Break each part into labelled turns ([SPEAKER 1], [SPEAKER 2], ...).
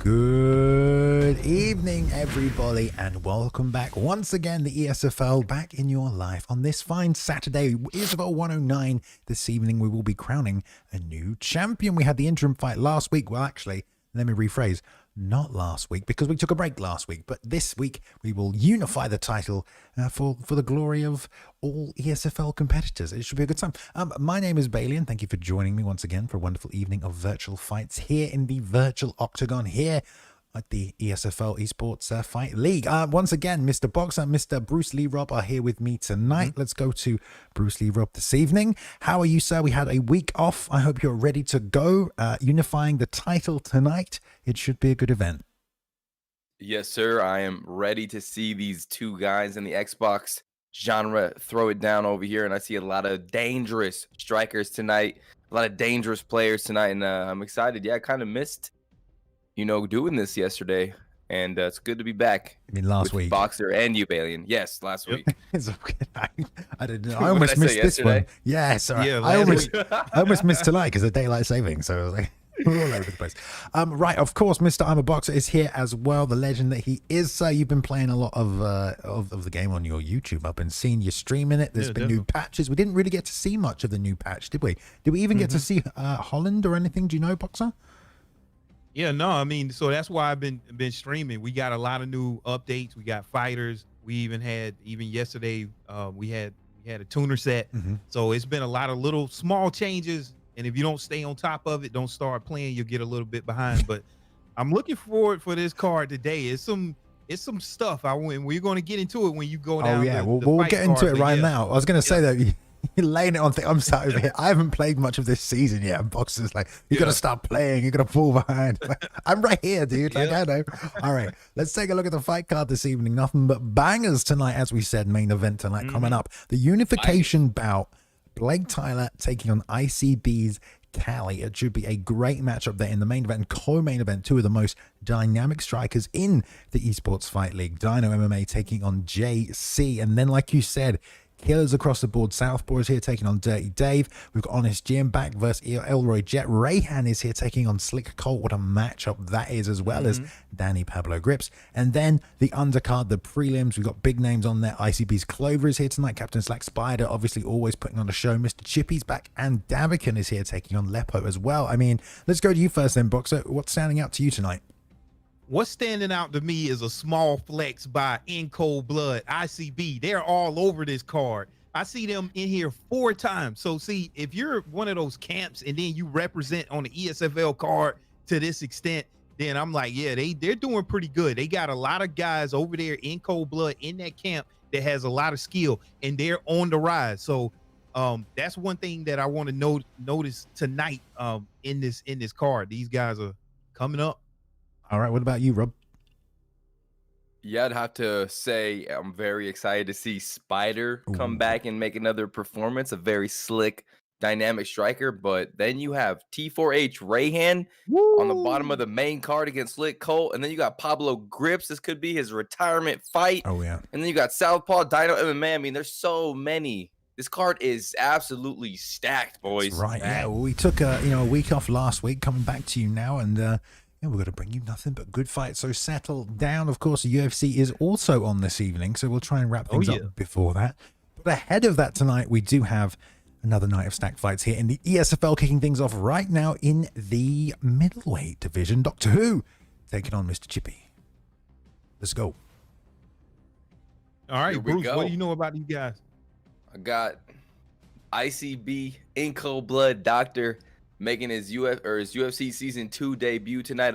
[SPEAKER 1] Good evening, everybody, and welcome back once again. The ESFL back in your life on this fine Saturday, ESFL 109. This evening, we will be crowning a new champion. We had the interim fight last week. Well, actually, let me rephrase. Not last week, because we took a break last week, but this week we will unify the title for the glory of all ESFL competitors. It should be a good time. My name is Bailey, and thank you for joining me once again for a wonderful evening of virtual fights here in the virtual octagon here at the ESFL Esports Fight League. Once again, Mr. Boxer and Mr. Bruce Lee Rob are here with me tonight. Let's go to Bruce Lee Rob this evening. How are you, sir? We had a week off. I hope you're ready to go. Unifying the title tonight. It should be a good event.
[SPEAKER 2] Yes, sir. I am ready to see these two guys in the Xbox genre throw it down over here, and I see a lot of dangerous strikers tonight, a lot of dangerous players tonight, and I'm excited. Yeah, I kind of missed doing this yesterday, and it's good to be back.
[SPEAKER 1] I mean, last week.
[SPEAKER 2] Boxer and you, Balian. Yes, last week.
[SPEAKER 1] It's okay. I didn't know. I almost missed this one. Yeah, sorry. Yeah, I almost missed tonight because of daylight saving, so I was like, we're all over the place. Right, of course, Mr. I'm a Boxer is here as well, the legend that he is. Sir, you've been playing a lot of the game on your YouTube. I've been seeing you streaming it. There's been new patches. We didn't really get to see much of the new patch, did we? Did we even get to see Holland or anything? Do you know, Boxer?
[SPEAKER 3] Yeah, no, I mean, so that's why I've been streaming. We got a lot of new updates. We got fighters. We even yesterday, we had a tuner set. So it's been a lot of little small changes. And if you don't stay on top of it, don't start playing, you'll get a little bit behind. But I'm looking forward for this card today. It's some stuff. We're going to get into it when you go down.
[SPEAKER 1] Oh yeah, we'll get into it right now. I was going to say that. You're laying it on. I'm sat over here. I haven't played much of this season yet. And Boxer's like, you got to start playing. You're going to fall behind. I'm right here, dude. Like, I know. All right, let's take a look at the fight card this evening. Nothing but bangers tonight, as we said. Main event tonight coming up. The unification bout. BlakeTylerr taking on ICB's Cali. It should be a great matchup there in the main event and co-main event. Two of the most dynamic strikers in the Esports Fight League. Dino MMA taking on JC. And then, like you said, killers across the board. Southpaw is here taking on Dirty Dave. We've got Honest Jim back versus Elroy Jet. Rehan is here taking on Slick Colt. What a matchup that is, as well as Danny Pablo Grips. And then the undercard, the prelims. We've got big names on there. ICB's Clover is here tonight. Captain Slack Spider, obviously always putting on a show. Mr. Chippy's back. And Dabikin is here taking on Lepo as well. I mean, let's go to you first then, Boxer. What's standing out to you tonight?
[SPEAKER 3] What's standing out to me is a small flex by In Cold Blood, ICB. They're all over this card. I see them in here 4 times. So see, if you're one of those camps and then you represent on the ESFL card to this extent, then I'm like, yeah, they're doing pretty good. They got a lot of guys over there in Cold Blood in that camp that has a lot of skill, and they're on the rise. So that's one thing that I want to notice tonight in this card. These guys are coming up.
[SPEAKER 1] All right, what about you, Rob?
[SPEAKER 2] Yeah, I'd have to say I'm very excited to see Spider come back and make another performance. A very slick, dynamic striker. But then you have T4H Rehan on the bottom of the main card against Slick Colt. And then you got Pablo Grips. This could be his retirement fight.
[SPEAKER 1] Oh, yeah.
[SPEAKER 2] And then you got Southpaw, Dino MMA. I mean, there's so many. This card is absolutely stacked, boys.
[SPEAKER 1] That's right, yeah. Well, we took a week off last week, coming back to you now, and we're going to bring you nothing but good fights. So settle down. Of course, the UFC is also on this evening, so we'll try and wrap things up before that. But ahead of that tonight, we do have another night of stacked fights here in the ESFL, kicking things off right now in the middleweight division. Doctor Who taking on Mr. Chippy. Let's go.
[SPEAKER 3] All right, Bruce, what do you know about these guys?
[SPEAKER 2] I got ICB In Cold Blood Doctor making his UFC Season 2 debut tonight.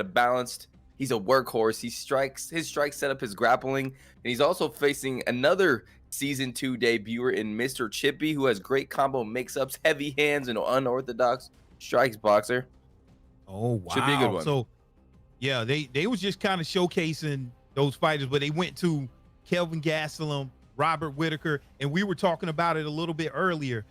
[SPEAKER 2] He's a workhorse. His strike setup, his grappling, and he's also facing another Season 2 debuter in Mr. Chippy, who has great combo mix-ups, heavy hands, and unorthodox strikes. Boxer.
[SPEAKER 3] Oh wow!
[SPEAKER 2] Should be a good one.
[SPEAKER 3] So yeah, they was just kind of showcasing those fighters, but they went to Kelvin Gastelum, Robert Whitaker, and we were talking about it a little bit earlier.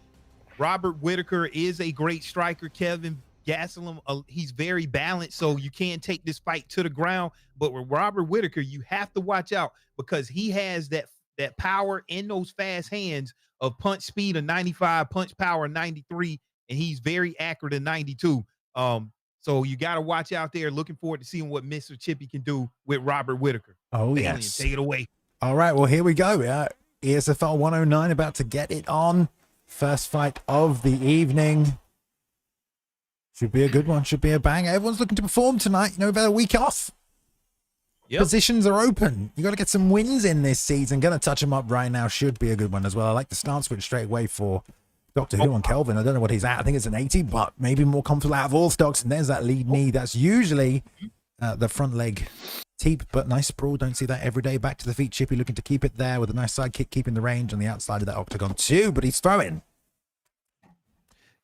[SPEAKER 3] Robert Whitaker is a great striker. Kelvin Gastelum, he's very balanced, so you can't take this fight to the ground. But with Robert Whitaker, you have to watch out because he has that power in those fast hands of punch speed of 95, punch power 93, and he's very accurate at 92. So you got to watch out there. Looking forward to seeing what Mr. Chippy can do with Robert Whitaker.
[SPEAKER 1] Oh,
[SPEAKER 3] Alien,
[SPEAKER 1] yes.
[SPEAKER 3] take it away.
[SPEAKER 1] All right, well, here we go. ESFL 109 about to get it on. First fight of the evening. Should be a good one. Should be a bang. Everyone's looking to perform tonight. You know, about a week off.
[SPEAKER 3] Yep.
[SPEAKER 1] Positions are open. You got to get some wins in this season. Gonna touch them up right now. Should be a good one as well. I like the stance switch straight away for Doctor Who on Kelvin. I don't know what he's at. I think it's an 80, but maybe more comfortable out of all stocks. And there's that lead knee. That's usually the front leg teep, but nice sprawl. Don't see that every day. Back to the feet. Chippy looking to keep it there with a nice side kick, keeping the range on the outside of that octagon too, but he's throwing.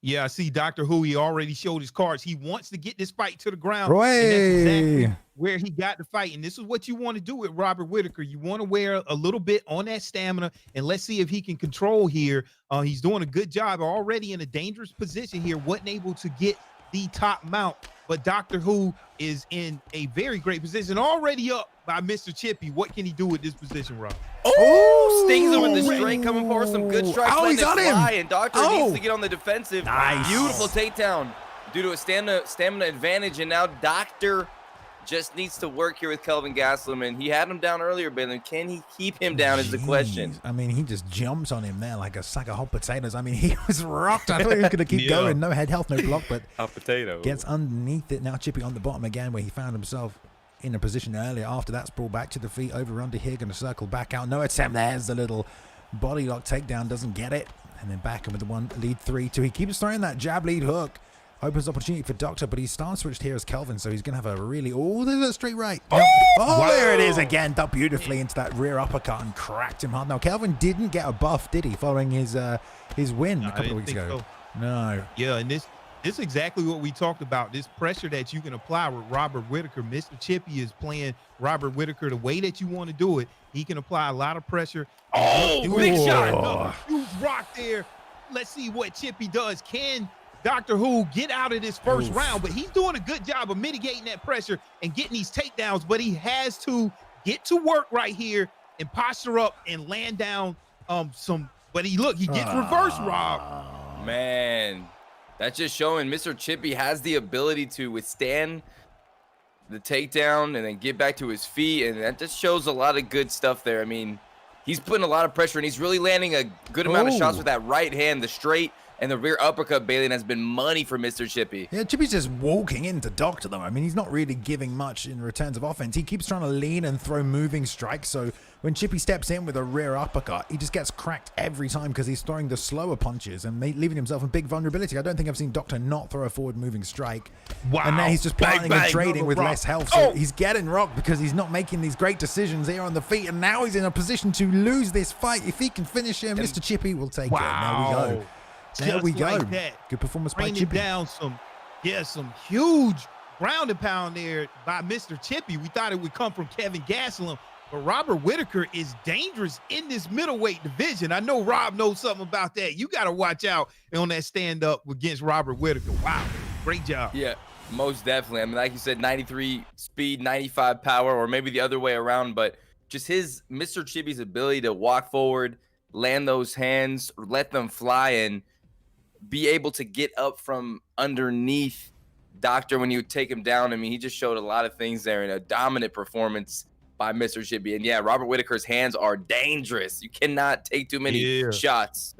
[SPEAKER 3] Yeah, I see Dr. Who. He already showed his cards. He wants to get this fight to the ground.
[SPEAKER 1] Roy.
[SPEAKER 3] And that's exactly where he got the fight. And this is what you want to do with Robert Whitaker. You want to wear a little bit on that stamina, and let's see if he can control here. He's doing a good job already in a dangerous position here. Wasn't able to get the top mount, but Dr. Who is in a very great position. Already up by Mr. Chippy. What can he do with this position, Rob?
[SPEAKER 2] Oh, stings him with the straight, coming for some good strikes.
[SPEAKER 1] Oh, he's on him.
[SPEAKER 2] And Doctor needs to get on the defensive.
[SPEAKER 1] Nice.
[SPEAKER 2] Beautiful takedown due to a stamina advantage, and now Doctor just needs to work here with Kelvin Gastelum. He had him down earlier, but can he keep him down is the question.
[SPEAKER 1] I mean, he just jumps on him there like a sack of hot potatoes. I mean, he was rocked. I thought he was going to keep going. No head health, no block, but
[SPEAKER 2] hot potato
[SPEAKER 1] gets underneath it. Now Chippy on the bottom again, where he found himself in a position earlier. After that, sprawl back to the feet, over under here, going to circle back out. No attempt. There's the little body lock takedown. Doesn't get it. And then back in with the one lead 3-2. He keeps throwing that jab lead hook. Opens opportunity for Doctor, but he's stance switched here as Kelvin, so he's going to have a really... Oh, there's a straight right. Oh, wow. There it is again. Ducked beautifully into that rear uppercut and cracked him hard. Now, Kelvin didn't get a buff, did he, following his win a couple of weeks ago?
[SPEAKER 3] So.
[SPEAKER 1] No.
[SPEAKER 3] Yeah, and this is exactly what we talked about, this pressure that you can apply with Robert Whitaker. Mr. Chippy is playing Robert Whitaker the way that you want to do it. He can apply a lot of pressure.
[SPEAKER 2] Oh, big shot.
[SPEAKER 3] Another huge rock there. Let's see what Chippy does. Can Dr. Who get out of this first round? But he's doing a good job of mitigating that pressure and getting these takedowns, but he has to get to work right here and posture up and land down some. But he gets reverse, Rob.
[SPEAKER 2] Man, that's just showing Mr. Chippy has the ability to withstand the takedown and then get back to his feet, and that just shows a lot of good stuff there. I mean, he's putting a lot of pressure, and he's really landing a good amount of shots with that right hand, the straight, and the rear uppercut, Bailey, has been money for Mr. Chippy.
[SPEAKER 1] Yeah, Chippy's just walking into Doctor, though. I mean, he's not really giving much in returns of offense. He keeps trying to lean and throw moving strikes, so when Chippy steps in with a rear uppercut, he just gets cracked every time because he's throwing the slower punches and leaving himself in big vulnerability. I don't think I've seen Doctor not throw a forward moving strike.
[SPEAKER 3] Wow.
[SPEAKER 1] And now he's just planning and trading with less health. So he's getting rocked because he's not making these great decisions here on the feet, and now he's in a position to lose this fight. If he can finish him, Mr. Chippy will take it. There we go. There we go.
[SPEAKER 3] Like that.
[SPEAKER 1] Good performance by
[SPEAKER 3] Raining
[SPEAKER 1] Chippy.
[SPEAKER 3] Down some huge ground and pound there by Mr. Chippy. We thought it would come from Kevin Gastelum, but Robert Whitaker is dangerous in this middleweight division. I know Rob knows something about that. You got to watch out on that stand-up against Robert Whitaker. Wow, great job.
[SPEAKER 2] Yeah, most definitely. I mean, like you said, 93 speed, 95 power, or maybe the other way around, but just Mr. Chippy's ability to walk forward, land those hands, let them fly, and be able to get up from underneath Doctor when you take him down. I mean, he just showed a lot of things there in a dominant performance by Mr. Chippy. And yeah, Robert Whitaker's hands are dangerous. You cannot take too many shots.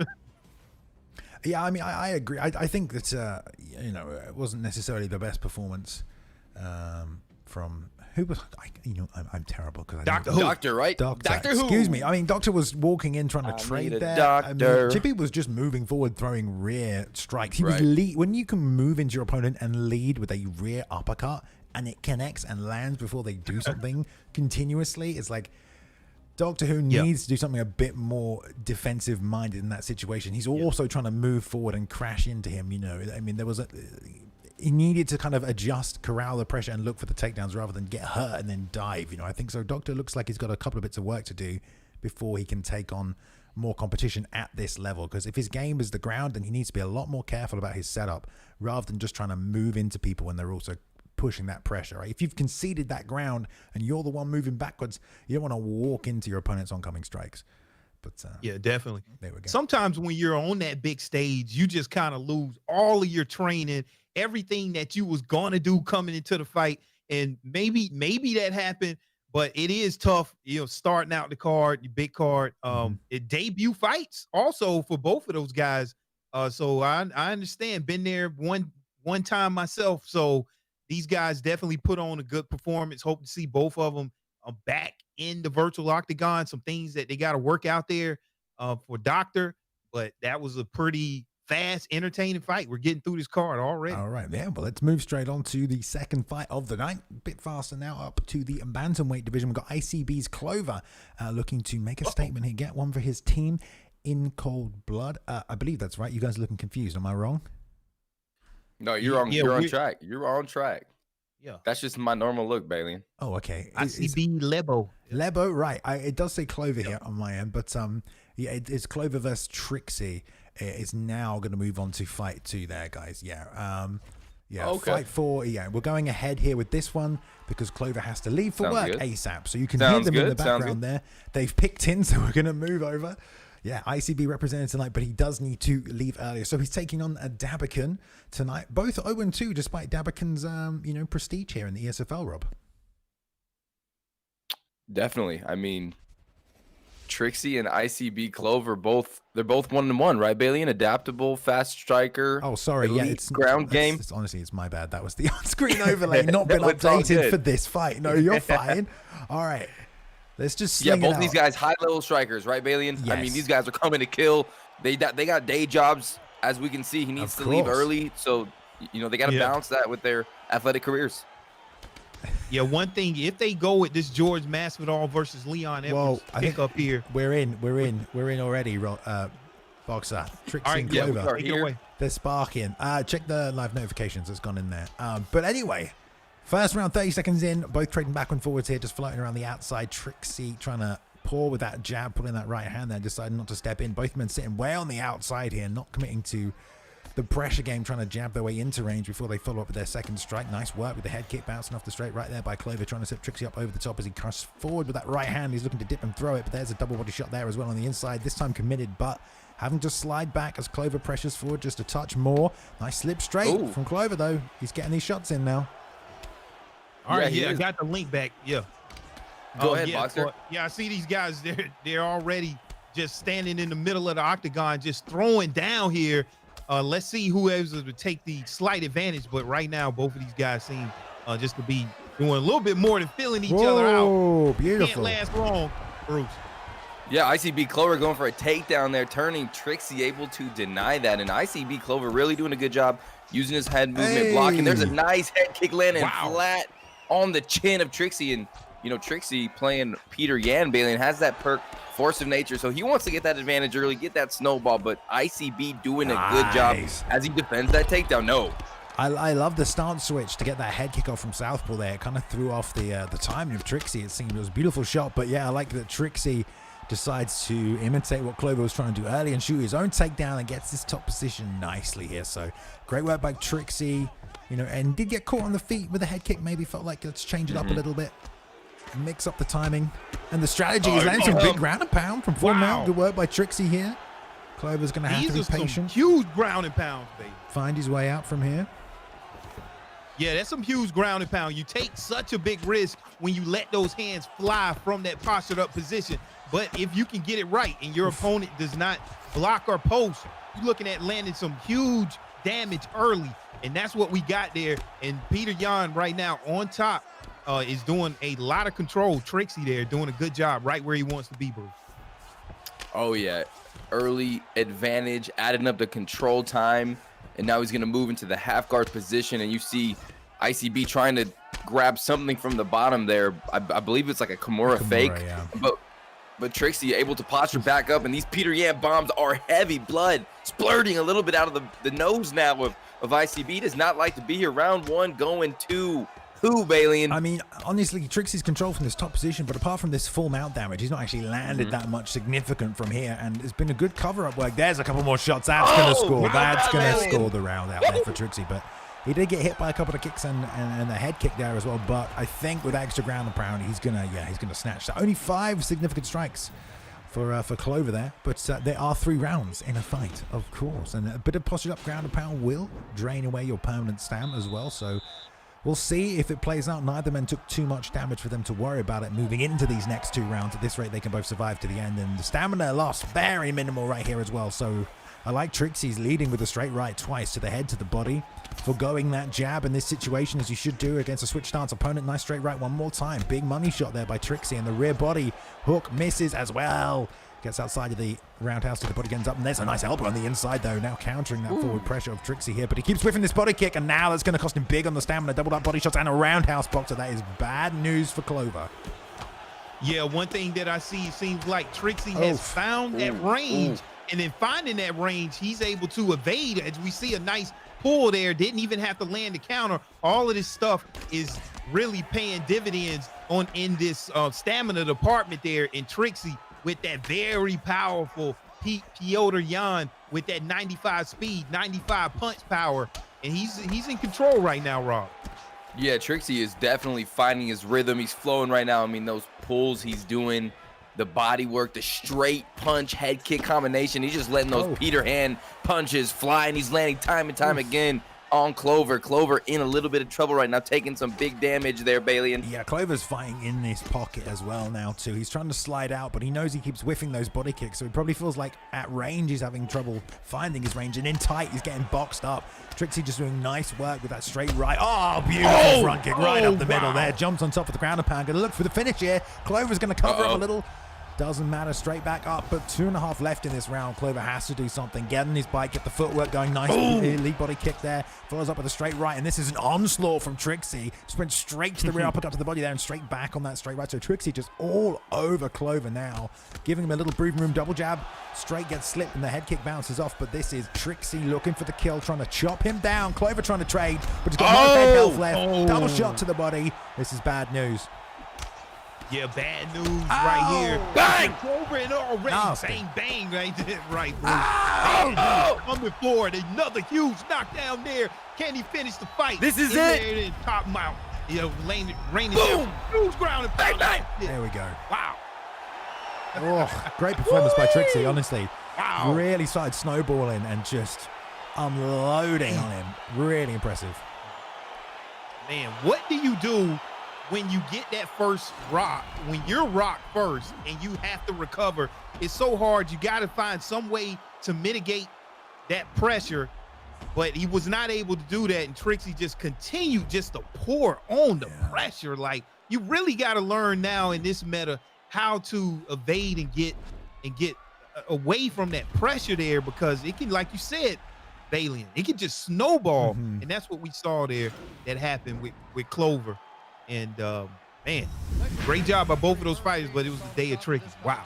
[SPEAKER 1] Yeah, I mean, I agree. I think that, it wasn't necessarily the best performance from... Who was, I'm terrible because
[SPEAKER 2] Doctor, right?
[SPEAKER 1] Doctor Who. Excuse me. I mean, Doctor was walking in trying to trade there.
[SPEAKER 2] Doctor.
[SPEAKER 1] I mean, Chippy was just moving forward, throwing rear strikes. He was when you can move into your opponent and lead with a rear uppercut and it connects and lands before they do something continuously, it's like Doctor Who needs to do something a bit more defensive minded in that situation. He's also trying to move forward and crash into him. I mean, he needed to kind of adjust, corral the pressure, and look for the takedowns rather than get hurt and then dive. I think so. Doctor looks like he's got a couple of bits of work to do before he can take on more competition at this level. Because if his game is the ground, then he needs to be a lot more careful about his setup rather than just trying to move into people when they're also pushing that pressure. Right? If you've conceded that ground and you're the one moving backwards, you don't want to walk into your opponent's oncoming strikes. But
[SPEAKER 3] yeah, definitely.
[SPEAKER 1] There we go.
[SPEAKER 3] Sometimes when you're on that big stage, you just kind of lose all of your training everything that you was gonna do coming into the fight. And maybe that happened, but it is tough, starting out the card, the big card. It debut fights also for both of those guys. So I understand, been there one time myself. So these guys definitely put on a good performance. Hope to see both of them back in the virtual octagon. Some things that they got to work out there for Doctor, but that was a pretty fast, entertaining fight. We're getting through this card already.
[SPEAKER 1] All right, yeah. Well, let's move straight on to the second fight of the night. A bit faster now, up to the bantamweight division. We've got ICB's Clover looking to make a statement here, get one for his team in cold blood. I believe that's right. You guys are looking confused. Am I wrong?
[SPEAKER 2] No, you're on track. You're on track.
[SPEAKER 3] Yeah,
[SPEAKER 2] that's just my normal look, Bailey.
[SPEAKER 1] Oh, okay.
[SPEAKER 3] ICB Lepo.
[SPEAKER 1] Lepo, right. It does say Clover here on my end, but yeah, it's Clover versus Trixie. Is now going to move on to fight 2 there, guys. Yeah. Okay. Fight 4. Yeah, we're going ahead here with this one because Clover has to leave for work ASAP. So you can hear them in the background there. They've picked in, so we're going to move over. Yeah, ICB represented tonight, but he does need to leave earlier. So he's taking on a Dabikin tonight. Both 0-2, despite Dabikin's prestige here in the ESFL, Rob.
[SPEAKER 2] Definitely. I mean, Trixie and ICB Clover, they're both 1-1, right, Bailey? An adaptable, fast striker.
[SPEAKER 1] Oh, sorry. Yeah, it's
[SPEAKER 2] ground game.
[SPEAKER 1] Honestly, it's my bad. That was the on-screen overlay, not been updated for this fight. No, you're fine. All right. Let's just sling
[SPEAKER 2] both these guys high-level strikers, right, Bailey? Yes. I mean, these guys are coming to kill. They got day jobs, as we can see. He needs to leave early, so they got to balance that with their athletic careers.
[SPEAKER 3] Yeah, one thing, if they go with this George Masvidal versus Leon Edwards pick up here.
[SPEAKER 1] We're in already, Boxer. Trixie and Clover.
[SPEAKER 3] Take it away.
[SPEAKER 1] They're sparking. Check the live notifications. It's gone in there. But anyway, first round, 30 seconds in. Both trading back and forwards here, just floating around the outside. Trixie trying to pour with that jab, putting that right hand there, deciding not to step in. Both men sitting way on the outside here, not committing to the pressure game, trying to jab their way into range before they follow up with their second strike. Nice work with the head kick bouncing off the straight right there by Clover, trying to set Trixie up over the top as he crosses forward with that right hand. He's looking to dip and throw it, but there's a double body shot there as well on the inside. This time committed, but having to slide back as Clover pressures forward just a touch more. Nice slip straight from Clover, though. He's getting these shots in now.
[SPEAKER 3] All right, I got the link back. Yeah.
[SPEAKER 2] Go ahead, Boxer.
[SPEAKER 3] Yeah, I see these guys. They're already just standing in the middle of the octagon, just throwing down here. Let's see who is able to take the slight advantage. But right now, both of these guys seem just to be doing a little bit more than filling each other out.
[SPEAKER 1] Oh, beautiful.
[SPEAKER 3] Can't last long, Bruce.
[SPEAKER 2] Yeah, ICB Clover going for a takedown there, turning Trixie, able to deny that. And ICB Clover really doing a good job using his head movement, blocking. There's a nice head kick landing flat on the chin of Trixie. And, Trixie playing Peter Yan, Bailey, and has that perk, force of nature. So he wants to get that advantage early, get that snowball. But ICB doing a good job as he defends that takedown. No.
[SPEAKER 1] I love the stance switch to get that head kick off from Southpaw there. It kind of threw off the timing of Trixie. It seemed it was a beautiful shot. But, yeah, I like that Trixie decides to imitate what Clover was trying to do early and shoot his own takedown and gets this top position nicely here. So great work by Trixie, and did get caught on the feet with a head kick. Maybe felt like let's change it up a little bit, mix up the timing and the strategy. He's landing some big ground and pound from full mount. Good work by Trixie here. Clover's going to have to be patient.
[SPEAKER 3] Huge ground and pound, baby.
[SPEAKER 1] Find his way out from here.
[SPEAKER 3] Yeah, that's some huge ground and pound. You take such a big risk when you let those hands fly from that postured up position. But if you can get it right and your opponent does not block or post, you're looking at landing some huge damage early. And that's what we got there. And Peter Yan right now on top is doing a lot of control. Trixie there doing a good job right where he wants to be, Bruce.
[SPEAKER 2] Oh, yeah. Early advantage, adding up the control time. And now he's going to move into the half guard position. And you see ICB trying to grab something from the bottom there. I believe it's like a Kimura fake.
[SPEAKER 1] Yeah.
[SPEAKER 2] But Trixie able to posture back up, and these Peter Yan bombs are heavy blood, splurting a little bit out of the nose now of ICB. Does not like to be here. Round 1 going to who, Bailey?
[SPEAKER 1] I mean, honestly, Trixie's control from this top position, but apart from this full mount damage, he's not actually landed that much significant from here, and it's been a good cover-up work. There's a couple more shots. That's going to score. That's going to score the round out there for Trixie, but he did get hit by a couple of kicks and a head kick there as well. But I think with extra ground and pound, he's gonna snatch that. Only 5 significant strikes for Clover there, but there are 3 rounds in a fight, of course, and a bit of posture up ground and pound will drain away your permanent stamina as well, so we'll see if it plays out. Neither men took too much damage for them to worry about it moving into these next 2 rounds. At this rate, they can both survive to the end, and the stamina loss very minimal right here as well, so I like Trixie's leading with a straight right twice to the head, to the body, forgoing that jab in this situation, as you should do against a switch stance opponent. Nice straight right one more time. Big money shot there by Trixie, and the rear body hook misses as well. Gets outside of the roundhouse to the body, ends up, and there's a nice elbow on the inside though, now countering that forward pressure of Trixie here, but he keeps whiffing this body kick, and now that's going to cost him big on the stamina. Doubled up body shots and a roundhouse boxer. That is bad news for Clover.
[SPEAKER 3] Yeah, one thing that I see, it seems like Trixie has found that range, and then finding that range, he's able to evade. As we see a nice pull there, didn't even have to land the counter. All of this stuff is really paying dividends in this stamina department there. And Trixie with that very powerful Piotr Jan with that 95 speed, 95 punch power, and he's in control right now, Rob.
[SPEAKER 2] Yeah, Trixie is definitely finding his rhythm. He's flowing right now. I mean, those pulls he's doing, the body work, the straight punch head kick combination. He's just letting those Peter hand punches fly, and he's landing time and time again on Clover. Clover in a little bit of trouble right now, taking some big damage there, Balian.
[SPEAKER 1] Yeah, Clover's fighting in this pocket as well now too. He's trying to slide out, but he knows he keeps whiffing those body kicks, so he probably feels like at range he's having trouble finding his range, and in tight he's getting boxed up. Trixie just doing nice work with that straight right. Oh, beautiful front kick right up the middle there. Jumps on top of the ground and pound. Gonna look for the finish here. Clover's gonna cover up a little. Doesn't matter, straight back up, but 2.5 left in this round. Clover has to do something. Get on his bike, get the footwork going. Nice elite body kick there. Follows up with a straight right, and this is an onslaught from Trixie. Sprint straight to the rear, uppercut to the body there, and straight back on that straight right. So Trixie just all over Clover now, giving him a little breathing room. Double jab, straight gets slipped, and the head kick bounces off, but this is Trixie looking for the kill, trying to chop him down. Clover trying to trade, but he's got no head health left. Double shot to the body. This is bad news.
[SPEAKER 3] Yeah, bad news right here.
[SPEAKER 2] Bang!
[SPEAKER 3] Clover and already bang right there, right, bro. Coming forward, another huge knockdown there. Can he finish the fight?
[SPEAKER 2] This is it.
[SPEAKER 3] And top him out. You know, raining down. Huge ground and pound.
[SPEAKER 2] Bang!
[SPEAKER 1] There we go.
[SPEAKER 3] Wow.
[SPEAKER 1] Oh, great performance by Trixie, honestly.
[SPEAKER 3] Wow.
[SPEAKER 1] Really started snowballing and just unloading on him. Really impressive.
[SPEAKER 3] Man, what do you do when you get that first rock? When you're rocked first and you have to recover, it's so hard. You got to find some way to mitigate that pressure, but he was not able to do that, and Trixie just continued just to pour on the pressure. Like, you really got to learn now in this meta how to evade and get away from that pressure there, because it can, like you said, Balian, it can just snowball, and that's what we saw there that happened with Clover. And man, great job by both of those fighters, but it was the day of Trixie. Wow.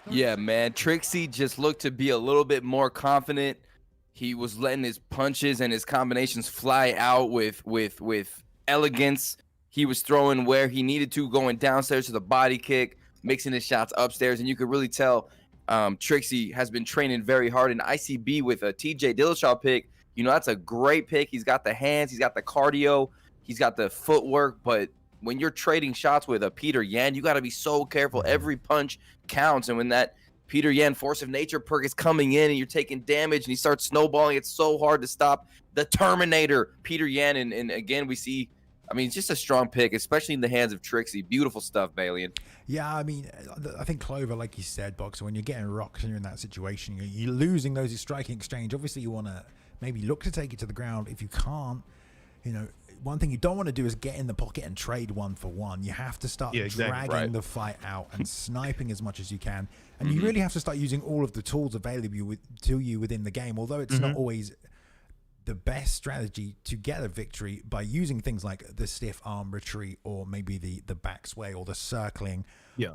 [SPEAKER 2] Yeah, man, Trixie just looked to be a little bit more confident. He was letting his punches and his combinations fly out with elegance. He was throwing where he needed to, going downstairs to the body kick, mixing his shots upstairs, and you could really tell Trixie has been training very hard. And ICB with a TJ Dillashaw pick, you know, that's a great pick. He's got the hands, he's got the cardio, he's got the footwork, but when you're trading shots with a Peter Yan, you got to be so careful. Every punch counts, and when that Peter Yan force of nature perk is coming in and you're taking damage and he starts snowballing, it's so hard to stop the Terminator, Peter Yan. And again, we see, I mean, it's just a strong pick, especially in the hands of Trixie. Beautiful stuff, Balian.
[SPEAKER 1] Yeah, I mean, I think Clover, like you said, Boxer, when you're getting rocked and you're in that situation, you're losing those striking exchange. Obviously, you want to maybe look to take it to the ground. If you can't, you know, one thing you don't want to do is get in the pocket and trade one for one. You have to start dragging the fight out and sniping as much as you can. And you really have to start using all of the tools available to you within the game, although it's not always the best strategy to get a victory by using things like the stiff arm retreat, or maybe the back sway, or the circling,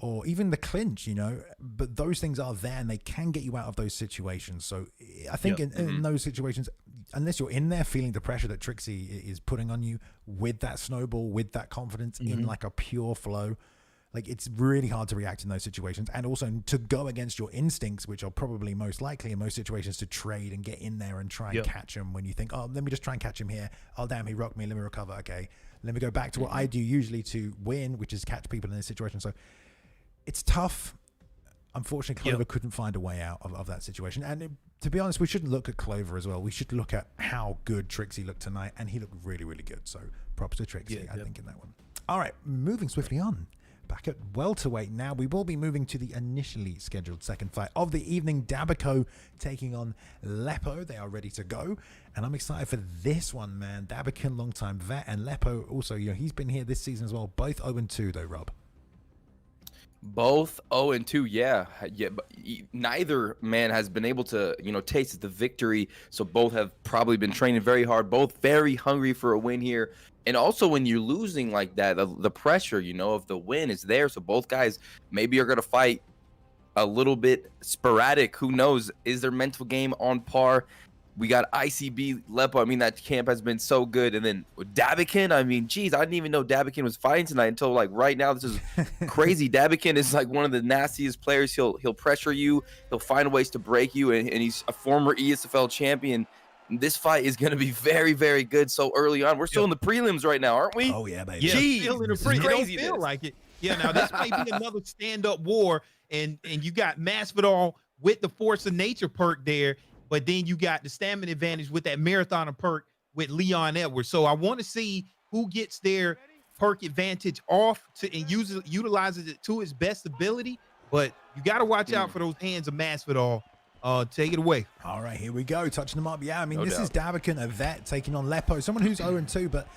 [SPEAKER 1] or even the clinch, you know. But those things are there and they can get you out of those situations. So I think in those situations, unless you're in there feeling the pressure that Trixie is putting on you with that snowball, with that confidence in like a pure flow, like, it's really hard to react in those situations, and also to go against your instincts, which are probably most likely in most situations to trade and get in there and try and catch him when you think, oh, let me just try and catch him here. Oh, damn, he rocked me. Let me recover. Okay, let me go back to what I do usually to win, which is catch people in this situation. So it's tough. unfortunately, Clover couldn't find a way out of that situation. And to be honest, we shouldn't look at Clover as well. We should look at how good Trixie looked tonight, and he looked really, really good. So props to Trixie, I think, in that one. All right, moving swiftly on. Back at welterweight now, we will be moving to the initially scheduled second fight of the evening. Dabikin taking on Lepo. They are ready to go, and I'm excited for this one, man. Dabikin, longtime vet, and Lepo also, you know, he's been here this season as well. Both 0-2 though, Rob.
[SPEAKER 2] Both 0-2, yeah. But neither man has been able to, you know, taste the victory. So both have probably been training very hard. Both very hungry for a win here. And also, when you're losing like that, the pressure, you know, of the win is there. So both guys maybe are going to fight a little bit sporadic. Who knows? Is their mental game on par? We got ICB Lepo. I mean, that camp has been so good. And then Dabikin, I mean, geez, I didn't even know Dabikin was fighting tonight until like right now. This is crazy. Dabikin is like one of the nastiest players. He'll pressure you. He'll find ways to break you. And he's a former ESFL champion. This fight is going to be very, very good so early on. We're still in the prelims right now, aren't we?
[SPEAKER 1] Oh, yeah, baby.
[SPEAKER 3] Yeah,
[SPEAKER 2] Jeez,
[SPEAKER 3] still in the
[SPEAKER 2] this is crazy.
[SPEAKER 3] It don't feel like it. Yeah, now this might be another stand-up war, and you got Masvidal with the Force of Nature perk there, but then you got the stamina advantage with that marathoner perk with Leon Edwards. So I want to see who gets their perk advantage off and utilizes it to its best ability, but you got to watch out for those hands of Masvidal. Take it away.
[SPEAKER 1] All right, here we go. Touching them up. Yeah, I mean, this is Dabikin, a vet, taking on Lepo, someone who's 0-2, but,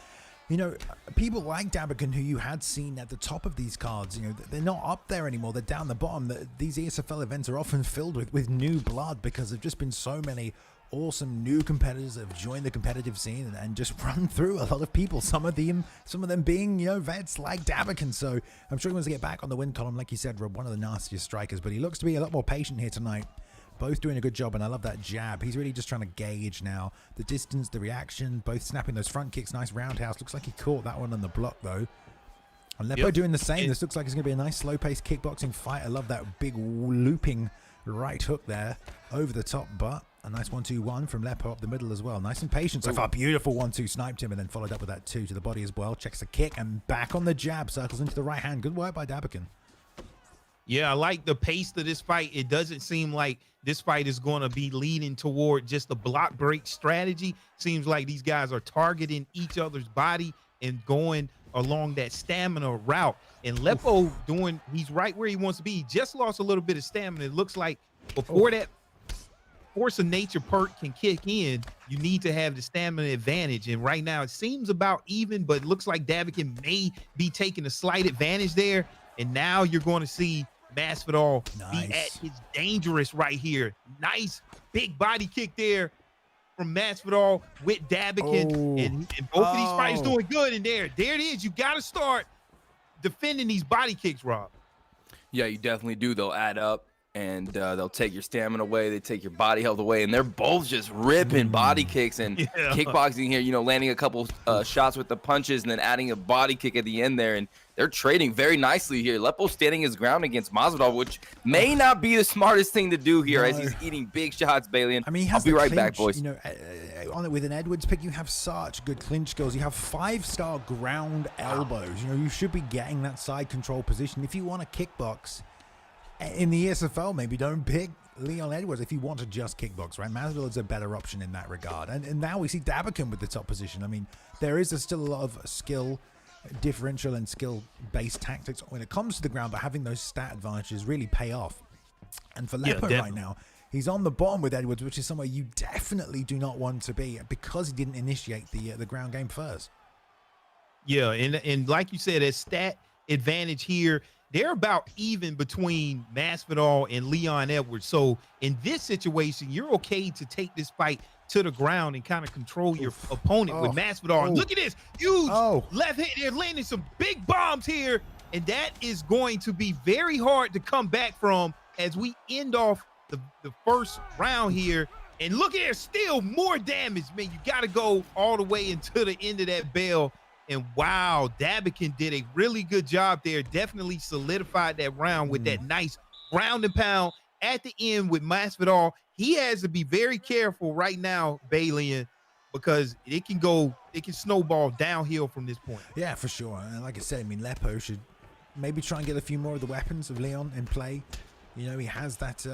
[SPEAKER 1] you know, people like Dabikin who you had seen at the top of these cards, you know, they're not up there anymore. They're down the bottom. These ESFL events are often filled with new blood because there've just been so many awesome new competitors that have joined the competitive scene and just run through a lot of people. Some of them being, you know, vets like Dabikin. So I'm sure he wants to get back on the win column, like you said, Rob, one of the nastiest strikers, but he looks to be a lot more patient here tonight. Both doing a good job, and I love that jab. He's really just trying to gauge now the distance, the reaction, both snapping those front kicks. Nice roundhouse. Looks like he caught that one on the block, though. And Lepo doing the same. This looks like it's going to be a nice slow-paced kickboxing fight. I love that big looping right hook there over the top, but a nice 1-2-1 from Lepo up the middle as well. Nice and patient so far. Beautiful 1-2, sniped him, and then followed up with that 2 to the body as well. Checks the kick, and back on the jab. Circles into the right hand. Good work by Dabikin.
[SPEAKER 3] Yeah, I like the pace of this fight. It doesn't seem like this fight is going to be leaning toward just a block break strategy. Seems like these guys are targeting each other's body and going along that stamina route. And Lepo he's right where he wants to be. He just lost a little bit of stamina. It looks like before that Force of Nature perk can kick in, you need to have the stamina advantage. And right now it seems about even, but it looks like Dabikin may be taking a slight advantage there. And now you're going to see Masvidal be at his dangerous right here. Nice big body kick there from Masvidal with Dabikin. And both of these fighters doing good in there. There it is. You got to start defending these body kicks, Rob.
[SPEAKER 2] Yeah, you definitely do. They'll add up, and they'll take your stamina away. They take your body health away, and they're both just ripping body kicks and kickboxing here, you know, landing a couple shots with the punches and then adding a body kick at the end there. And they're trading very nicely here. Lepo standing his ground against Masvidal, which may not be the smartest thing to do here as he's eating big shots, Balian.
[SPEAKER 1] I mean,
[SPEAKER 2] I'll be right back, boys.
[SPEAKER 1] You know, on it with an Edwards pick, you have such good clinch skills. You have 5-star ground elbows. You know, you should be getting that side control position. If you want to kickbox in the ESFL, maybe don't pick Leon Edwards if you want to just kickbox, right? Masvidal is a better option in that regard. And now we see Dabikin with the top position. I mean, there is still a lot of skill differential and skill-based tactics when it comes to the ground, but having those stat advantages really pay off. And for Lepo right now, he's on the bottom with Edwards, which is somewhere you definitely do not want to be because he didn't initiate the ground game first.
[SPEAKER 3] Yeah, and like you said, a stat advantage here. They're about even between Masvidal and Leon Edwards. So in this situation, you're okay to take this fight to the ground and kind of control your opponent with Masvidal. Look at this huge left hand. They're landing some big bombs here, and that is going to be very hard to come back from as we end off the first round here. And look at there, still more damage, man. You got to go all the way into the end of that bell. And wow, Dabikin did a really good job there. Definitely solidified that round with that nice ground and pound at the end with Masvidal. He has to be very careful right now, Balian, because it can snowball downhill from this point.
[SPEAKER 1] Yeah, for sure. And like I said, I mean, Lepo should maybe try and get a few more of the weapons of Leon in play. You know, he has that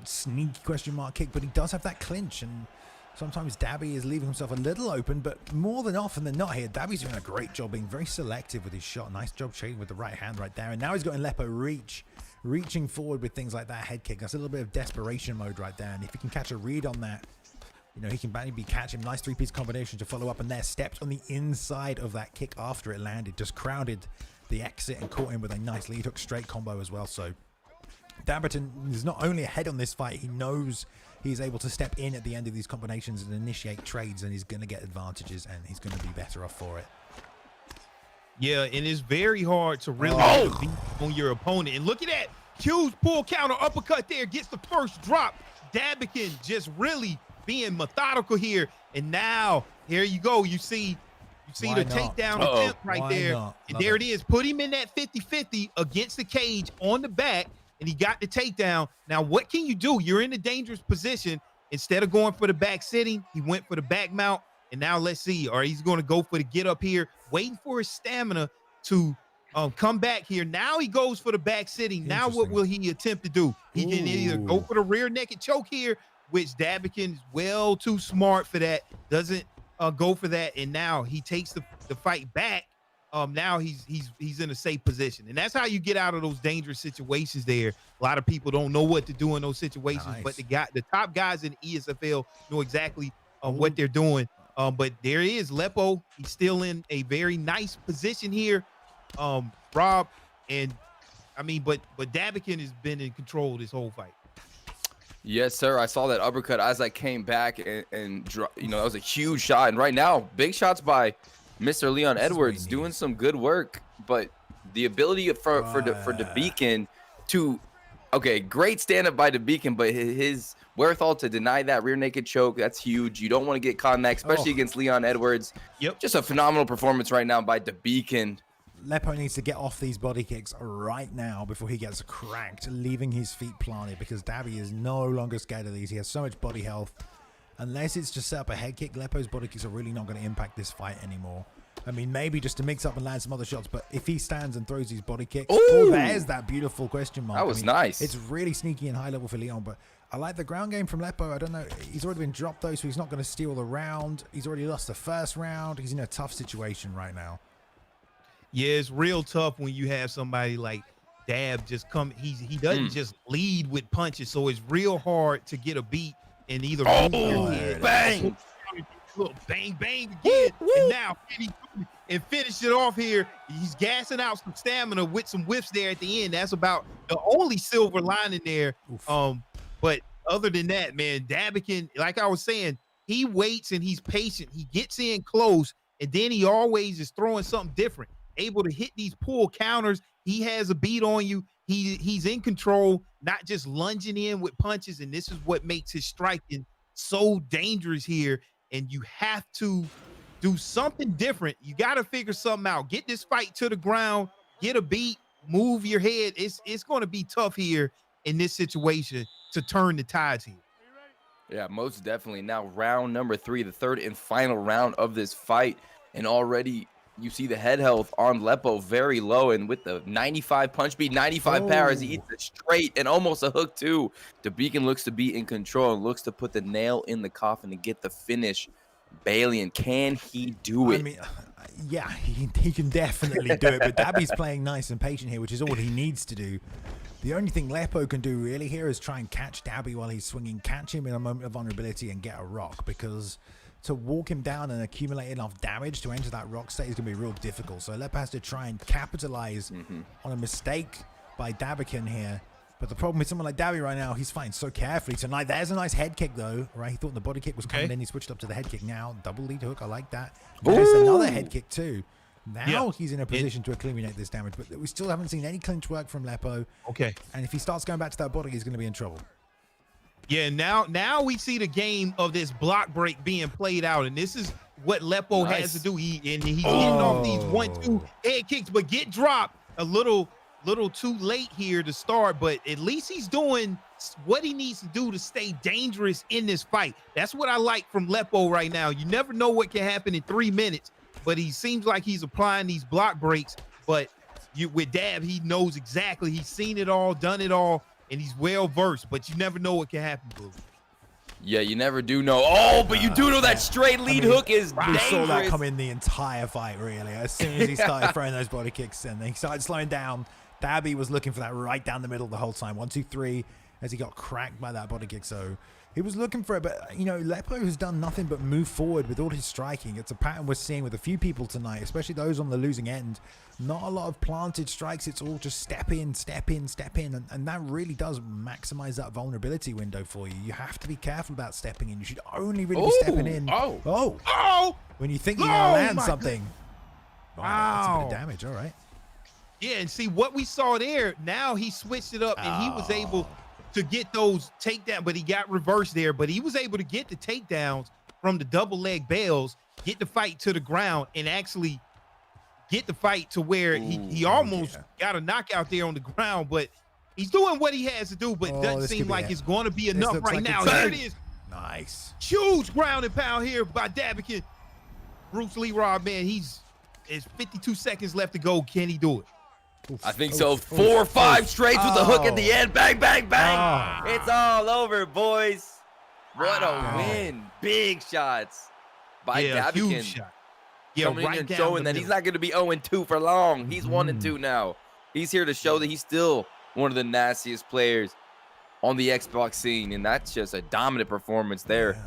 [SPEAKER 1] sneaky question mark kick, but he does have that clinch, and sometimes Dabby is leaving himself a little open, but more than often than not here, Dabby's doing a great job being very selective with his shot. Nice job trading with the right hand right there, and now he's got Lepo reaching forward with things like that head kick. That's a little bit of desperation mode right there, and if he can catch a read on that, you know, he can maybe catch him. Nice three-piece combination to follow up, and there, stepped on the inside of that kick after it landed, just crowded the exit and caught him with a nice lead hook straight combo as well. So Dabikin is not only ahead on this fight, he knows he's able to step in at the end of these combinations and initiate trades, and he's going to get advantages, and he's going to be better off for it.
[SPEAKER 3] Yeah, and it's very hard to really get a beat on your opponent. And look at that. Huge pull counter uppercut there, gets the first drop. Dabikin just really being methodical here. And now, here you go. You see the takedown attempt right there. And there it is. Put him in that 50-50 against the cage on the back, and he got the takedown. Now, what can you do? You're in a dangerous position. Instead of going for the back sitting, he went for the back mount. And now let's see. Or he's going to go for the get up here, waiting for his stamina to come back here. Now he goes for the back sitting. Now what will he attempt to do? He can either go for the rear naked choke here, which Dabikin is well too smart for that. Doesn't go for that, and now he takes the fight back. Now he's in a safe position, and that's how you get out of those dangerous situations. There, a lot of people don't know what to do in those situations, but the top guys in the ESFL know exactly what they're doing. But there is Lepo. He's still in a very nice position here, Rob, and I mean, but Dabikin has been in control this whole fight.
[SPEAKER 2] Yes, sir. I saw that uppercut as I came back, and you know, that was a huge shot. And right now, big shots by Mr. Leon Edwards, doing some good work. But the ability for Dabikin to, great stand up by Dabikin, but his wherewithal to deny that rear naked choke, that's huge. You don't want to get caught in that, especially against Leon Edwards.
[SPEAKER 3] Yep.
[SPEAKER 2] Just a phenomenal performance right now by Dabikin.
[SPEAKER 1] Lepo needs to get off these body kicks right now before he gets cracked, leaving his feet planted, because Dabby is no longer scared of these. He has so much body health. Unless it's just set up a head kick, Lepo's body kicks are really not going to impact this fight anymore. I mean, maybe just to mix up and land some other shots, but if he stands and throws these body kicks, there's that beautiful question mark.
[SPEAKER 2] That was nice.
[SPEAKER 1] It's really sneaky and high level for Leon, but I like the ground game from Lepo. I don't know. He's already been dropped, though, so he's not going to steal the round. He's already lost the first round. He's in a tough situation right now.
[SPEAKER 3] Yeah, it's real tough when you have somebody like Dab just come. He doesn't just lead with punches, so it's real hard to get a beat and either bang, little bang again, and now and finish it off here. He's gassing out some stamina with some whiffs there at the end. That's about the only silver lining there. But other than that, man, Dabikin, like I was saying, he waits and he's patient. He gets in close, and then he always is throwing something different. Able to hit these pull counters. He has a beat on you. He's in control, not just lunging in with punches, and this is what makes his striking so dangerous here. And you have to do something different. You got to figure something out. Get this fight to the ground, get a beat, move your head. It's going to be tough here in this situation to turn the tides here.
[SPEAKER 2] Yeah, most definitely. Now round number 3, the third and final round of this fight, and already you see the head health on Lepo very low, and with the 95 punch beat, 95 power as he eats it straight and almost a hook too. Dabikin looks to be in control and looks to put the nail in the coffin to get the finish. Balian, can he do it?
[SPEAKER 1] I mean, yeah, he can definitely do it, but Dabby's playing nice and patient here, which is all he needs to do. The only thing Lepo can do really here is try and catch Dabby while he's swinging, catch him in a moment of vulnerability and get a rock, because to walk him down and accumulate enough damage to enter that rock state is going to be real difficult. So Lepo has to try and capitalize on a mistake by Dabikin here. But the problem with someone like Dabby right now, he's fighting so carefully tonight. There's a nice head kick, though, right? He thought the body kick was coming in. He switched up to the head kick now. Double lead hook. I like that. There's another head kick, too. Now he's in a position to accumulate this damage. But we still haven't seen any clinch work from Lepo. And if he starts going back to that body, he's going to be in trouble.
[SPEAKER 3] Yeah, now we see the game of this block break being played out, and this is what Lepo has to do. He's getting off these 1-2 head kicks, but get dropped a little too late here to start. But at least he's doing what he needs to do to stay dangerous in this fight. That's what I like from Lepo right now. You never know what can happen in 3 minutes, but he seems like he's applying these block breaks. But with Dab, he knows exactly. He's seen it all, done it all. and he's well versed, but you never know what can happen, Blue.
[SPEAKER 2] Yeah, you never do know. Oh, but you do know that straight lead hook is
[SPEAKER 1] We
[SPEAKER 2] dangerous.
[SPEAKER 1] saw that come in the entire fight, really. As soon as he started throwing those body kicks and he started slowing down, Dabby was looking for that right down the middle the whole time. 1, 2, 3, as he got cracked by that body kick. So he was looking for it. But, you know, Lepo has done nothing but move forward with all his striking. It's a pattern we're seeing with a few people tonight, especially those on the losing end. Not a lot of planted strikes. It's all just step in, step in, step in. And that really does maximize that vulnerability window for you. You have to be careful about stepping in. You should only really be stepping in. When you think you're going to land something. Wow. That's a bit of damage. All right.
[SPEAKER 3] Yeah, and see what we saw there. Now he switched it up, and he was able to get those takedowns, but he got reversed there. But he was able to get the takedowns from the double leg bails, get the fight to the ground, and actually get the fight to where he almost got a knockout there on the ground. But he's doing what he has to do, but doesn't seem like it's going to be enough right now. Here it is.
[SPEAKER 1] Nice.
[SPEAKER 3] Huge ground and pound here by Dabikin. Bruce Lee Rob, man, there's 52 seconds left to go. Can he do it?
[SPEAKER 2] I think so. 4 or 5 straights with the hook at the end. Bang, bang, bang. It's all over, boys. What a win. Big shots by Dabikin.
[SPEAKER 3] Huge shot. Yeah,
[SPEAKER 2] coming in and showing that he's not going to be 0-2 for long. He's 1-2 now. He's here to show that he's still one of the nastiest players on the Xbox scene, and that's just a dominant performance there.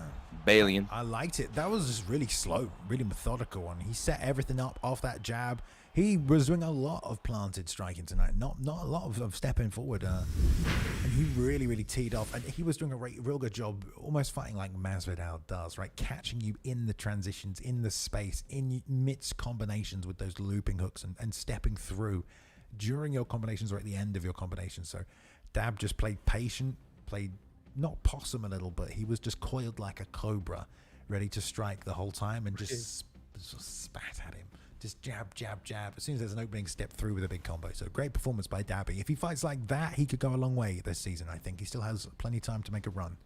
[SPEAKER 2] Balian.
[SPEAKER 1] I liked it. That was just really slow, really methodical one. He set everything up off that jab. He was doing a lot of planted striking tonight, not a lot of stepping forward. And he really teed off. And he was doing a real good job, almost fighting like Masvidal does, right? Catching you in the transitions, in the space, in midst combinations with those looping hooks and stepping through during your combinations or at the end of your combinations. So Dab just played patient, played not possum a little, but he was just coiled like a cobra, ready to strike the whole time and just spat at him. Just jab, jab, jab. As soon as there's an opening, step through with a big combo. So great performance by Dabby. If he fights like that, he could go a long way this season. I think he still has plenty of time to make a run.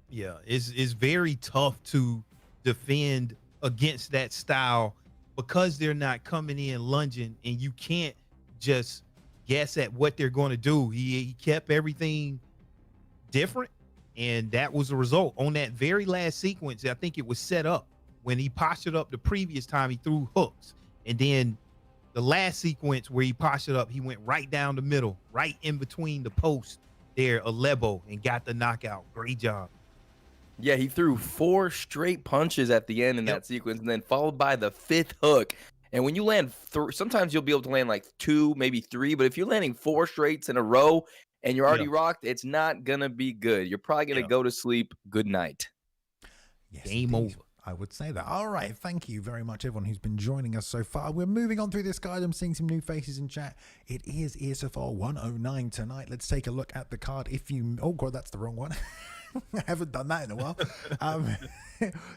[SPEAKER 3] Yeah, it's very tough to defend against that style because they're not coming in lunging, and you can't just guess at what they're going to do. He kept everything different, and that was the result. On that very last sequence, I think it was set up. When he postured up the previous time, he threw hooks. And then the last sequence where he postured up, he went right down the middle, right in between the post there, a Lepo, and got the knockout. Great job.
[SPEAKER 2] Yeah, he threw 4 straight punches at the end in that sequence, and then followed by the 5th hook. And when you land, sometimes you'll be able to land like 2, maybe 3, but if you're landing 4 straights in a row and you're already rocked, it's not going to be good. You're probably going to go to sleep. Good night.
[SPEAKER 1] Yes,
[SPEAKER 3] Game over.
[SPEAKER 1] I would say that. All right. Thank you very much, everyone who's been joining us so far. We're moving on through this guide. I'm seeing some new faces in chat. It is ESFL 109 tonight. Let's take a look at the card. Oh, God, that's the wrong one. I haven't done that in a while.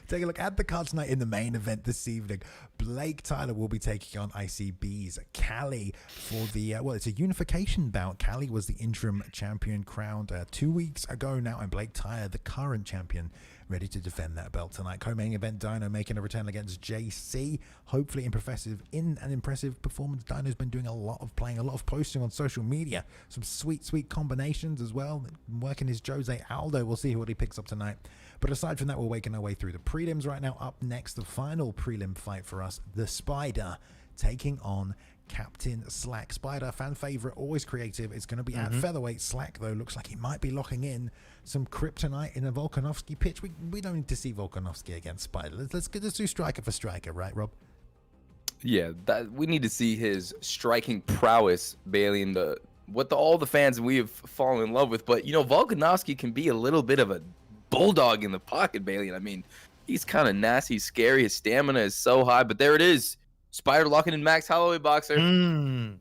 [SPEAKER 1] Take a look at the card tonight in the main event this evening. BlakeTylerr will be taking on ICB's Cali for the, it's a unification bout. Cali was the interim champion crowned 2 weeks ago now, and BlakeTylerr, the current champion, ready to defend that belt tonight. Co-main event, Dino making a return against JC. Hopefully in an impressive performance. Dino's been doing a lot of posting on social media. Some sweet combinations as well. Working his Jose Aldo. We'll see what he picks up tonight. But aside from that, we're making our way through the prelims right now. Up next, the final prelim fight for us. The Spider taking on Captain Slack. Spider, fan favorite, always creative. It's going to be at featherweight. Slack, though, looks like he might be locking in some kryptonite in a Volkanovski pitch. We don't need to see Volkanovski against Spider. Let's do striker for striker, right, Rob?
[SPEAKER 2] Yeah, we need to see his striking prowess, Bailey, and all the fans we have fallen in love with. But, you know, Volkanovski can be a little bit of a bulldog in the pocket, Bailey. I mean, he's kind of nasty, scary. His stamina is so high. But there it is. Spider locking in Max Holloway boxer.
[SPEAKER 3] And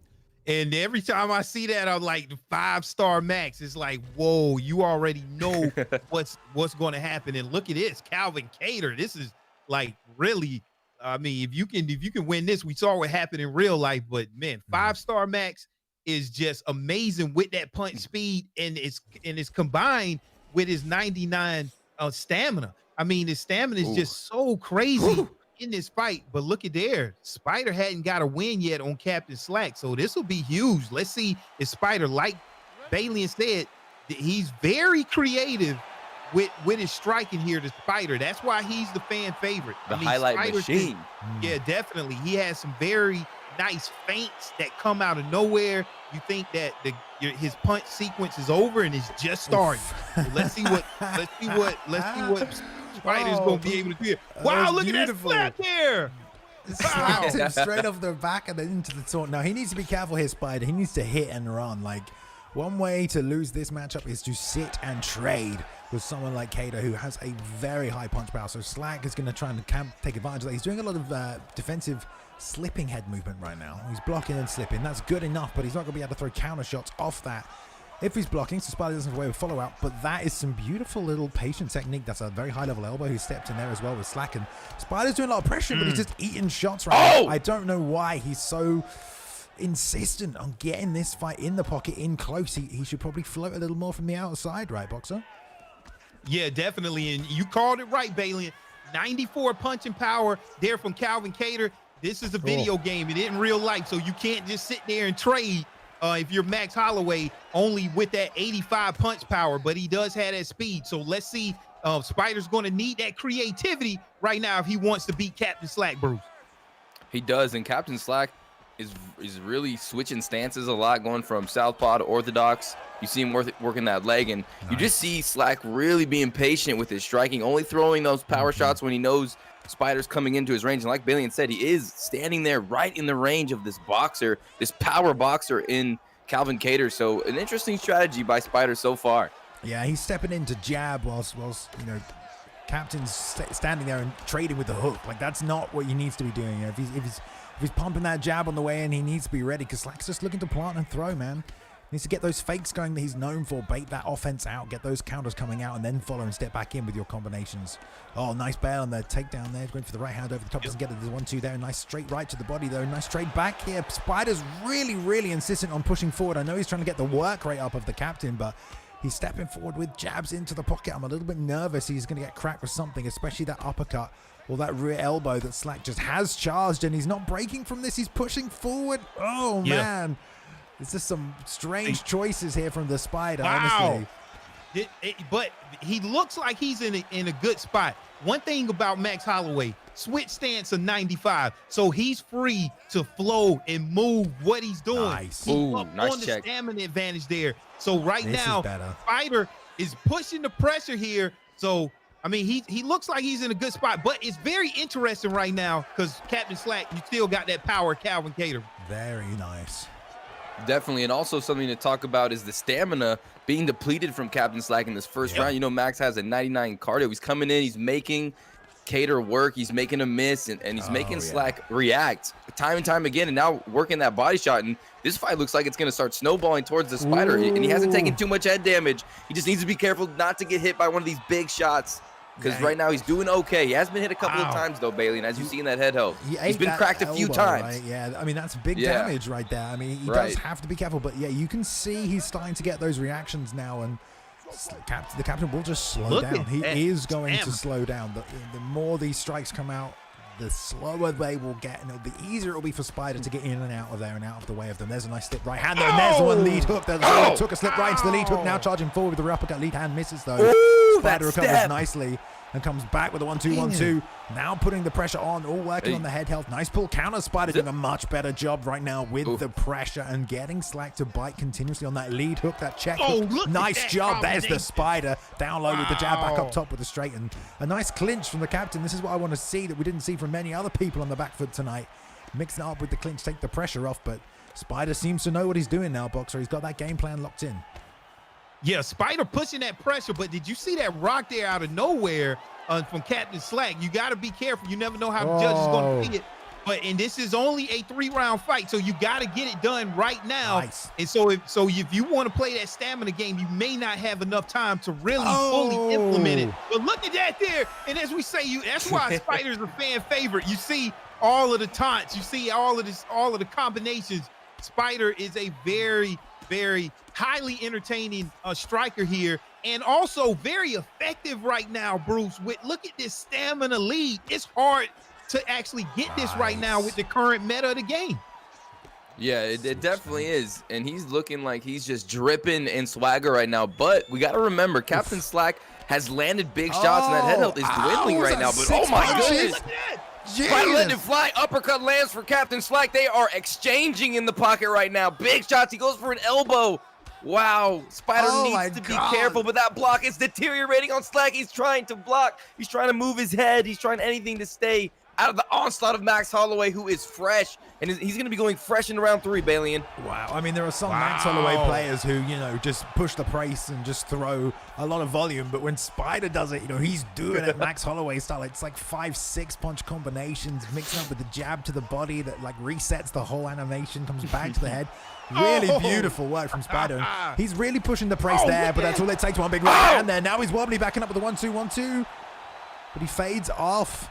[SPEAKER 3] every time I see that, I'm like, the 5-star Max. It's like, whoa, you already know what's going to happen. And look at this, Calvin Cater. This is like really, I mean, if you can win this, we saw what happened in real life. But man, 5-star Max is just amazing with that punch speed, and it's combined with his 99 stamina. I mean, his stamina is just so crazy in this fight. But look at there, Spider hadn't got a win yet on Captain Slack, so this will be huge. Let's see if Spider, like Bailey said, that he's very creative with his striking here to Spider. That's why he's the fan favorite.
[SPEAKER 2] The highlight
[SPEAKER 3] Spider's
[SPEAKER 2] machine.
[SPEAKER 3] Yeah, definitely. He has some very nice feints that come out of nowhere. You think that his punch sequence is over and it's just starting. So let's see what Spider's gonna be able to do. Wow, look
[SPEAKER 1] beautiful.
[SPEAKER 3] at that slap there.
[SPEAKER 1] Slapped him straight off the back and then into the taunt. Now he needs to be careful here, Spider. He needs to hit and run. Like, one way to lose this matchup is to sit and trade with someone like Kato, who has a very high punch power. So Slack is going to try and take advantage of that. He's doing a lot of defensive slipping head movement right now. He's blocking and slipping. That's good enough, but he's not going to be able to throw counter shots off that if he's blocking. So Spider doesn't have a way of follow out, but that is some beautiful little patient technique. That's a very high level elbow who stepped in there as well with Slack. And Spider's doing a lot of pressure, but he's just eating shots right now. I don't know why he's so insistent on getting this fight in the pocket, in close. He should probably float a little more from the outside, right, Boxer?
[SPEAKER 3] Yeah, definitely. And you called it right, Bailey. 94 punching power there from Calvin Kattar. This is a video game. It isn't real life, so you can't just sit there and trade if you're Max Holloway only with that 85 punch power, but he does have that speed. So let's see. Spider's going to need that creativity right now if he wants to beat Captain Slack, Bruce.
[SPEAKER 2] He does, and Captain Slack is really switching stances a lot, going from southpaw to orthodox. You see him working that leg, and you just see Slack really being patient with his striking, only throwing those power shots when he knows Spider's coming into his range. And like Bailey said, he is standing there right in the range of this boxer, this power boxer in Calvin Kattar. So an interesting strategy by Spider so far.
[SPEAKER 1] Yeah, he's stepping into jab whilst you know, Captain's standing there and trading with the hook. Like, that's not what he needs to be doing. You know, if he's pumping that jab on the way in, he needs to be ready, because Slack's just looking to plant and throw, man. He needs to get those fakes going that he's known for, bait that offense out, get those counters coming out, and then follow and step back in with your combinations. Oh, nice bail on the takedown there, going for the right hand over the top, doesn't get it. There's 1-2 there, nice straight right to the body though, nice straight back here. Spider's really insistent on pushing forward. I know he's trying to get the work rate up of the Captain, but he's stepping forward with jabs into the pocket. I'm a little bit nervous he's going to get cracked with something, especially that uppercut or that rear elbow that Slack just has charged, and he's not breaking from this. He's pushing forward. Oh, man. It's just some strange choices here from the Spider, honestly.
[SPEAKER 3] But he looks like he's in a good spot. One thing about Max Holloway, switch stance of 95, so he's free to flow and move what he's doing.
[SPEAKER 1] Nice.
[SPEAKER 3] He's
[SPEAKER 2] Ooh,
[SPEAKER 3] up
[SPEAKER 2] nice
[SPEAKER 3] on the
[SPEAKER 2] check.
[SPEAKER 3] stamina advantage there. So right
[SPEAKER 1] This
[SPEAKER 3] now,
[SPEAKER 1] is better.
[SPEAKER 3] Spider is pushing the pressure here. So I mean, he looks like he's in a good spot, but it's very interesting right now because Captain Slack, you still got that power, Calvin Kattar.
[SPEAKER 1] Very nice.
[SPEAKER 2] Definitely, and also something to talk about is the stamina being depleted from Captain Slack in this first round. You know, Max has a 99 cardio. He's coming in, he's making Kattar work, he's making him miss, and he's making Slack react time and time again, and now working that body shot. And this fight looks like it's going to start snowballing towards the Spider, and he hasn't taken too much head damage. He just needs to be careful not to get hit by one of these big shots, because right now he's doing okay. He has been hit a couple of times though, Bailey, and as you see in that head hold, he's been cracked a few times.
[SPEAKER 1] Right? Yeah, I mean, that's big damage right there. I mean, he does have to be careful, but yeah, you can see he's starting to get those reactions now, and the Captain will just slow down. He is going to slow down. The more these strikes come out, the slower they will get, and the easier it will be for Spider to get in and out of there and out of the way of them. There's a nice slip right hand there, and there's one lead hook. Took a slip right into the lead hook, now charging forward with the uppercut. Lead hand misses though. Spider recovers nicely and comes back with a 1-2-1-2. Now putting the pressure on, all working on the head health. Nice pull counter. Spider doing a much better job right now with the pressure and getting Slack to bite continuously on that lead hook, that check hook. Nice job. There's the Spider down low with the jab, back up top with the straight, and a nice clinch from the Captain. This is what I want to see that we didn't see from many other people on the back foot tonight. Mixing it up with the clinch, take the pressure off, but Spider seems to know what he's doing now, Boxer. He's got that game plan locked in.
[SPEAKER 3] Yeah, Spider pushing that pressure, but did you see that rock there out of nowhere from Captain Slack? You got to be careful. You never know how the judge is going to see it. And this is only a 3-round fight, so you got to get it done right now.
[SPEAKER 1] Nice.
[SPEAKER 3] And so if you want to play that stamina game, you may not have enough time to really fully implement it. But look at that there. And as we say, that's why Spider's a fan favorite. You see all of the taunts. You see all of the combinations. Spider is a very highly entertaining striker here, and also very effective right now, Bruce. Look at this stamina lead. It's hard to actually get this right now with the current meta of the game.
[SPEAKER 2] Yeah, it definitely is. And he's looking like he's just dripping in swagger right now. But we got to remember, Captain Slack has landed big shots, and that head health is dwindling right now. But oh my goodness. Spider letting it fly. Uppercut lands for Captain Slack. They are exchanging in the pocket right now. Big shots. He goes for an elbow. Wow. Spider needs to be careful, but that block is deteriorating on Slack. He's trying to block. He's trying to move his head. He's trying anything to stay out of the onslaught of Max Holloway, who is fresh, and he's going to be going fresh in round 3, Balian.
[SPEAKER 1] Wow. I mean, there are some Max Holloway players who, you know, just push the pace and just throw a lot of volume. But when Spider does it, you know, he's doing it Max Holloway style. It's like 5-6 punch combinations, mixing up with the jab to the body that like resets the whole animation, comes back to the head. Really beautiful work from Spider. He's really pushing the pace there, but that's all it takes. One big right hand there. Now he's wobbly, backing up with the 1-2-1-2. But he fades off.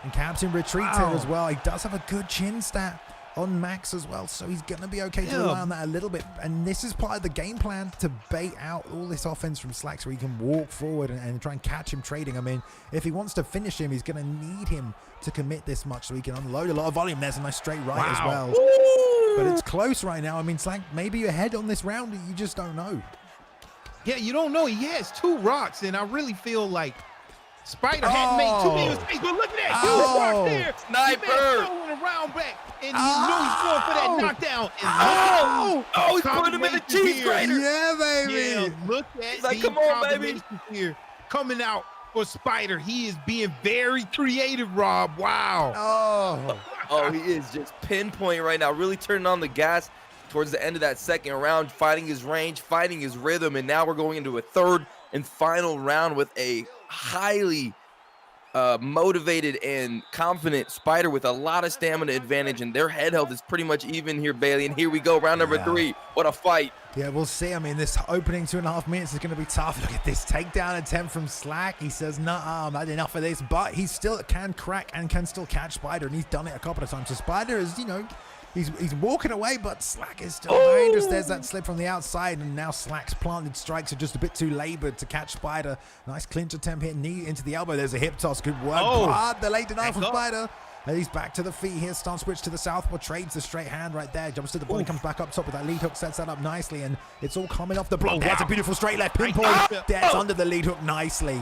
[SPEAKER 1] And Captain retreats here as well. He does have a good chin stat on Max as well, so he's going to be okay to rely on that a little bit. And this is part of the game plan to bait out all this offense from Slack so he can walk forward and try and catch him trading. I mean, if he wants to finish him, he's going to need him to commit this much so he can unload a lot of volume. There's a nice straight right as well. But it's close right now. I mean, Slack, maybe you're ahead on this round. You just don't know.
[SPEAKER 3] Yeah, you don't know. He has 2 rocks, and I really feel like Spider hadn't made too many mistakes, but look at that. Huge rock there.
[SPEAKER 2] Sniper.
[SPEAKER 3] Throwing around back, and he knew he's going for that knockdown. And
[SPEAKER 2] he's putting him in the cheese grater.
[SPEAKER 1] Yeah, baby.
[SPEAKER 3] Yeah, look at
[SPEAKER 2] like, come on, baby.
[SPEAKER 3] Here coming out for Spider. He is being very creative, Rob. Wow.
[SPEAKER 2] Oh, he is just pinpoint right now, really turning on the gas towards the end of that second round, finding his range, finding his rhythm, and now we're going into a third and final round with a highly motivated and confident Spider with a lot of stamina advantage, and their head health is pretty much even here, Bailey. And here we go, round number 3. What a fight.
[SPEAKER 1] Yeah, we'll see. I mean, this opening 2.5 minutes is going to be tough. Look at this takedown attempt from Slack. He says, nah, I'm not enough of this, but he still can crack and can still catch Spider, and he's done it a couple of times. So Spider is, you know, he's walking away, but Slack is still dangerous. There's that slip from the outside, and now Slack's planted strikes are just a bit too labored to catch Spider. Nice clinch attempt here, knee into the elbow. There's a hip toss. Good work. But the late denial from Spider. And he's back to the feet here. Stance switch to the southpaw, trades the straight hand right there. Jumps to the body, comes back up top with that lead hook, sets that up nicely, and it's all coming off the block. That's a beautiful straight left pinpoint. That's under the lead hook nicely.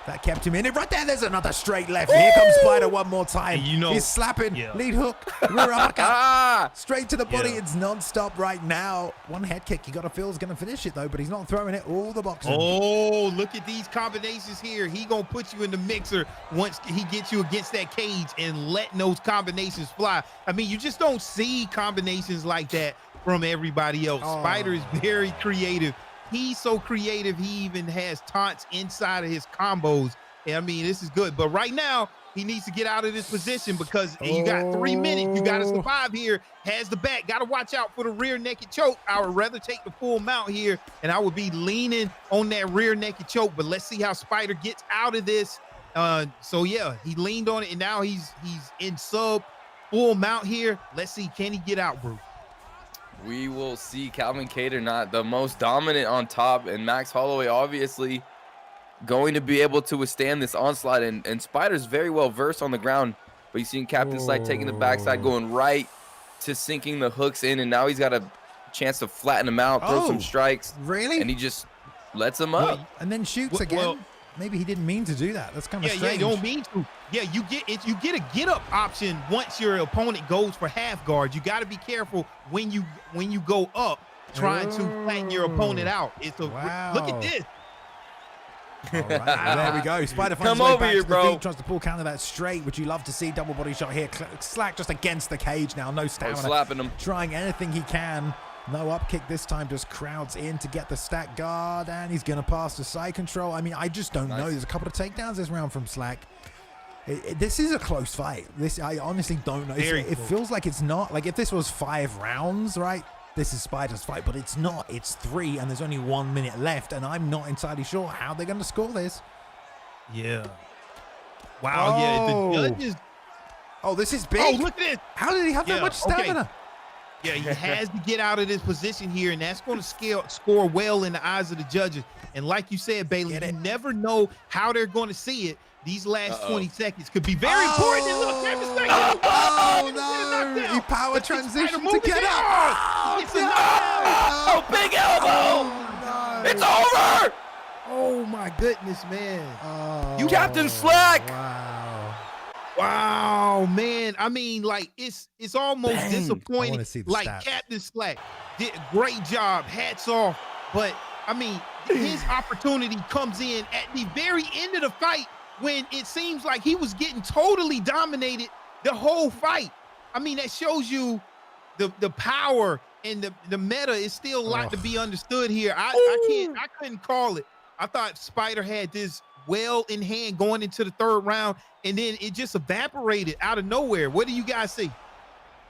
[SPEAKER 1] That kept him in it. Right there, there's another straight left. Here comes Spider one more time. You know, he's slapping. Lead hook. Rear uppercut. Straight to the body. It's non-stop right now. One head kick. You got to feel is going to finish it, though, but he's not throwing it all the boxing.
[SPEAKER 3] Oh, look at these combinations here. He going to put you in the mixer once he gets you against that cage and letting those combinations fly. I mean, you just don't see combinations like that from everybody else. Spider is very creative. He's so creative, he even has taunts inside of his combos. And I mean, this is good. But right now, he needs to get out of this position because you got 3 minutes. You got to survive here. Has the back. Got to watch out for the rear naked choke. I would rather take the full mount here, and I would be leaning on that rear naked choke. But let's see how Spider gets out of this. So, yeah, he leaned on it, and now he's in sub full mount here. Let's see, can he get out, bro?
[SPEAKER 2] We will see. Calvin Kattar not the most dominant on top, and Max Holloway obviously going to be able to withstand this onslaught. And Spider's very well versed on the ground, but you seen Captain Slack taking the backside, going right to sinking the hooks in, and now he's got a chance to flatten him out, throw some strikes.
[SPEAKER 1] Really?
[SPEAKER 2] And he just lets him up.
[SPEAKER 1] And then shoots again. Well, maybe he didn't mean to do that. That's kind of strange.
[SPEAKER 3] Yeah, you don't mean to. Yeah, you get a get up option once your opponent goes for half guard. You got to be careful when you go up trying to flatten your opponent out. It's a look at this.
[SPEAKER 1] All right, there we go. Spider finds his way back to the feet, tries to pull counter that straight, which you love to see. Double body shot here. Slack just against the cage now. No stamina.
[SPEAKER 2] Slapping him.
[SPEAKER 1] Trying anything he can. No up kick this time, just crowds in to get the stack guard, and he's going to pass the side control. I mean, I just don't know. There's a couple of takedowns this round from Slack. This is a close fight. I honestly don't know. It feels like it's not. Like if this was 5 rounds, right? This is Spider's fight, but it's not. It's 3, and there's only 1 minute left, and I'm not entirely sure how they're going to score this.
[SPEAKER 3] Yeah. Wow. Yeah. The judges.
[SPEAKER 1] Oh, this is big.
[SPEAKER 3] Oh, look at this.
[SPEAKER 1] How did he have that much stamina?
[SPEAKER 3] Okay. Yeah, he has to get out of this position here, and that's going to score well in the eyes of the judges. And like you said, Bailey, you never know how they're going to see it. these last 20 seconds could be very important. And look, Captain Slack.
[SPEAKER 1] Oh, no. He power transitioned to get up.
[SPEAKER 2] Oh, big elbow.
[SPEAKER 1] Oh, no.
[SPEAKER 2] It's over.
[SPEAKER 3] Oh, my goodness, man.
[SPEAKER 1] Oh,
[SPEAKER 2] You Captain Slack.
[SPEAKER 1] Wow.
[SPEAKER 3] Wow, man. I mean, like, it's almost
[SPEAKER 1] Bang.
[SPEAKER 3] disappointing.
[SPEAKER 1] I wanna see the
[SPEAKER 3] Like,
[SPEAKER 1] stats.
[SPEAKER 3] Captain Slack did a great job. Hats off. But, I mean, his opportunity comes in at the very end of the fight when it seems like he was getting totally dominated the whole fight. I mean, that shows you the power and the meta is still a lot to be understood here. I couldn't call it. I thought Spider had this well in hand going into the third round, and then it just evaporated out of nowhere. What do you guys see?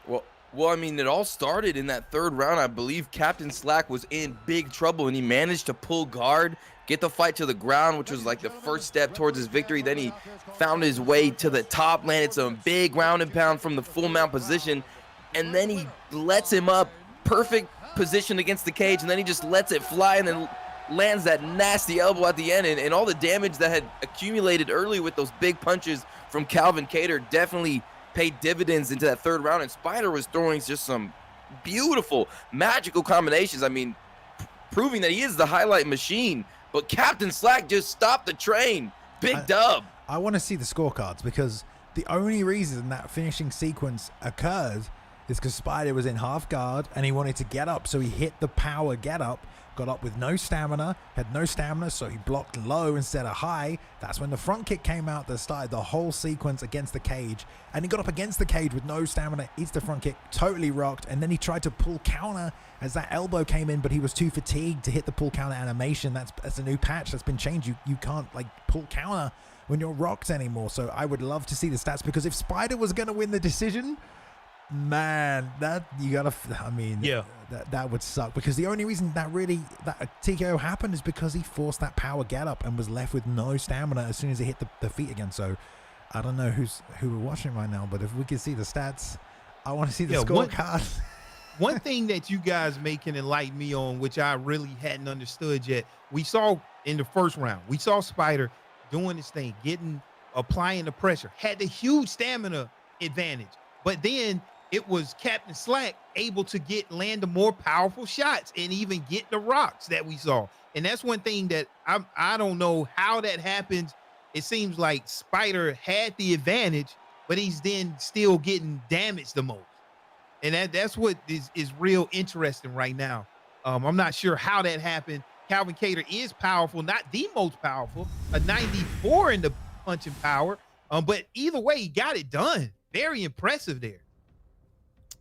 [SPEAKER 2] Well, I mean, it all started in that third round. I believe Captain Slack was in big trouble, and he managed to pull guard, get the fight to the ground, which was like the first step towards his victory. Then he found his way to the top, landed some big ground and pound from the full mount position, and then he lets him up, perfect position against the cage, and then he just lets it fly and then lands that nasty elbow at the end, and all the damage that had accumulated early with those big punches from Calvin Kattar definitely paid dividends into that third round, and Spider was throwing just some beautiful, magical combinations. I mean, proving that he is the highlight machine, but Captain Slack just stopped the train. Big dub.
[SPEAKER 1] I want to see the scorecards, because the only reason that finishing sequence occurred is because Spider was in half guard and he wanted to get up, so he hit the power get up, got up with no stamina, had no stamina, so he blocked low instead of high. That's when the front kick came out that started the whole sequence against the cage, and he got up against the cage with no stamina, eats the front kick, totally rocked, and then he tried to pull counter as that elbow came in, but he was too fatigued to hit the pull counter animation. That's a new patch that's been changed. You can't like pull counter when you're rocked anymore. So I would love to see the stats, because if Spider was going to win the decision, man, that you gotta, I mean,
[SPEAKER 3] yeah,
[SPEAKER 1] that would suck, because the only reason that TKO happened is because he forced that power get up and was left with no stamina as soon as he hit the feet again. So I don't know who we're watching right now, but if we can see the stats, I want to see the scorecard.
[SPEAKER 3] One thing that you guys may can enlighten me on, which I really hadn't understood yet, we saw in the first round, we saw Spider doing this thing, applying the pressure, had the huge stamina advantage, but then it was Captain Slack able to land the more powerful shots and even get the rocks that we saw. And that's one thing that I don't know how that happens. It seems like Spider had the advantage, but he's then still getting damaged the most. And that's what is real interesting right now. I'm not sure how that happened. Calvin Kattar is powerful, not the most powerful, a 94 in the punching power. But either way, he got it done. Very impressive there.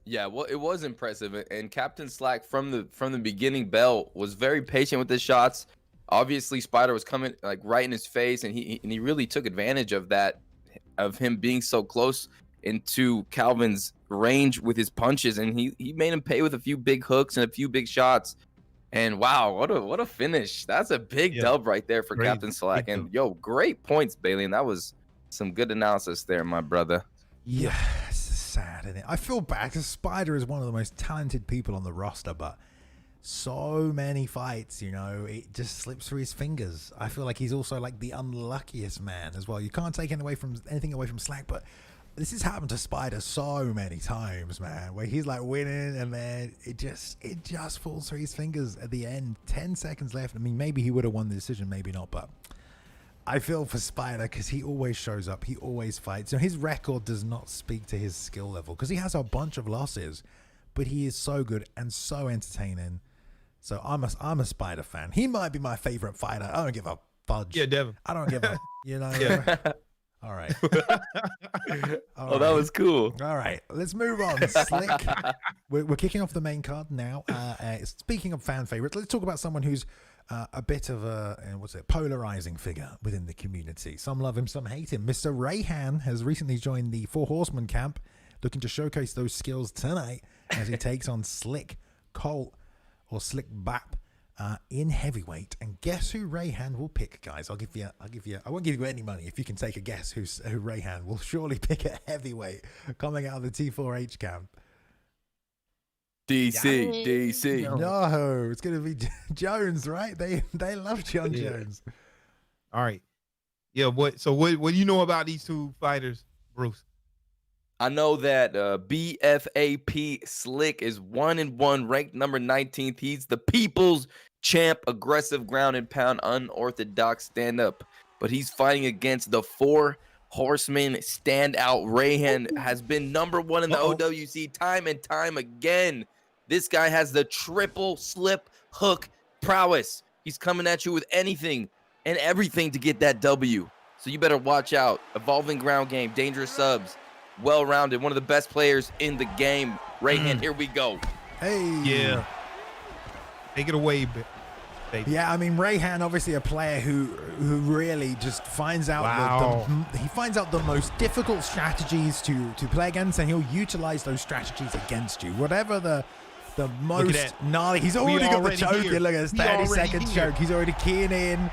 [SPEAKER 2] Yeah, well, it was impressive, and Captain Slack from the beginning bell was very patient with his shots. Obviously, Spider was coming like right in his face, and he really took advantage of that, of him being so close into Calvin's range with his punches, and he made him pay with a few big hooks and a few big shots. And wow, what a finish! That's a big dub right there for Captain Slack. And yo, great points, Bailey, and that was some good analysis there, my brother.
[SPEAKER 1] Yeah, it's sad, isn't it? I feel bad because Spider is one of the most talented people on the roster, but so many fights, it just slips through his fingers. I feel like he's also like the unluckiest man as well. You can't take anything away from Slack, but this has happened to Spider so many times, man, where he's like winning and then it just falls through his fingers at the end. 10 seconds left. I mean, maybe he would have won the decision, maybe not, but I feel for Spider because he always shows up. He always fights. His record does not speak to his skill level because he has a bunch of losses, but he is so good and so entertaining. So I'm a Spider fan. He might be my favorite fighter. I don't give a fudge.
[SPEAKER 3] Yeah, Devin.
[SPEAKER 1] I don't give a,
[SPEAKER 3] Yeah.
[SPEAKER 1] All right.
[SPEAKER 2] Oh, that was cool.
[SPEAKER 1] All right, let's move on. Slick. We're kicking off the main card now. Speaking of fan favorites, let's talk about someone who's a bit of a polarizing figure within the community. Some love him, some hate him. Mr. Rehan has recently joined the Four Horsemen camp, looking to showcase those skills tonight as he takes on Slick Colt or Slick Bap in heavyweight. And guess who Rehan will pick, guys? I won't give you any money if you can take a guess who Rehan will surely pick at heavyweight coming out of the T4H camp.
[SPEAKER 2] DC.
[SPEAKER 1] No, it's gonna be Jones, right? They love John Jones.
[SPEAKER 3] All right. Yeah, what do you know about these two fighters, Bruce?
[SPEAKER 2] I know that BFAP Slick is 1-1, ranked number 19th. He's the people's champ, aggressive ground and pound, unorthodox stand-up. But he's fighting against the 4 horsemen standout. Rehan has been number 1 in the OWC time and time again. This guy has the triple slip hook prowess. He's coming at you with anything and everything to get that W. So you better watch out. Evolving ground game, dangerous subs. Well-rounded, one of the best players in the game. Rehan, here we go.
[SPEAKER 1] Hey.
[SPEAKER 3] Yeah. Take it away, baby.
[SPEAKER 1] Yeah, I mean, Rehan, obviously a player who really just finds out he finds out the most difficult strategies to play against, and he'll utilize those strategies against you. Whatever the most gnarly. He's already got the choke. Look at this 30-second choke. He's already keying in.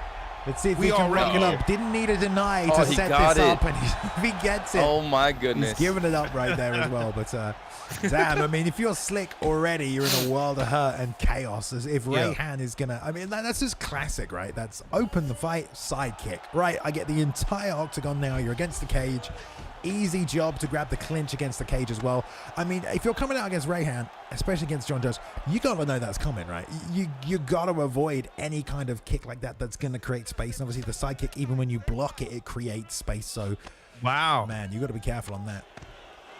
[SPEAKER 1] Let's see if we can rock it up. Didn't need a deny to set this up, and if he gets it,
[SPEAKER 2] oh my goodness,
[SPEAKER 1] he's giving it up right there as well. But damn, I mean, if you're Slick already, you're in a world of hurt and chaos. As if Rehan is gonna, I mean, that's just classic, right? That's open the fight, sidekick, right? I get the entire octagon now. You're against the cage. Easy job to grab the clinch against the cage as well. I mean, if you're coming out against Rehan, especially against John Jones, you gotta know that's coming, right? You gotta avoid any kind of kick like that that's gonna create space. And obviously the side kick, even when you block it, it creates space. So man, you gotta be careful on that.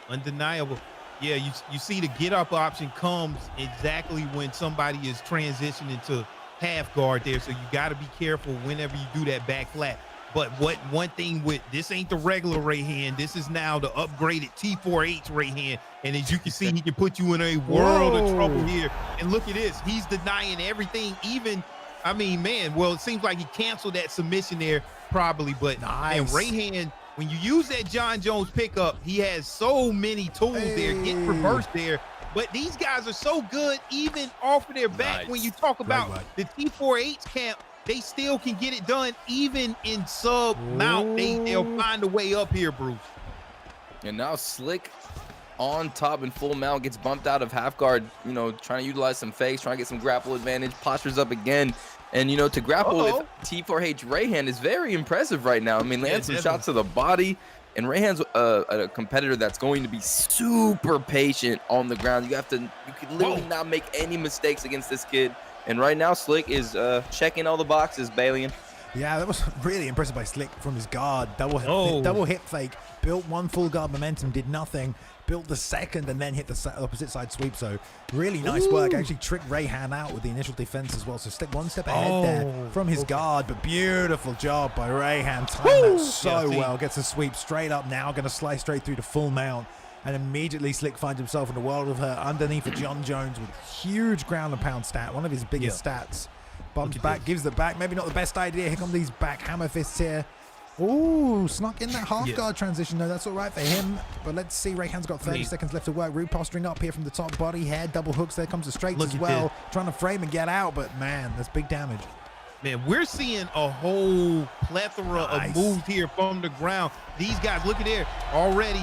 [SPEAKER 3] Undeniable. Yeah, you see the get up option comes exactly when somebody is transitioning to half guard there. So you gotta be careful whenever you do that back flat. But one thing with this ain't the regular Rehan. This is now the upgraded T4H Rehan. And as you can see, he can put you in a world of trouble here. And look at this. He's denying everything. Even, I mean, man, well, it seems like he canceled that submission there probably. But man, Rehan, when you use that John Jones pickup, he has so many tools there. Get reversed there. But these guys are so good, even off of their back. When you talk about the T4H camp, they still can get it done even in sub mount. They'll find a way up here, Bruce.
[SPEAKER 2] And now Slick on top in full mount, gets bumped out of half guard, you know, trying to utilize some fakes, trying to get some grapple advantage, postures up again. And, you know, to grapple with T4H Rehan is very impressive right now. I mean, land some shots to the body. And Rehan's a competitor that's going to be super patient on the ground. You can literally not make any mistakes against this kid. And right now, Slick is checking all the boxes, Balian.
[SPEAKER 1] Yeah, that was really impressive by Slick from his guard. Double hip fake, built one full guard momentum, did nothing, built the second, and then hit the opposite side sweep. So really nice work. Actually tricked Rehan out with the initial defense as well. So Slick one step ahead there from his guard, but beautiful job by Rehan. Timed that so well. Gets a sweep straight up now, going to slice straight through to full mount. And immediately Slick finds himself in a world of hurt underneath a John Jones with huge ground and pound stat, one of his biggest stats. Bumps back, gives the back. Maybe not the best idea. Here come these back hammer fists here. Ooh, snuck in that half guard transition. No, that's all right for him. But let's see. Rehan's got 30 seconds left to work. Posturing up here from the top body, head, double hooks. There comes the straights as well. Trying to frame and get out, but man, that's big damage.
[SPEAKER 3] Man, we're seeing a whole plethora of moves here from the ground. These guys, look at there, already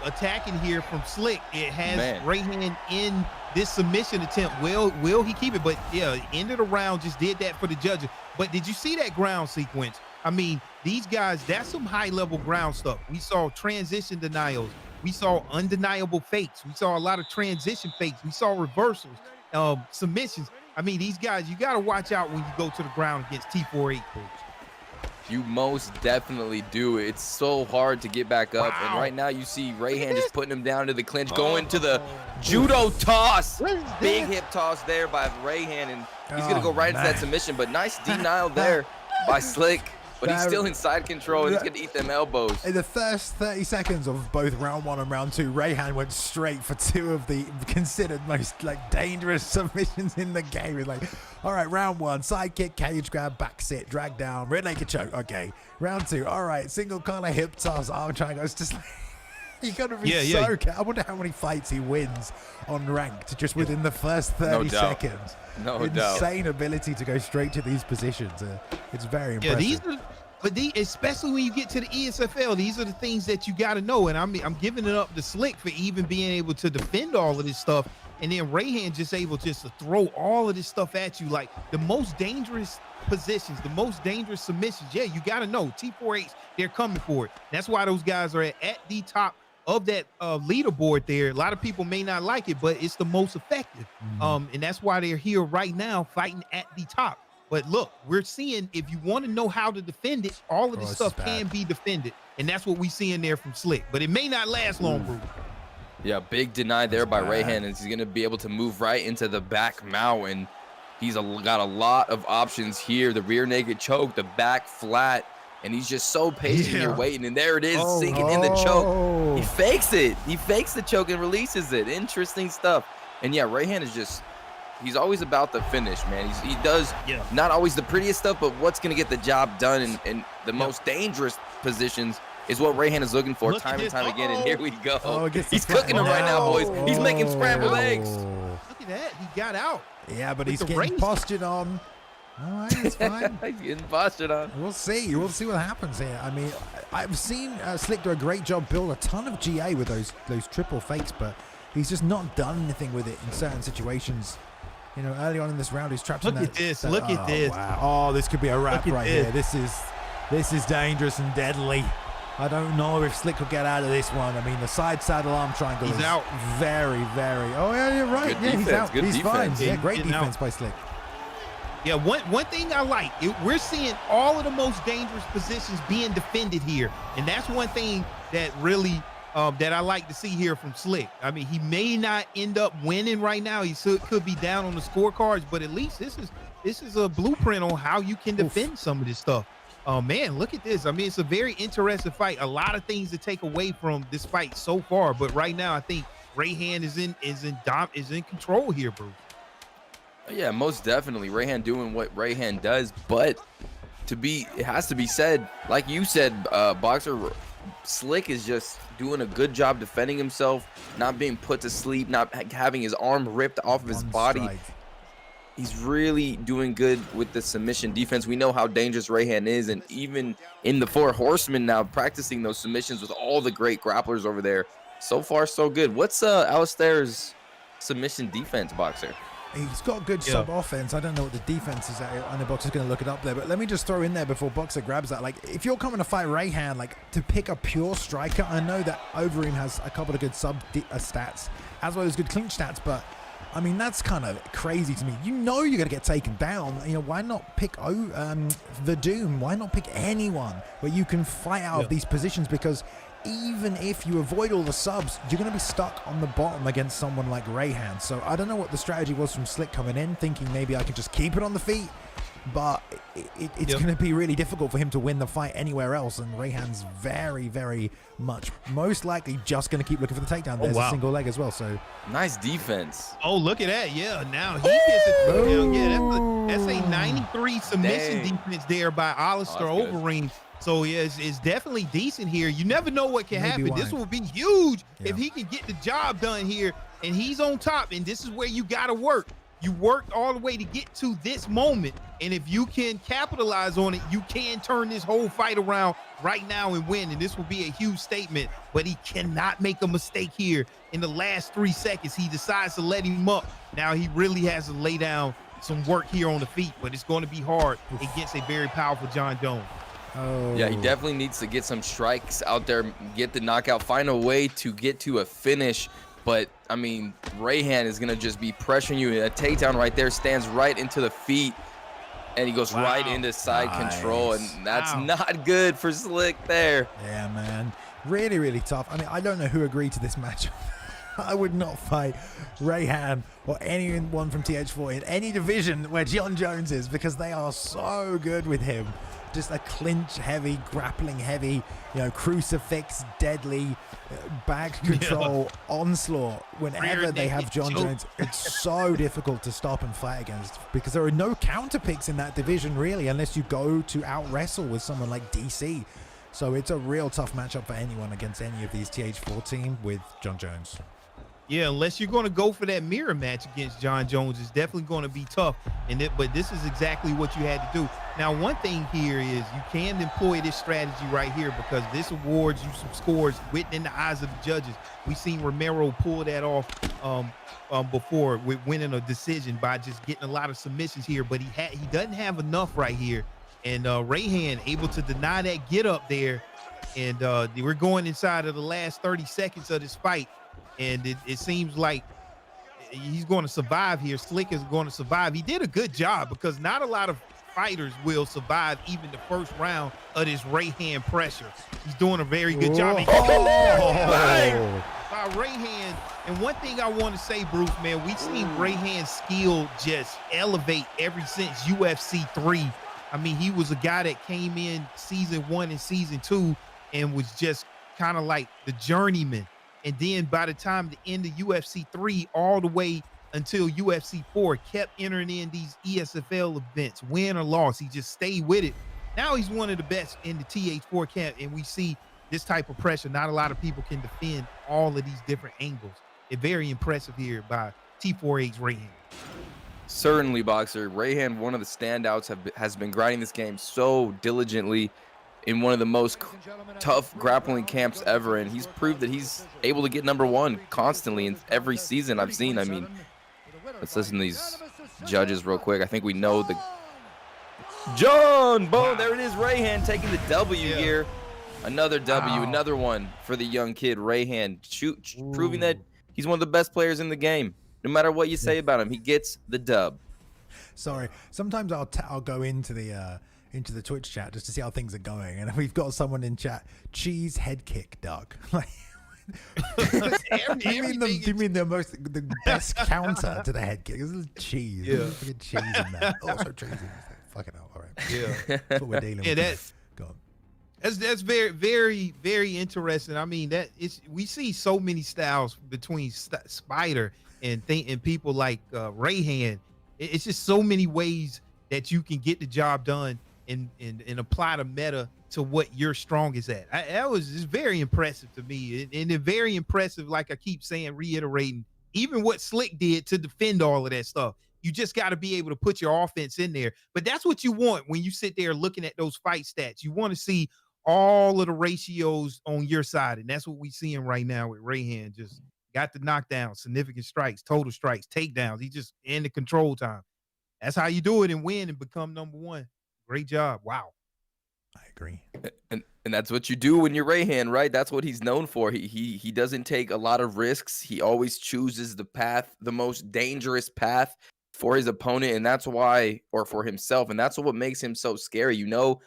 [SPEAKER 3] attacking here from Slick. It has Rehan in this submission attempt. Will he keep it? But yeah, end of the round, just did that for the judges. But did you see that ground sequence? I mean, these guys, that's some high-level ground stuff. We saw transition denials. We saw undeniable fakes. We saw a lot of transition fakes. We saw reversals, submissions. I mean, these guys, you got to watch out when you go to the ground against T4H.
[SPEAKER 2] You most definitely do. It's so hard to get back up. And right now you see Rehan just putting him down to the clinch, going to the judo toss. Big hip toss there by Rehan, and he's going to go right into that submission. But nice denial there by Slick. But he's still in side control, and he's going to eat them elbows.
[SPEAKER 1] In the first 30 seconds of both round one and round two, Rehan went straight for two of the considered most dangerous submissions in the game. It's like, all right, round one, side kick, cage grab, back sit, drag down, rear naked choke. Okay, round two, all right, single collar hip toss, arm triangle. It's just like, you got to be so careful. I wonder how many fights he wins on ranked just within the first 30 seconds.
[SPEAKER 2] No doubt.
[SPEAKER 1] Insane ability to go straight to these positions. It's very impressive.
[SPEAKER 3] Especially when you get to the ESFL, these are the things that you got to know. And I'm giving it up to Slick for even being able to defend all of this stuff. And then Rehan just able just to throw all of this stuff at you. Like the most dangerous positions, the most dangerous submissions. Yeah, you got to know T4H, they're coming for it. That's why those guys are at the top of that leaderboard there. A lot of people may not like it, but it's the most effective. And that's why they're here right now fighting at the top. But look, we're seeing, if you want to know how to defend it, all of this stuff can be defended. And that's what we see in there from Slick. But it may not last long, bro.
[SPEAKER 2] Yeah, big deny there by Rehan, and he's going to be able to move right into the back mount, and he's got a lot of options here. The rear naked choke, the back flat, and he's just so patient here waiting, and there it is, sinking in the choke. He fakes it. He fakes the choke and releases it. Interesting stuff. And yeah, Rehan is just, he's always about the finish, man. He does not always the prettiest stuff, but what's going to get the job done in the most dangerous positions is what Rehan is looking for time and time again. And here we go. He's cooking them right now, boys. He's making scrambled eggs.
[SPEAKER 3] Look at that. He got out.
[SPEAKER 1] Yeah, but he's getting postured on. All right, it's fine.
[SPEAKER 2] He's getting postured on.
[SPEAKER 1] We'll see. We'll see what happens here. I mean, I've seen Slick do a great job build a ton of GA with those triple fakes, but he's just not done anything with it in certain situations. You know, early on in this round, he's trapped in that.
[SPEAKER 3] Look at this. Look at this.
[SPEAKER 1] Wow. Oh, this could be a wrap right here. This is dangerous and deadly. I don't know if Slick will get out of this one. I mean, the side saddle arm triangle is out. Very, very. Oh, yeah, you're right.
[SPEAKER 2] Good defense.
[SPEAKER 1] He's out.
[SPEAKER 2] Good
[SPEAKER 1] he's
[SPEAKER 2] defense.
[SPEAKER 1] fine. Yeah, great defense by Slick.
[SPEAKER 3] Yeah, one thing I like, we're seeing all of the most dangerous positions being defended here. And that's one thing that really that I like to see here from Slick. I mean, he may not end up winning right now. He could be down on the scorecards, but at least this is a blueprint on how you can defend some of this stuff. Oh man, look at this. I mean, it's a very interesting fight. A lot of things to take away from this fight so far, but right now I think Rehan is in control here, bro.
[SPEAKER 2] Yeah, most definitely. Rehan doing what Rehan does, but it has to be said, like you said, Boxer, Slick is just doing a good job defending himself, not being put to sleep, not having his arm ripped off of his body. He's really doing good with the submission defense. We know how dangerous Rehan is, and even in the Four Horsemen now, practicing those submissions with all the great grapplers over there. So far, so good. What's Alistair's submission defense, Boxer?
[SPEAKER 1] He's got good sub-offense. I don't know what the defense is. I know Boxer's going to look it up there, but let me just throw in there before Boxer grabs that. Like, if you're coming to fight Rehan, like, to pick a pure striker, I know that Overeem has a couple of good stats, as well as good clinch stats, but I mean, that's kind of crazy to me. You know you're going to get taken down. You know, why not pick the Doom? Why not pick anyone where you can fight out of these positions? Because even if you avoid all the subs, you're going to be stuck on the bottom against someone like Rehan. So I don't know what the strategy was from Slick coming in, thinking maybe I can just keep it on the feet. But it's going to be really difficult for him to win the fight anywhere else. And Rehan's very, very much most likely just going to keep looking for the takedown. There's a single leg as well. So
[SPEAKER 2] nice defense.
[SPEAKER 3] Oh, look at that. Yeah, now he gets it down. Yeah, that's a 93 submission defense there by Alistair Overeem. So yeah, it's definitely decent here. You never know what can happen. This will be huge if he can get the job done here. And he's on top. And this is where you got to work. You worked all the way to get to this moment. And if you can capitalize on it, you can turn this whole fight around right now and win. And this will be a huge statement. But he cannot make a mistake here. In the last 3 seconds, he decides to let him up. Now he really has to lay down some work here on the feet. But it's going to be hard against a very powerful John Jones.
[SPEAKER 1] Oh.
[SPEAKER 2] Yeah, he definitely needs to get some strikes out there, get the knockout, find a way to get to a finish. But, I mean, Rehan is going to just be pressuring you. A takedown right there stands right into the feet, and he goes right into side control, and that's not good for Slick there.
[SPEAKER 1] Yeah, man. Really, really tough. I mean, I don't know who agreed to this match. I would not fight Rehan or anyone from TH4 in any division where John Jones is, because they are so good with him. Just a clinch heavy, grappling heavy, you know, crucifix, deadly, bag control, onslaught. Whenever they have John Jones, it's so difficult to stop and fight against, because there are no counter picks in that division really, unless you go to out wrestle with someone like DC. So it's a real tough matchup for anyone against any of these TH4 team with John Jones.
[SPEAKER 3] Yeah, unless you're going to go for that mirror match against John Jones, it's definitely going to be tough. But this is exactly what you had to do. Now, one thing here is you can employ this strategy right here because this awards you some scores within the eyes of the judges. We've seen Romero pull that off before with winning a decision by just getting a lot of submissions here, but he doesn't have enough right here. And Rehan able to deny that get up there. And we're going inside of the last 30 seconds of this fight. And it seems like he's going to survive here. Slick is going to survive. He did a good job because not a lot of fighters will survive even the first round of this Rehan pressure. He's doing a very good job. By Rehan. And one thing I want to say, Bruce, man, we've seen Rehan's skill just elevate ever since UFC 3. I mean, he was a guy that came in season 1 and season 2 and was just kind of like the journeyman. And then by the time the end of UFC 3 all the way until UFC 4, kept entering in these ESFL events, win or loss. He just stayed with it. Now he's one of the best in the TH4 camp, and we see this type of pressure. Not a lot of people can defend all of these different angles. It's very impressive here by T4A's Rehan.
[SPEAKER 2] Certainly, Boxer. Rehan, one of the standouts, has been grinding this game so diligently in one of the most tough grappling camps ever, and he's proved that he's able to get #1 constantly in every season I've seen. I mean, let's listen to these judges real quick. I think we know the John Boom. There it is. Rehan taking the W here. Another W, another one for the young kid Rehan, proving that he's one of the best players in the game. No matter what you say about him, he gets the dub.
[SPEAKER 1] Sorry, sometimes I'll go into the Twitch chat just to see how things are going, and we've got someone in chat. Cheese head kick, Doug. Like, do you mean the best counter to the head kick? This is cheese. Yeah, fucking cheese in there. Also cheesy. Fucking hell. All right. Yeah, that's what we're dealing with.
[SPEAKER 3] That's very, very, very interesting. I mean, we see so many styles between Spider and people like Rehan. It's just so many ways that you can get the job done and apply the meta to what you're strongest at. That was just very impressive to me, and it's very impressive. Like I keep saying, reiterating, even what Slick did to defend all of that stuff. You just got to be able to put your offense in there. But that's what you want when you sit there looking at those fight stats. You want to see all of the ratios on your side, and that's what we're seeing right now with Rehan. Just got the knockdown, significant strikes, total strikes, takedowns. He just in the control time. That's how you do it and win and become #1. Great job. Wow.
[SPEAKER 1] I agree.
[SPEAKER 2] And that's what you do when you're Rehan, right? That's what he's known for. He doesn't take a lot of risks. He always chooses the path, the most dangerous path for his opponent, and that's why, or for himself, and that's what makes him so scary. You know,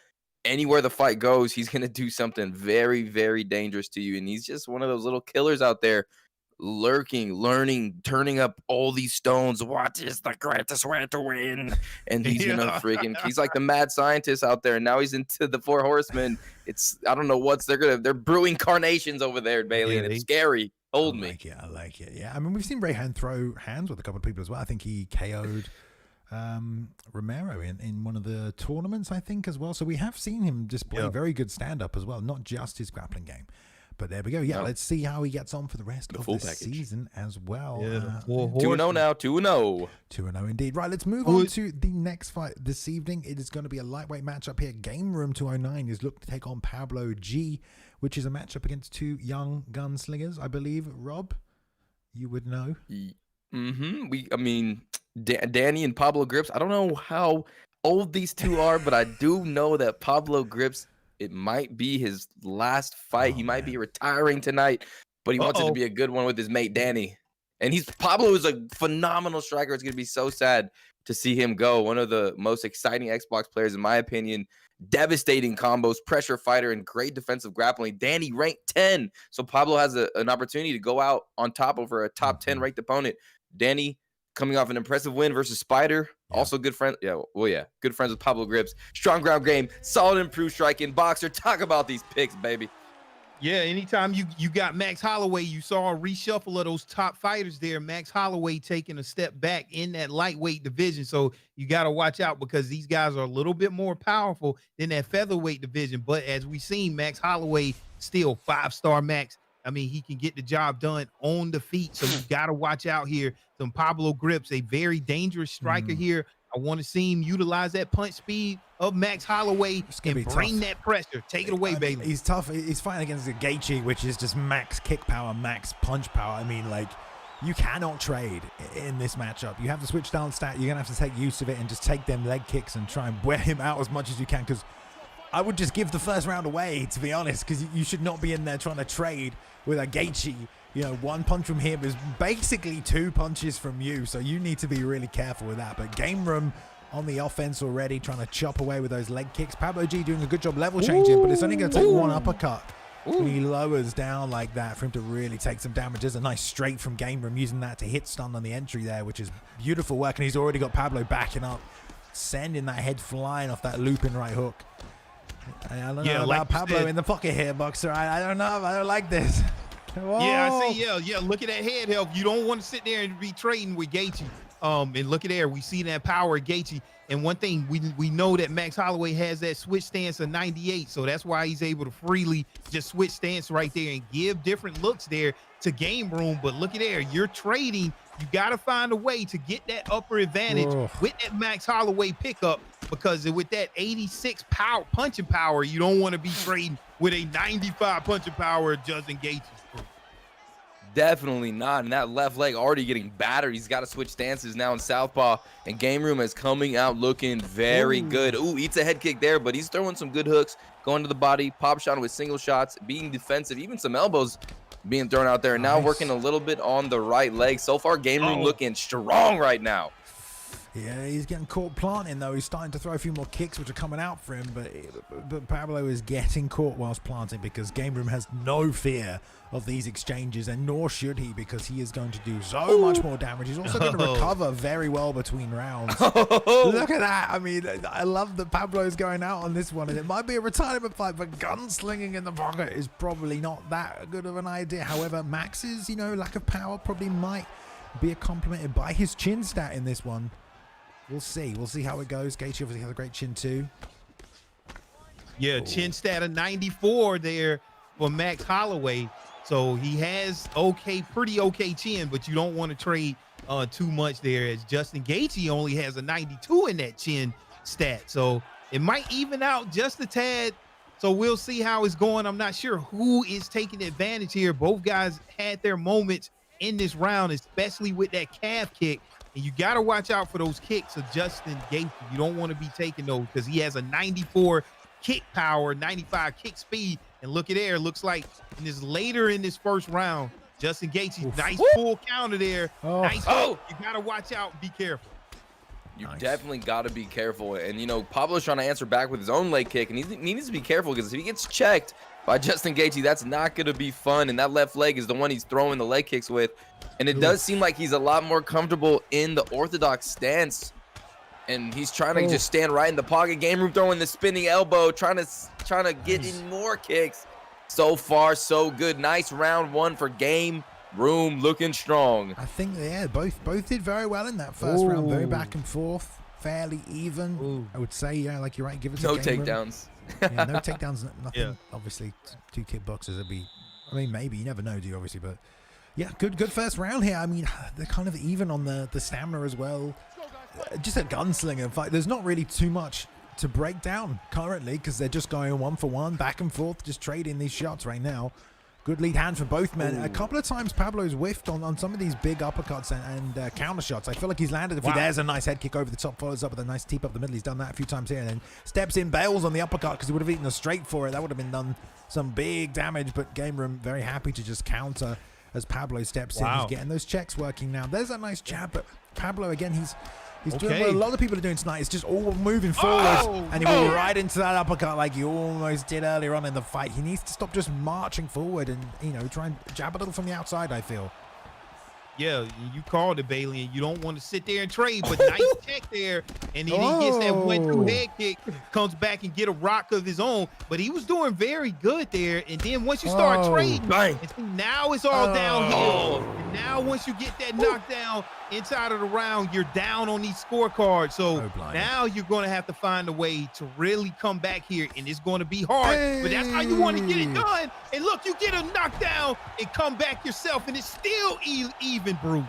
[SPEAKER 2] anywhere the fight goes, he's going to do something very, very dangerous to you, and he's just one of those little killers out there, lurking, learning, turning up all these stones. What is the greatest way to win? And he's gonna freaking, he's like the mad scientist out there, and now he's into the 4 horsemen. It's, I don't know what's, they're brewing carnations over there, Bailey, and it's scary. Hold me.
[SPEAKER 1] I like it. Yeah, I mean, we've seen Rehan throw hands with a couple of people as well. I think he KO'd Romero in one of the tournaments, I think, as well. So we have seen him display very good stand-up as well, not just his grappling game. But there we go. Yeah, let's see how he gets on for the rest of the season as well.
[SPEAKER 2] Yeah, 2-0 now, 2-0.
[SPEAKER 1] 2-0 indeed. Right, let's move on to the next fight this evening. It is going to be a lightweight matchup here. Game Room 209 is looking to take on Pablo G, which is a matchup against 2 young gunslingers, I believe. Rob, you would know.
[SPEAKER 2] I mean, Danny and Pablo Grips. I don't know how old these two are, but I do know that Pablo Grips, it might be his last fight. He might be retiring tonight, but he wants it to be a good one with his mate Danny. And Pablo is a phenomenal striker. It's going to be so sad to see him go. One of the most exciting Xbox players, in my opinion. Devastating combos, pressure fighter, and great defensive grappling. Danny ranked 10, so Pablo has an opportunity to go out on top over a top 10 ranked opponent. Danny coming off an impressive win versus Spider. Also good friend. Good friends with Pablo Grips. Strong ground game, solid improved striking. Boxer, talk about these picks, baby.
[SPEAKER 3] Yeah, anytime you got Max Holloway, you saw a reshuffle of those top fighters there. Max Holloway taking a step back in that lightweight division. So you got to watch out because these guys are a little bit more powerful than that featherweight division. But as we seen, Max Holloway still 5-star Max. I mean, he can get the job done on the feet. So you got to watch out here. Some Pablo grips, a very dangerous striker here. I want to see him utilize that punch speed of Max Holloway and bring that pressure. Take it away, Bailey.
[SPEAKER 1] He's tough. He's fighting against a Gaethje, which is just max kick power, max punch power. I mean, like, you cannot trade in this matchup. You have to switch down stat. You're going to have to take use of it and just take them leg kicks and try and wear him out as much as you can, because I would just give the first round away, to be honest, because you should not be in there trying to trade with a Gaethje. You know, one punch from him is basically 2 punches from you, so you need to be really careful with that. But Game Room on the offense already, trying to chop away with those leg kicks. Pablo G doing a good job level changing, but it's only going to take one uppercut. When he lowers down like that for him to really take some damage. There's a nice straight from Game Room, using that to hit stun on the entry there, which is beautiful work. And he's already got Pablo backing up, sending that head flying off that looping right hook. I don't know about Pablo in the pocket here, Boxer. I don't know. I don't like this. Whoa.
[SPEAKER 3] Yeah, I see. Yeah. Look at that head help. You don't want to sit there and be trading with Gaethje. And look at there. We see that power of Gaethje. And one thing, we know that Max Holloway has that switch stance of 98. So that's why he's able to freely just switch stance right there and give different looks there to Game Room. But look at there. You're trading. You got to find a way to get that upper advantage with that Max Holloway pickup, because with that 86 power punching power, you don't want to be trading with a 95 punching power Justin Gaethje.
[SPEAKER 2] Definitely not. And that left leg already getting battered. He's got to switch stances now in Southpaw. And Game Room is coming out looking very good. Ooh, eats a head kick there, but he's throwing some good hooks, going to the body, pop shot with single shots, being defensive, even some elbows being thrown out there. And now working a little bit on the right leg. So far, Game Room looking strong right now.
[SPEAKER 1] Yeah, he's getting caught planting, though. He's starting to throw a few more kicks, which are coming out for him. But Pablo is getting caught whilst planting, because Game Room has no fear of these exchanges, and nor should he, because he is going to do so much more damage. He's also going to recover very well between rounds. Look at that. I mean, I love that Pablo is going out on this one, and it might be a retirement fight, but gunslinging in the pocket is probably not that good of an idea. However, Max's, lack of power probably might be complemented by his chin stat in this one. We'll see. We'll see how it goes. Gaethje obviously has a great chin too.
[SPEAKER 3] Yeah, chin stat of 94 there for Max Holloway. So he has pretty okay chin, but you don't want to trade too much there, as Justin Gaethje only has a 92 in that chin stat. So it might even out just a tad. So we'll see how it's going. I'm not sure who is taking advantage here. Both guys had their moments in this round, especially with that calf kick. And you got to watch out for those kicks of Justin Gaethje. You don't want to be taking those, because he has a 94 kick power, 95 kick speed. And look at there. Looks like later in this first round, Justin Gaethje, nice full counter there. Nice. You got to watch out and be careful.
[SPEAKER 2] You definitely got to be careful. And, Pablo's trying to answer back with his own leg kick, and he needs to be careful, because if he gets checked by Justin Gaethje, that's not going to be fun. And that left leg is the one he's throwing the leg kicks with. And it does seem like he's a lot more comfortable in the orthodox stance. And he's trying to just stand right in the pocket. Game Room throwing the spinning elbow, trying to get in more kicks. So far, so good. Nice round one for Game Room, looking strong.
[SPEAKER 1] I think, both did very well in that first round. Very back and forth, fairly even. I would say, like you're right. Give it
[SPEAKER 2] no takedowns.
[SPEAKER 1] Yeah, no takedowns, nothing. Obviously, 2 kickboxers would be. I mean, maybe you never know, do you? Obviously, but yeah, good first round here. I mean, they're kind of even on the stamina as well. Just a gunslinger fight. There's not really too much to break down currently, because they're just going 1 for 1, back and forth, just trading these shots right now. Good lead hand for both men. A couple of times Pablo's whiffed on some of these big uppercuts and counter shots. I feel like he's landed there's a nice head kick over the top, follows up with a nice teep up the middle. He's done that a few times here, and then steps in, bails on the uppercut, because he would have eaten a straight for it. That would have been done some big damage, but Game Room very happy to just counter as Pablo steps in. He's getting those checks working now. There's a nice jab, but Pablo, again, he's doing what a lot of people are doing tonight. It's just all moving forward, and he will right into that uppercut like he almost did earlier on in the fight. He needs to stop just marching forward and, try and jab a little from the outside, I feel.
[SPEAKER 3] Yeah, you called it, Bailey, and you don't want to sit there and trade, but nice check there. And then he gets that 1-2 head kick, comes back and get a rock of his own. But he was doing very good there. And then once you start trading, and see, now it's all downhill. now once you get that knockdown inside of the round, you're down on these scorecards. So now you're going to have to find a way to really come back here, and it's going to be hard. But that's how you want to get it done. And look, you get a knockdown and come back yourself, and it's still even, Bruce.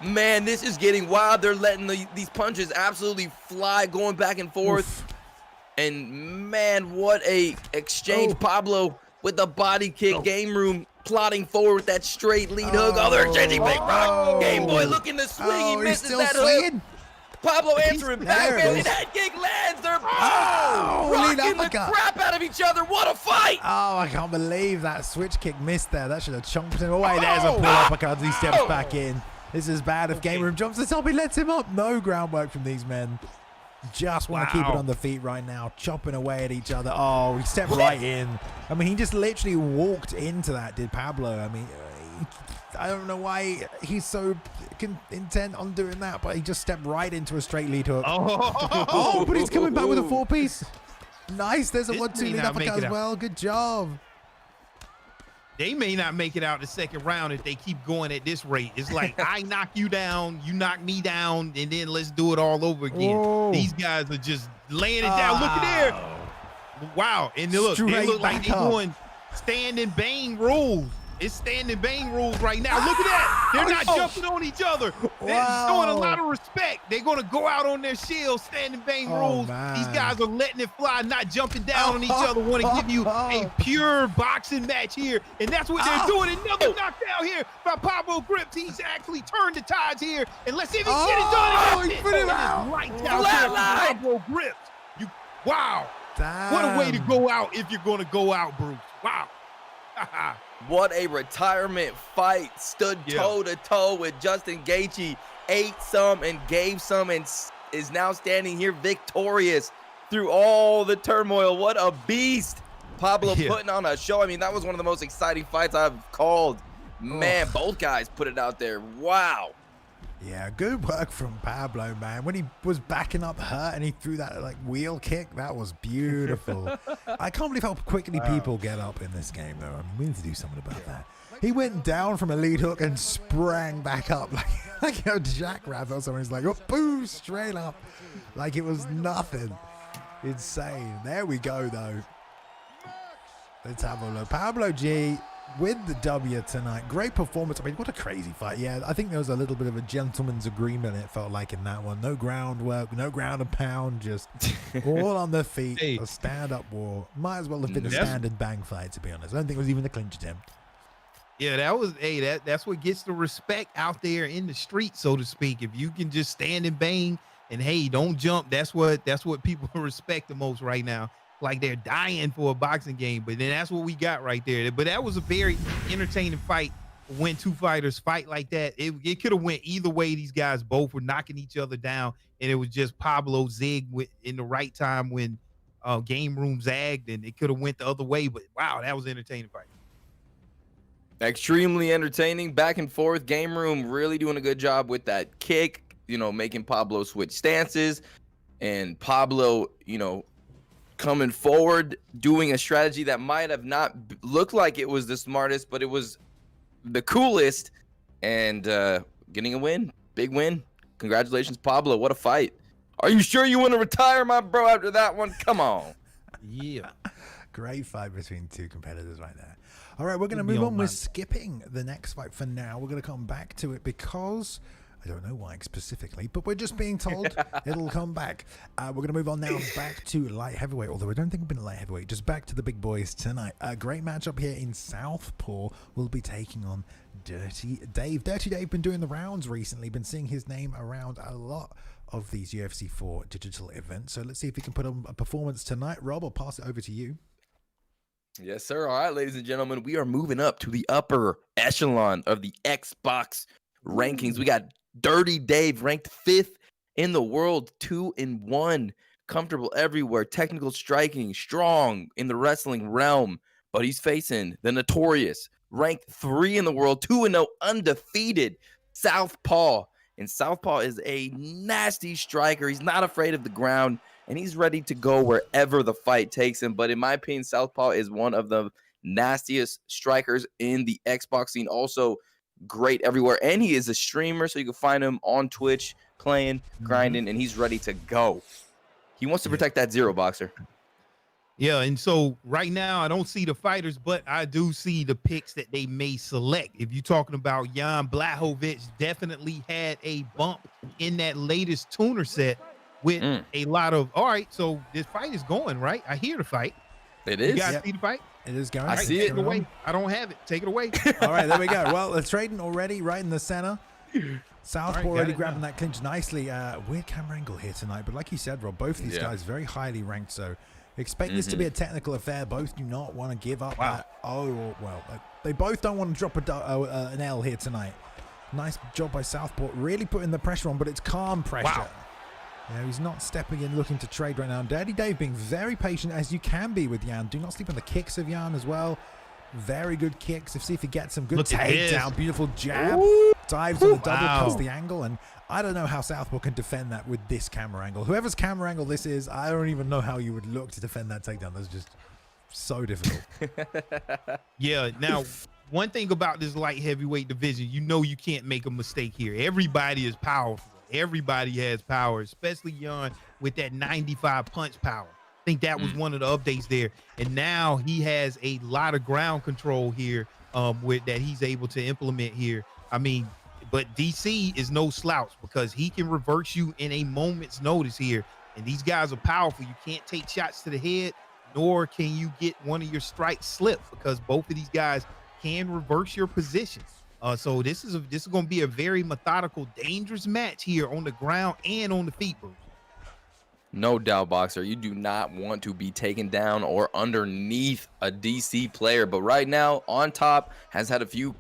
[SPEAKER 2] Man, this is getting wild. They're letting these punches absolutely fly, going back and forth. Oof. And man, what a exchange. Pablo with the body kick. Game Room plotting forward with that straight lead hook. Oh, they're exchanging big rock. Game Boy looking to swing. He misses that hook. Pablo answering back, and that kick lands. They're rocking the crap out of each other. What a fight.
[SPEAKER 1] Oh, I can't believe that switch kick missed there. That should have chunked him away. There's a pull uppercut as he steps back in. This is bad. If Game Room jumps the top, he lets him up. No groundwork from these men. Just want to keep it on the feet right now, chopping away at each other. Oh, he stepped right in. I mean, he just literally walked into that, did Pablo. I mean, I don't know why he's so intent on doing that, but he just stepped right into a straight lead hook. Oh, but he's coming back with a 4-piece. Nice. There's a 1-2 lead uppercut as well. Good job.
[SPEAKER 3] They may not make it out the second round if they keep going at this rate. It's like, I knock you down, you knock me down, and then let's do it all over again. Whoa. These guys are just laying it down. Look at there. Wow. And look, they look like they're doing stand and bang rules. It's stand and bang rules right now. Look at that. They're not jumping on each other. They're showing a lot of respect. They're going to go out on their shields, stand and bang rules. Man. These guys are letting it fly, not jumping down on each other, want to give you a pure boxing match here. And that's what they're doing. Another knockdown here by Pablo Grips. He's actually turned the tides here. And let's see if he can get it done.
[SPEAKER 1] He put him out.
[SPEAKER 3] Right down there for Pablo Grips. Wow.
[SPEAKER 1] Damn.
[SPEAKER 3] What a way to go out if you're going to go out, Bruce. Wow.
[SPEAKER 2] What a retirement fight. Stood toe-to-toe with Justin Gaethje. Ate some and gave some and is now standing here victorious through all the turmoil. What a beast. Pablo putting on a show. I mean, that was one of the most exciting fights I've called. Man, both guys put it out there. Wow.
[SPEAKER 1] Yeah, good work from Pablo, man. When he was backing up hurt and he threw that like wheel kick, that was beautiful. I can't believe how quickly people get up in this game, though. I mean, we need to do something about that. He went down from a lead hook and sprang back up like a jackrabbit or something. He's like, oh, boom, straight up. Like it was nothing. Insane. There we go, though. Let's have a look. Pablo G with the W tonight. Great performance. I mean, what a crazy fight. Yeah, I think there was a little bit of a gentleman's agreement, it felt like, in that one. No groundwork, no ground and pound, just all on the feet. Hey. A stand-up war. Might as well have been a stand and bang fight, to be honest. I don't think it was even a clinch attempt.
[SPEAKER 3] Yeah, that was, hey, that's what gets the respect out there in the street, so to speak. If you can just stand and bang and, hey, don't jump, that's what people respect the most right now. Like they're dying for a boxing game, but then that's what we got right there. But that was a very entertaining fight when two fighters fight like that. It could have went either way. These guys both were knocking each other down, and it was just Pablo zig in the right time when Game Room zagged, and it could have went the other way. But wow, that was an entertaining fight.
[SPEAKER 2] Extremely entertaining, back and forth. Game Room really doing a good job with that kick, you know, making Pablo switch stances, and Pablo, you know, coming forward, doing a strategy that might have not looked like it was the smartest, but it was the coolest, and getting a win. Big win. Congratulations, Pablo. What a fight. Are you sure you want to retire, my bro, after that one? Come on.
[SPEAKER 3] Yeah.
[SPEAKER 1] Great fight between two competitors right there. All right, we're going to move on. We're skipping the next fight for now. We're going to come back to it because I don't know why specifically, but we're just being told it'll come back. We're going to move on now back to light heavyweight, although I don't think we've been light heavyweight, just back to the big boys tonight. A great matchup here in Southpaw. We'll be taking on Dirty Dave. Dirty Dave been doing the rounds recently, been seeing his name around a lot of these UFC 4 digital events. So let's see if he can put on a performance tonight. Rob, I'll pass it over to you.
[SPEAKER 2] Yes, sir. All right, ladies and gentlemen, we are moving up to the upper echelon of the Xbox rankings. We got Dirty Dave ranked 5th in the world, 2-1, comfortable everywhere, technical striking, strong in the wrestling realm, but he's facing the notorious, ranked 3 in the world, 2-0, undefeated Southpaw. And Southpaw is a nasty striker. He's not afraid of the ground, and he's ready to go wherever the fight takes him. But in my opinion, Southpaw is one of the nastiest strikers in the Xbox scene. Also, great everywhere. And he is a streamer, so you can find him on Twitch playing, grinding, and he's ready to go. He wants to protect that zero, Boxer.
[SPEAKER 3] Yeah, and so right now I don't see the fighters, but I do see the picks that they may select. If you're talking about Jan Blachowicz, definitely had a bump in that latest tuner set with a lot of, all right, so this fight is going, right? I hear the fight.
[SPEAKER 2] It is.
[SPEAKER 3] You guys see the fight?
[SPEAKER 1] It is going.
[SPEAKER 2] I see it.
[SPEAKER 3] Take it away. I don't have it. Take it away.
[SPEAKER 1] All right, there we go. Well, they're trading already right in the center. Southpaw already grabbing that clinch nicely. Weird camera angle here tonight, but like you said, Rob, both of these guys very highly ranked, so expect this to be a technical affair. Both do not want to give up. They both don't want to drop an L here tonight. Nice job by Southpaw, really putting the pressure on, but it's calm pressure.
[SPEAKER 3] Wow.
[SPEAKER 1] Yeah, he's not stepping in looking to trade right now. Dirty Dave being very patient, as you can be with Jan. Do not sleep on the kicks of Jan as well. Very good kicks. See if he gets some good takedown. Beautiful jab. Ooh. Dives on the double, cuts the angle. And I don't know how Southpaw can defend that with this camera angle. Whoever's camera angle this is, I don't even know how you would look to defend that takedown. That's just so difficult.
[SPEAKER 3] Yeah, now, one thing about this light heavyweight division, you know you can't make a mistake here. Everybody is powerful. Everybody has power, especially Jan with that 95 punch power. I think that was one of the updates there. And now he has a lot of ground control here with that he's able to implement here. I mean, but DC is no slouch because he can reverse you in a moment's notice here. And these guys are powerful. You can't take shots to the head, nor can you get one of your strikes slip because both of these guys can reverse your position. So this is going to be a very methodical, dangerous match here on the ground and on the feet, Bruce.
[SPEAKER 2] No doubt, Boxer. You do not want to be taken down or underneath a DC player. But right now, on top, has had a few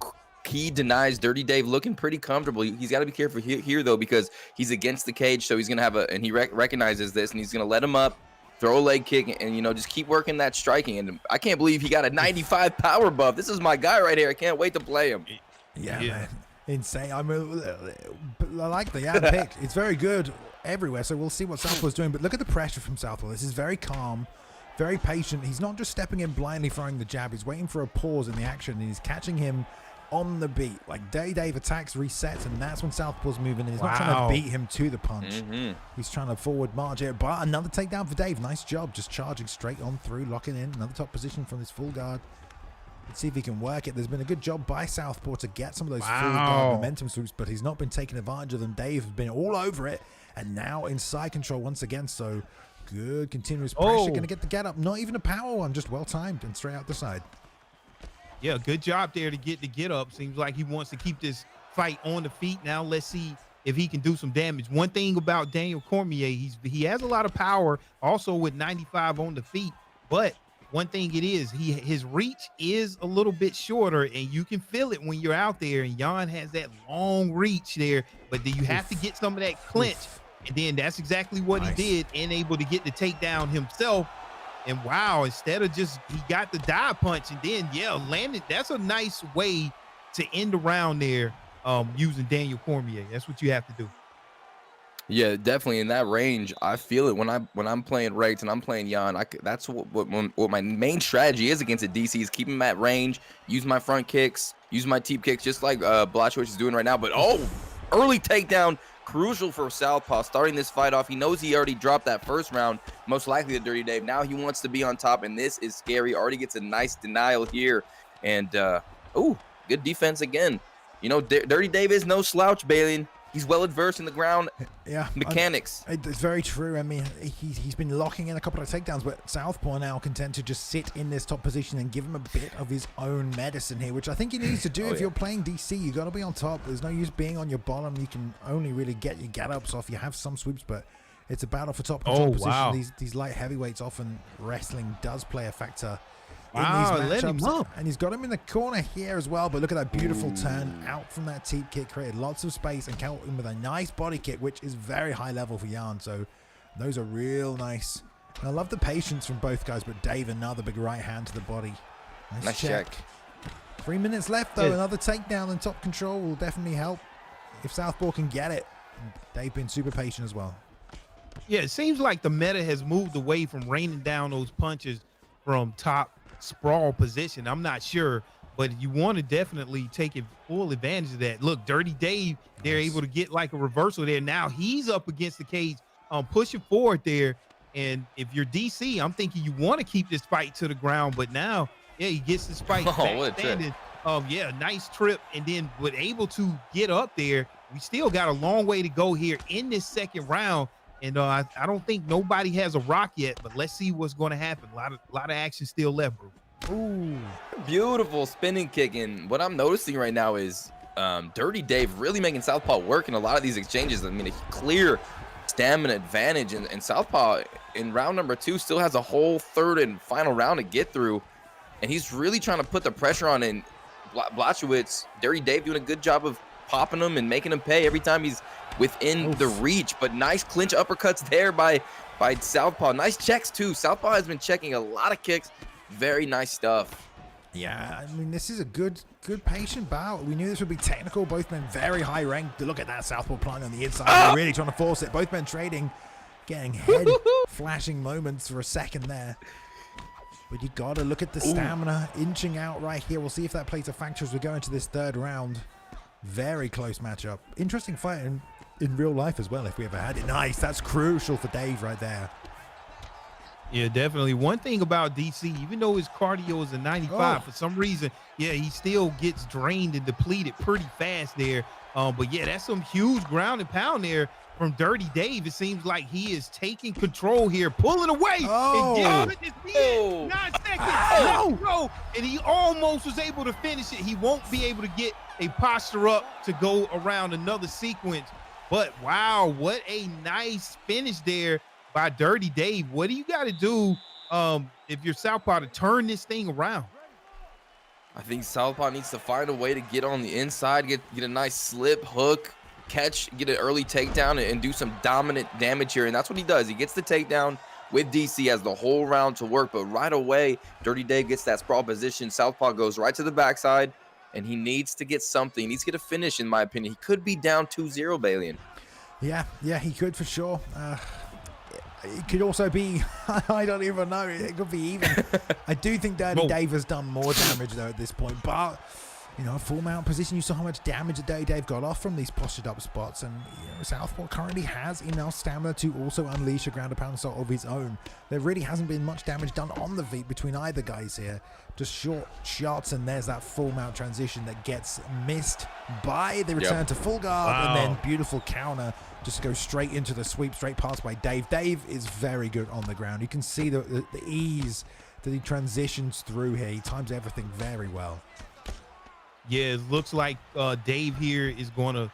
[SPEAKER 2] key denies. Dirty Dave looking pretty comfortable. He's got to be careful here, though, because he's against the cage. So he's going to have and he recognizes this, and he's going to let him up, throw a leg kick, and, just keep working that striking. And I can't believe he got a 95 power buff. This is my guy right here. I can't wait to play him.
[SPEAKER 1] Yeah, man. Insane. I like the ad pick. It's very good everywhere, so we'll see what Southpaw's doing. But look at the pressure from Southpaw. This is very calm, very patient. He's not just stepping in blindly throwing the jab. He's waiting for a pause in the action, and he's catching him on the beat. Like Dave attacks, resets, and that's when Southpaw's moving. And he's not trying to beat him to the punch. He's trying to forward march it. But another takedown for Dave. Nice job, just charging straight on through, locking in. Another top position from his full guard. Let's see if he can work it. There's been a good job by Southpaw to get some of those full guard momentum swoops, but he's not been taking advantage of them. Dave has been all over it, and now in side control once again. So good continuous pressure. Going to get the get up. Not even a power one, just well timed and straight out the side. Yeah,
[SPEAKER 3] good job there to get the get up. Seems like he wants to keep this fight on the feet. Now let's see if he can do some damage. One thing about Daniel Cormier, he has a lot of power also with 95 on the feet, but one thing it is, his reach is a little bit shorter, and you can feel it when you're out there. And Jan has that long reach there, but then you have to get some of that clinch. And then that's exactly what he did, and able to get the takedown himself. And wow, instead of he got the dive punch and then, landed. That's a nice way to end the round there using Daniel Cormier. That's what you have to do.
[SPEAKER 2] Yeah, definitely in that range. I feel it when I'm playing Rates and I'm playing Jan. That's what my main strategy is against a DC is keep him at range, use my front kicks, use my teep kicks, just like Blachowicz is doing right now. But early takedown, crucial for Southpaw starting this fight off. He knows he already dropped that first round, most likely the Dirty Dave. Now he wants to be on top, and this is scary. Already gets a nice denial here, and good defense again. Dirty Dave is no slouch, Bailey. He's well adversed in the ground mechanics.
[SPEAKER 1] It's very true. I mean, he's been locking in a couple of takedowns, but Southpaw now content to just sit in this top position and give him a bit of his own medicine here, which I think he needs to do. If you're playing DC, you got to be on top. There's no use being on your bottom. You can only really get your get-ups off. You have some swoops, but it's a battle for top control position.
[SPEAKER 3] Wow.
[SPEAKER 1] These light heavyweights, often wrestling does play a factor in
[SPEAKER 3] Wow,
[SPEAKER 1] these
[SPEAKER 3] let him
[SPEAKER 1] matchups.
[SPEAKER 3] up.
[SPEAKER 1] And he's got him in the corner here as well. But look at that beautiful turn out from that teep kick, created lots of space and caught him with a nice body kick, which is very high level for Jan. So those are real nice. And I love the patience from both guys, but Dave, another big right hand to the body. Nice check. 3 minutes left though. Another takedown and top control will definitely help if Southpaw can get it. And Dave been super patient as well.
[SPEAKER 3] Yeah, it seems like the meta has moved away from raining down those punches from top sprawl position. I'm not sure. but you want to definitely take full advantage of that. Look, Dirty Dave, they're able to get like a reversal there. Now he's up against the cage, pushing forward there. And if you're DC, I'm thinking you want to keep this fight to the ground, but now, yeah, he gets this fight back standing. Yeah, nice trip, and then was able to get up there. We still got a long way to go here in this second round, and I don't think nobody has a rock yet, but let's see what's going to happen. A lot of action still left, bro.
[SPEAKER 2] Ooh, beautiful spinning kick. And what I'm noticing right now is Dirty Dave really making Southpaw work in a lot of these exchanges. I mean, a clear stamina advantage, and Southpaw in round number 2 still has a whole third and final round to get through, and he's really trying to put the pressure on. And Blachowicz, Dirty Dave doing a good job of popping him and making him pay every time he's within the reach. But nice clinch uppercuts there by Southpaw. Nice checks too. Southpaw has been checking a lot of kicks. Very nice stuff.
[SPEAKER 1] Yeah, I mean, this is a good patient bout. We knew this would be technical. Both men very high ranked. Look at that Southpaw playing on the inside. They're really trying to force it. Both men trading, getting head flashing moments for a second there. But you got to look at the stamina inching out right here. We'll see if that plays a factor as we go into this third round. Very close matchup. Interesting fight in real life as well, if we ever had it. Nice. That's crucial for Dave right there.
[SPEAKER 3] Yeah, definitely. One thing about DC, even though his cardio is a 95, for some reason, yeah, he still gets drained and depleted pretty fast there. But yeah, that's some huge ground and pound there from Dirty Dave. It seems like he is taking control here, pulling away. And 9 seconds. No. And he almost was able to finish it. He won't be able to get a posture up to go around another sequence. But wow, what a nice finish there by Dirty Dave. What do you got to do if you're Southpaw to turn this thing around?
[SPEAKER 2] I think Southpaw needs to find a way to get on the inside, get a nice slip, hook, catch, get an early takedown, and do some dominant damage here. And that's what he does. He gets the takedown with DC, has the whole round to work. But right away, Dirty Dave gets that sprawl position. Southpaw goes right to the backside, and he needs to get something. He needs to get a finish, in my opinion. He could be down 2-0, Balian.
[SPEAKER 1] Yeah, he could for sure. It could also be, I don't even know, it could be even. I do think Dirty Dave has done more damage though at this point, but you know, full mount position, you saw how much damage that Dirty Dave got off from these postured up spots, and you know, Southpaw currently has enough stamina to also unleash a ground and pound assault of his own. There really hasn't been much damage done on the feet between either guys here. Just short shots, and there's that full mount transition that gets missed by the return to full guard, and then beautiful counter just go straight into the sweep, straight past by Dave. Dave is very good on the ground. You can see the ease that he transitions through here. He times everything very well.
[SPEAKER 3] Yeah, it looks like Dave here is going to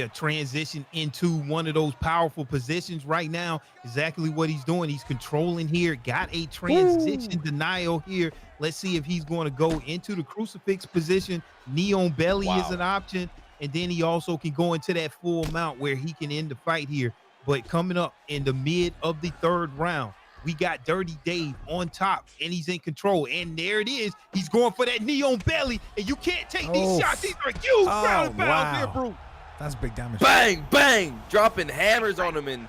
[SPEAKER 3] transition into one of those powerful positions right now. Exactly what he's doing. He's controlling here. Got a transition denial here. Let's see if he's going to go into the crucifix position. Knee on belly is an option. And then he also can go into that full mount where he can end the fight here. But coming up in the mid of the third round, we got Dirty Dave on top, and he's in control. And there it is. He's going for that knee on belly, and you can't take these shots. These are huge ground and pound there, bro.
[SPEAKER 1] That's big damage.
[SPEAKER 2] Bang, bang, dropping hammers on him. And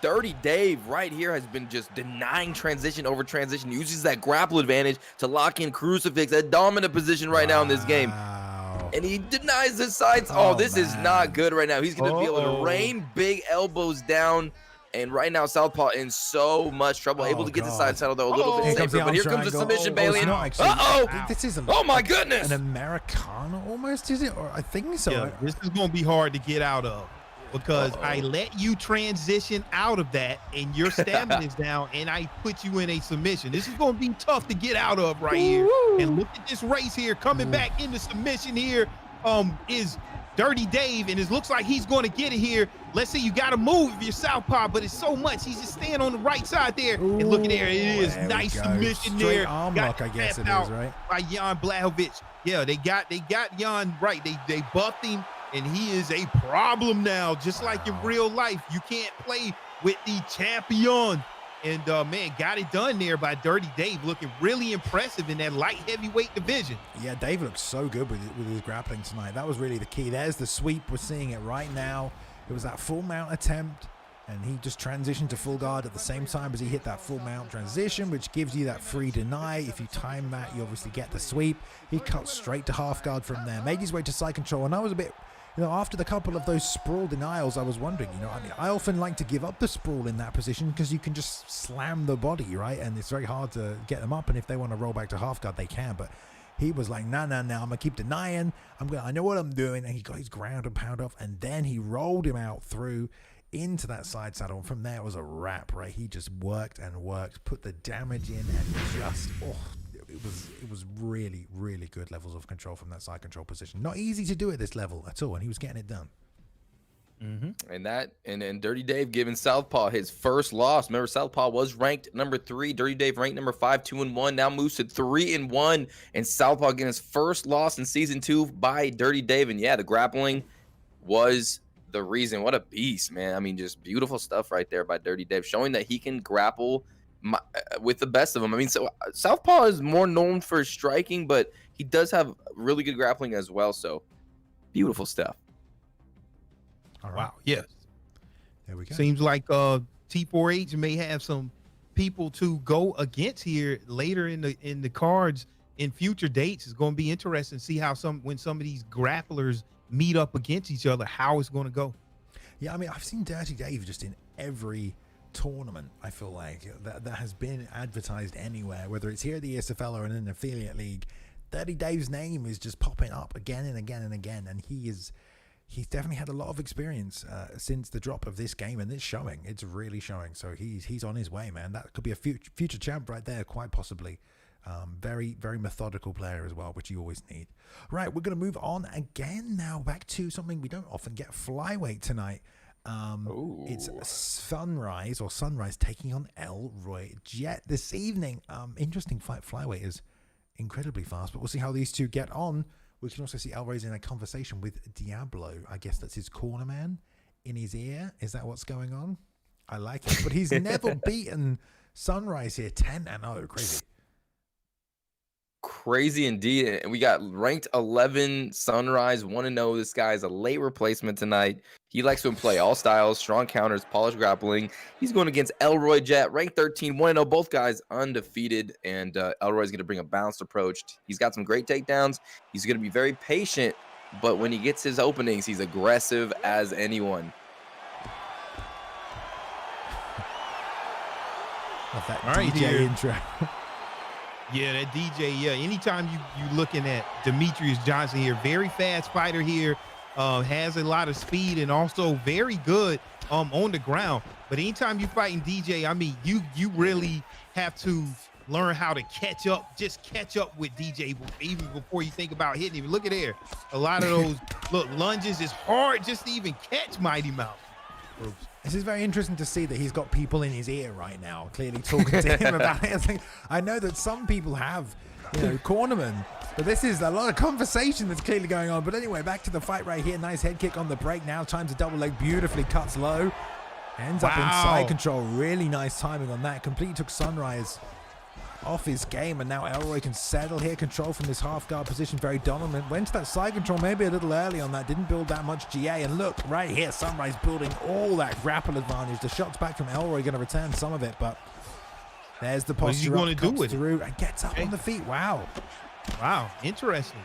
[SPEAKER 2] Dirty Dave right here has been just denying transition over transition. Uses that grapple advantage to lock in crucifix, a dominant position right now in this game. And he denies his sides. This is not good right now. He's going to be able to rain big elbows down. And right now, Southpaw in so much trouble. Able to get the side saddle, though, a little bit safer. But here comes the submission, Bailey.
[SPEAKER 1] This is
[SPEAKER 2] oh, my goodness.
[SPEAKER 1] An Americana almost, is it? Or I think so.
[SPEAKER 3] Yeah, this is going to be hard to get out of because I let you transition out of that, and your stamina is down, and I put you in a submission. This is going to be tough to get out of right here. And look at this race here. Coming back into submission here is Dirty Dave, and it looks like he's going to get it here. Let's see, you got to move if you're Southpaw, but it's so much. He's just staying on the right side there. And look at there, it is. Nice submission
[SPEAKER 1] straight
[SPEAKER 3] there.
[SPEAKER 1] Arm lock, I guess it is, right?
[SPEAKER 3] By Jan Blachowicz. Yeah, they got Jan right. They buffed him, and he is a problem now, just like in real life. You can't play with the champion. And, man, got it done there by Dirty Dave, looking really impressive in that light heavyweight division.
[SPEAKER 1] Yeah, Dave looks so good with his grappling tonight. That was really the key. There's the sweep. We're seeing it right now. It was that full mount attempt And he just transitioned to full guard at the same time as he hit that full mount transition, which gives you that free deny. If you time that, you obviously get the sweep. He cut straight to half guard from there, made his way to side control. And I was a bit, after the couple of those sprawl denials, I was wondering, I often like to give up the sprawl in that position because you can just slam the body, right? And it's very hard to get them up. And if they want to roll back to half guard, they can. But he was like, no, I'm going to keep denying. I know what I'm doing. And he got his ground and pound off. And then he rolled him out through into that side saddle, and from there it was a wrap, right? He just worked and worked, put the damage in, and just it was really, really good levels of control from that side control position. Not easy to do at this level at all, and he was getting it done.
[SPEAKER 2] And Dirty Dave giving Southpaw his first loss. Remember, Southpaw was ranked number 3. Dirty Dave ranked number 5, 2-1. Now moves to 3-1, and Southpaw getting his first loss in season 2 by Dirty Dave. And yeah, the grappling was the reason. What a beast, man. I mean, just beautiful stuff right there by Dirty Dave, showing that he can grapple with the best of them. I mean, so Southpaw is more known for striking, but he does have really good grappling as well. So beautiful stuff.
[SPEAKER 1] All right.
[SPEAKER 3] Wow. Yes.
[SPEAKER 1] There we go.
[SPEAKER 3] Seems like T4H may have some people to go against here later in the cards in future dates. It's going to be interesting to see how when some of these grapplers meet up against each other, how it's going to go.
[SPEAKER 1] Yeah, I mean, I've seen Dirty Dave just in every tournament, I feel like, that has been advertised anywhere, whether it's here at the ESFL or in an affiliate league. Dirty Dave's name is just popping up again and again and again, and he's definitely had a lot of experience since the drop of this game, and it's showing. It's really showing. So he's on his way, man. That could be a future champ right there, quite possibly. Very, very methodical player as well, which you always need. Right, we're going to move on again now, back to something we don't often get, flyweight tonight. It's Sunrise taking on Elroy Jet this evening. Interesting fight. Flyweight is incredibly fast, but we'll see how these two get on. We can also see Elroy's in a conversation with Diablo. I guess that's his corner man in his ear. Is that what's going on? I like it, but he's never beaten Sunrise here. 10-0, crazy.
[SPEAKER 2] Crazy indeed. And we got ranked 11 Sunrise, 1-0. This guy is a late replacement tonight. He likes to play all styles, strong counters, polished grappling. He's going against Elroy Jet, ranked 13, 1-0. Both guys undefeated, and Elroy's going to bring a balanced approach. He's got some great takedowns. He's going to be very patient, but when he gets his openings, he's aggressive as anyone.
[SPEAKER 1] Love that
[SPEAKER 3] All right,
[SPEAKER 1] DJ
[SPEAKER 3] here.
[SPEAKER 1] intro.
[SPEAKER 3] Yeah, that DJ. Yeah, anytime you looking at Demetrius Johnson here, very fast fighter here, has a lot of speed and also very good on the ground. But anytime you fighting DJ, I mean, you really have to learn how to catch up. Just catch up with DJ even before you think about hitting him. Look at there, a lot of those lunges. It's hard just to even catch Mighty Mouse.
[SPEAKER 1] This is very interesting to see that he's got people in his ear right now, clearly talking to him about it. I know that some people have, cornermen, but this is a lot of conversation that's clearly going on. But anyway, back to the fight right here. Nice head kick on the break now. Time to double leg, beautifully cuts low. Ends up in side control. Really nice timing on that. Completely took Sunrise off his game, and now Elroy can settle here. Control from his half guard position, very dominant. Went to that side control maybe a little early on that. Didn't build that much GA, and look right here, Sunrise building all that grapple advantage. The shots back from Elroy going to return some of it, but there's the posture.
[SPEAKER 3] What is he going to do with
[SPEAKER 1] through and gets up on the feet. Wow,
[SPEAKER 3] interesting.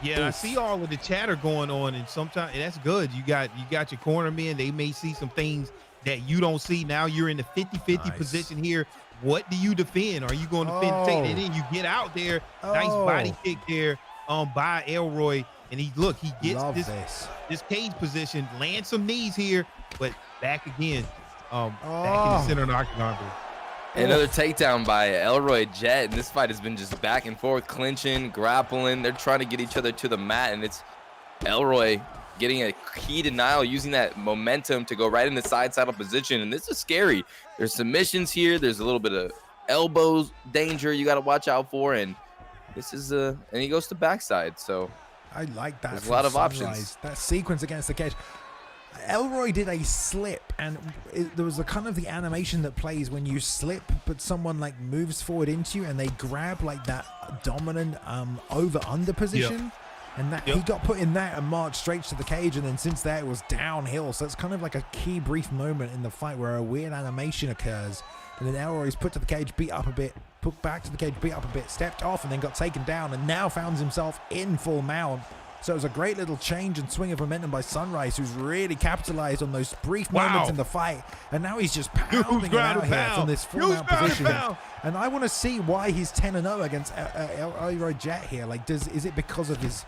[SPEAKER 3] Yeah, I see all of the chatter going on, and sometimes that's good. You got your corner men. They may see some things that you don't see. Now you're in the 50-50 position here. What do you defend? Are you going to defend take? And then you get out there. Nice body kick there by Elroy. And he gets this cage position, lands some knees here, but back again. Back in the center of the octagon.
[SPEAKER 2] Another takedown by Elroy Jet. And this fight has been just back and forth, clinching, grappling. They're trying to get each other to the mat, and it's Elroy getting a key denial, using that momentum to go right in the side saddle position. And this is scary. There's submissions here. There's a little bit of elbows danger you got to watch out for. And this is and he goes to backside. So
[SPEAKER 1] I like that.
[SPEAKER 2] There's a lot of options.
[SPEAKER 1] That sequence against the cage. Elroy did a slip, and there was a kind of the animation that plays when you slip, but someone like moves forward into you and they grab like that dominant over under position. And that he got put in that and marched straight to the cage, and then since there it was downhill. So it's kind of like a key brief moment in the fight where a weird animation occurs, and then Elroy's put to the cage, beat up a bit, put back to the cage, beat up a bit, stepped off, and then got taken down, and now finds himself in full mount. So it was a great little change and swing of momentum by Sunrise, who's really capitalized on those brief moments in the fight. And now he's just pounding it out here from this full mount position. And I want to see why he's 10-0 against Elroy Jet here. Like, is it because of his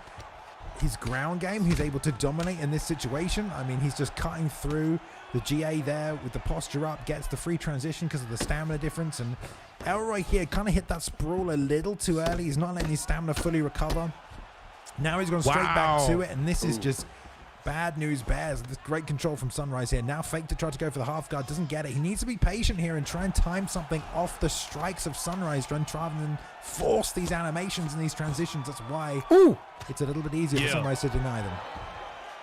[SPEAKER 1] ground game? He's able to dominate in this situation. I mean, he's just cutting through the GA there with the posture up, gets the free transition because of the stamina difference. And Elroy here kind of hit that sprawl a little too early. He's not letting his stamina fully recover. Now he's gone straight back to it, and this is just bad news bears. This great control from Sunrise here. Now fake to try to go for the half guard, doesn't get it. He needs to be patient here and try and time something off the strikes of Sunrise, trying to force these animations and these transitions. That's why it's a little bit easier for Sunrise to deny them.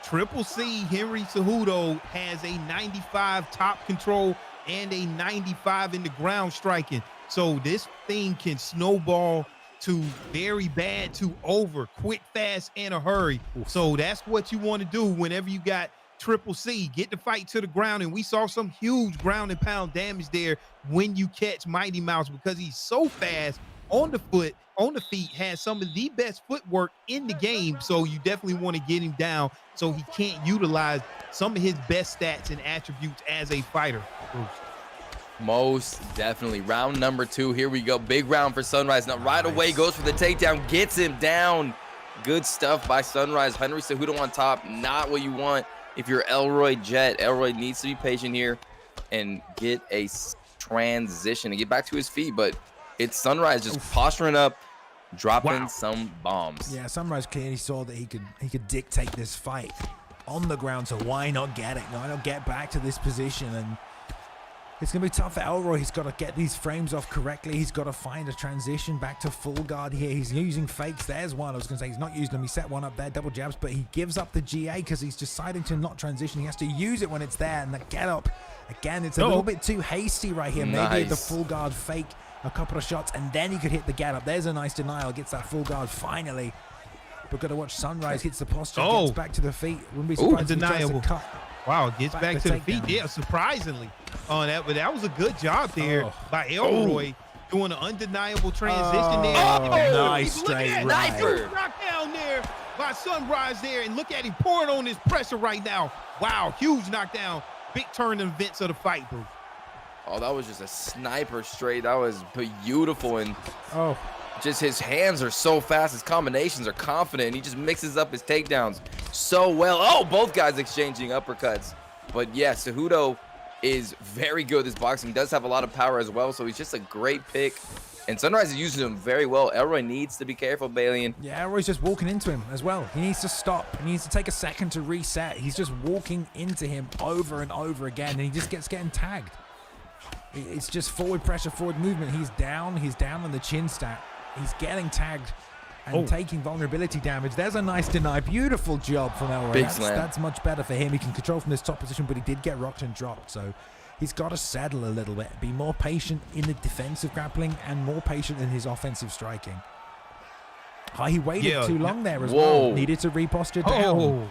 [SPEAKER 3] Triple C Henry Cejudo has a 95 top control and a 95 in the ground striking. So this thing can snowball to very bad to over, quick, fast, in a hurry. So that's what you want to do whenever you got Triple C. Get the fight to the ground, and we saw some huge ground and pound damage there when you catch Mighty Mouse, because he's so fast on the foot, on the feet, has some of the best footwork in the game. So you definitely want to get him down so he can't utilize some of his best stats and attributes as a fighter.
[SPEAKER 2] Most definitely. Round number 2. Here we go. Big round for Sunrise. Now right away goes for the takedown. Gets him down. Good stuff by Sunrise. Henry Cejudo on top. Not what you want if you're Elroy Jet. Elroy needs to be patient here and get a transition and get back to his feet. But it's Sunrise just posturing up, dropping some bombs.
[SPEAKER 1] Yeah, Sunrise clearly saw that he could dictate this fight on the ground. So why not get it? Why not get back to this position? And it's going to be tough for Elroy. He's got to get these frames off correctly. He's got to find a transition back to full guard here. He's using fakes. There's one. I was going to say he's not using them. He set one up there, double jabs, but he gives up the GA because he's deciding to not transition. He has to use it when it's there. And the get up, again, it's a little bit too hasty right here. Maybe the full guard fake a couple of shots, and then he could hit the get up. There's a nice denial. Gets that full guard finally. But got to watch Sunrise. Hits the posture, gets back to the feet. Wouldn't be surprised if he tries to cut.
[SPEAKER 3] Wow, gets back to the feet. Yeah, surprisingly on that, but that was a good job there by Elroy doing an undeniable transition there.
[SPEAKER 1] Nice straight right.
[SPEAKER 3] Knockdown there by Sunrise there, and look at him pouring on this pressure right now. Wow, huge knockdown. Big turn in events of the fight, bro.
[SPEAKER 2] Oh, that was just a sniper straight. That was beautiful, and just his hands are so fast. His combinations are confident, and he just mixes up his takedowns so well. Oh, both guys exchanging uppercuts. But yeah, Cejudo is very good. This boxing does have a lot of power as well, so he's just a great pick. And Sunrise is using him very well. Elroy needs to be careful, Balian.
[SPEAKER 1] Yeah, Elroy's just walking into him as well. He needs to stop. He needs to take a second to reset. He's just walking into him over and over again, and he just getting tagged. It's just forward pressure, forward movement. He's down on the chin stat. He's getting tagged and taking vulnerability damage. There's a nice deny. Beautiful job from Elroy.
[SPEAKER 2] Big slam.
[SPEAKER 1] That's much better for him. He can control from this top position, but he did get rocked and dropped. So he's got to settle a little bit. Be more patient in the defensive grappling and more patient in his offensive striking. He waited too long there as well. Needed to reposture down.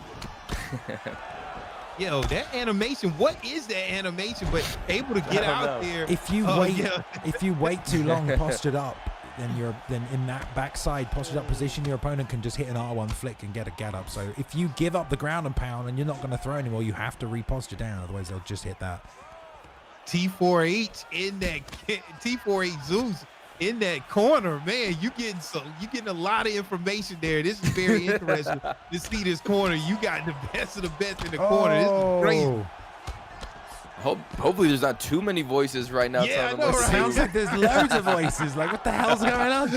[SPEAKER 3] Yo, that animation, what is that animation? But able to get out there.
[SPEAKER 1] If you wait too long postured up, then in that backside postured up position, your opponent can just hit an R1 flick and get a get up. So if you give up the ground and pound and you're not going to throw anymore, you have to reposture down, otherwise they'll just hit that.
[SPEAKER 3] T4H in that T4H Zeus in that corner, man. You getting a lot of information there. This is very interesting to see this corner. You got the best of the best in the corner. This is crazy.
[SPEAKER 2] Hopefully there's not too many voices right now.
[SPEAKER 3] Yeah, I know, right?
[SPEAKER 1] Sounds like there's loads of voices. Like, what the hell's going on?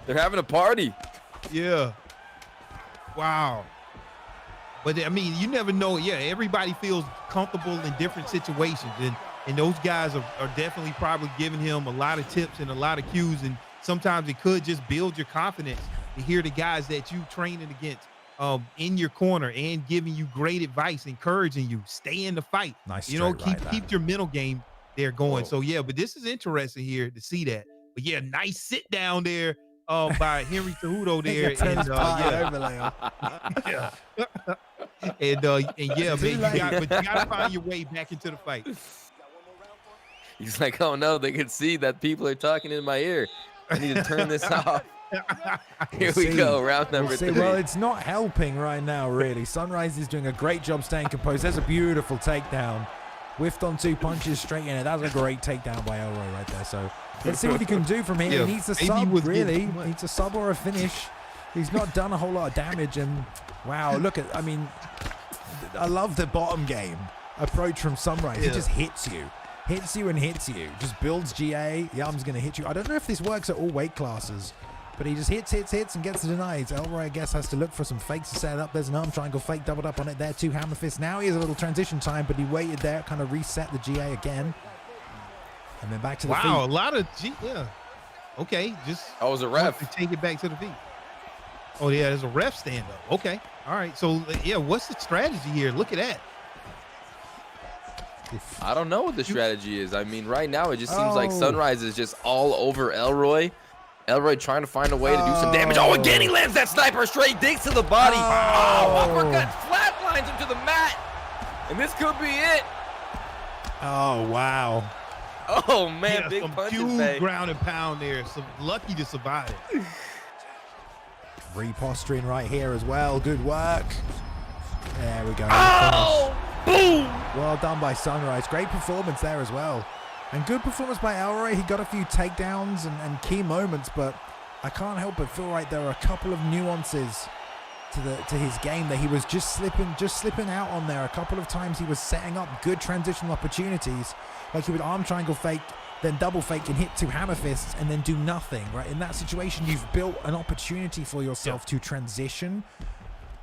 [SPEAKER 2] They're having a party.
[SPEAKER 3] Yeah. Wow. But I mean, you never know. Yeah, everybody feels comfortable in different situations, and those guys are definitely probably giving him a lot of tips and a lot of cues, and sometimes it could just build your confidence to hear the guys that you training against in your corner and giving you great advice, encouraging you, stay in the fight.
[SPEAKER 1] Nice,
[SPEAKER 3] keep your mental game there going. So yeah, but this is interesting here to see that. But yeah, nice sit down there by Henry Cejudo there.
[SPEAKER 1] Turns
[SPEAKER 3] And
[SPEAKER 1] pie overlay on.
[SPEAKER 3] yeah. And yeah, man, but you gotta find your way back into the fight.
[SPEAKER 2] He's like, oh no, they can see that people are talking in my ear. I need to turn this off. Here we go, round number 3.
[SPEAKER 1] Well, it's not helping right now, really. Sunrise is doing a great job staying composed. There's a beautiful takedown. Whiffed on 2 punches straight in it. That was a great takedown by Elroy right there. So let's see what he can do from here.
[SPEAKER 3] Yeah,
[SPEAKER 1] He needs a sub, really. Needs a sub or a finish. He's not done a whole lot of damage. And wow, look at, I mean, I love the bottom game approach from Sunrise. He just hits you. Hits you and hits you. Just builds GA. Yeah, I'm just going to hit you. I don't know if this works at all weight classes, but he just hits and gets denied. Elroy, I guess, has to look for some fakes to set it up. There's an arm triangle fake doubled up on it there. 2 hammer fists. Now he has a little transition time, but he waited there, kind of reset the GA again. And then back to the feet.
[SPEAKER 3] Wow, a lot of yeah. Okay, just
[SPEAKER 2] I was a ref.
[SPEAKER 3] to take it back to the feet. Oh yeah, there's a ref stand up. Okay, all right. So yeah, what's the strategy here? Look at that.
[SPEAKER 2] I don't know what the strategy is. I mean, right now it just seems like Sunrise is just all over Elroy. Elroy trying to find a way to do some damage. Oh, again he lands that sniper straight digs to the body. Uppercut flatlines him to the mat. And this could be it.
[SPEAKER 1] Oh, wow.
[SPEAKER 2] Oh, man,
[SPEAKER 3] Yeah,
[SPEAKER 2] big
[SPEAKER 3] some
[SPEAKER 2] punches,
[SPEAKER 3] huge
[SPEAKER 2] man.
[SPEAKER 3] ground and pound there. So lucky to survive it.
[SPEAKER 1] Reposturing right here as well. Good work. There we go.
[SPEAKER 2] Oh, boom.
[SPEAKER 1] Well done by Sunrise. Great performance there as well. And good performance by Elroy. He got a few takedowns and key moments, but I can't help but feel like there are a couple of nuances to his game that he was just slipping out on there. A couple of times he was setting up good transitional opportunities, like he would arm triangle fake, then double fake and hit 2 hammer fists and then do nothing, right? In that situation, you've built an opportunity for yourself to transition,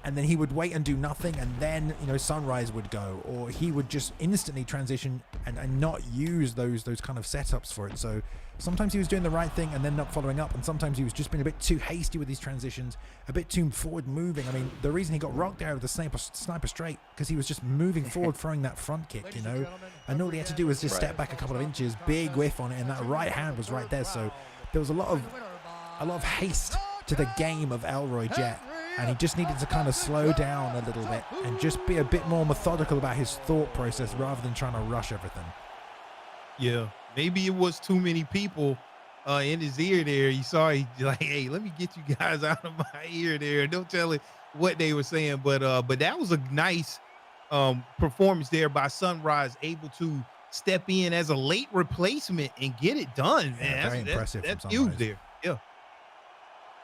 [SPEAKER 1] and then he would wait and do nothing, and then, you know, Sunrise would go, or he would just instantly transition and not use those kind of setups for it. So sometimes he was doing the right thing and then not following up, and sometimes he was just being a bit too hasty with his transitions, a bit too forward moving. I mean, the reason he got rocked there with the sniper straight, because he was just moving forward, throwing that front kick, you know, and all he had to do was just step back a couple of inches, big whiff on it, and that right hand was right there. So there was a lot of haste to the game of Elroy Jet, and he just needed to kind of slow down a little bit and just be a bit more methodical about his thought process rather than trying to rush everything.
[SPEAKER 3] Yeah, maybe it was too many people in his ear there. He saw, he like, hey, let me get you guys out of my ear there. Don't tell it what they were saying, but that was a nice performance there by Sunrise, able to step in as a late replacement and get it done, man.
[SPEAKER 1] Yeah, very impressive.
[SPEAKER 3] That's huge there. Yeah.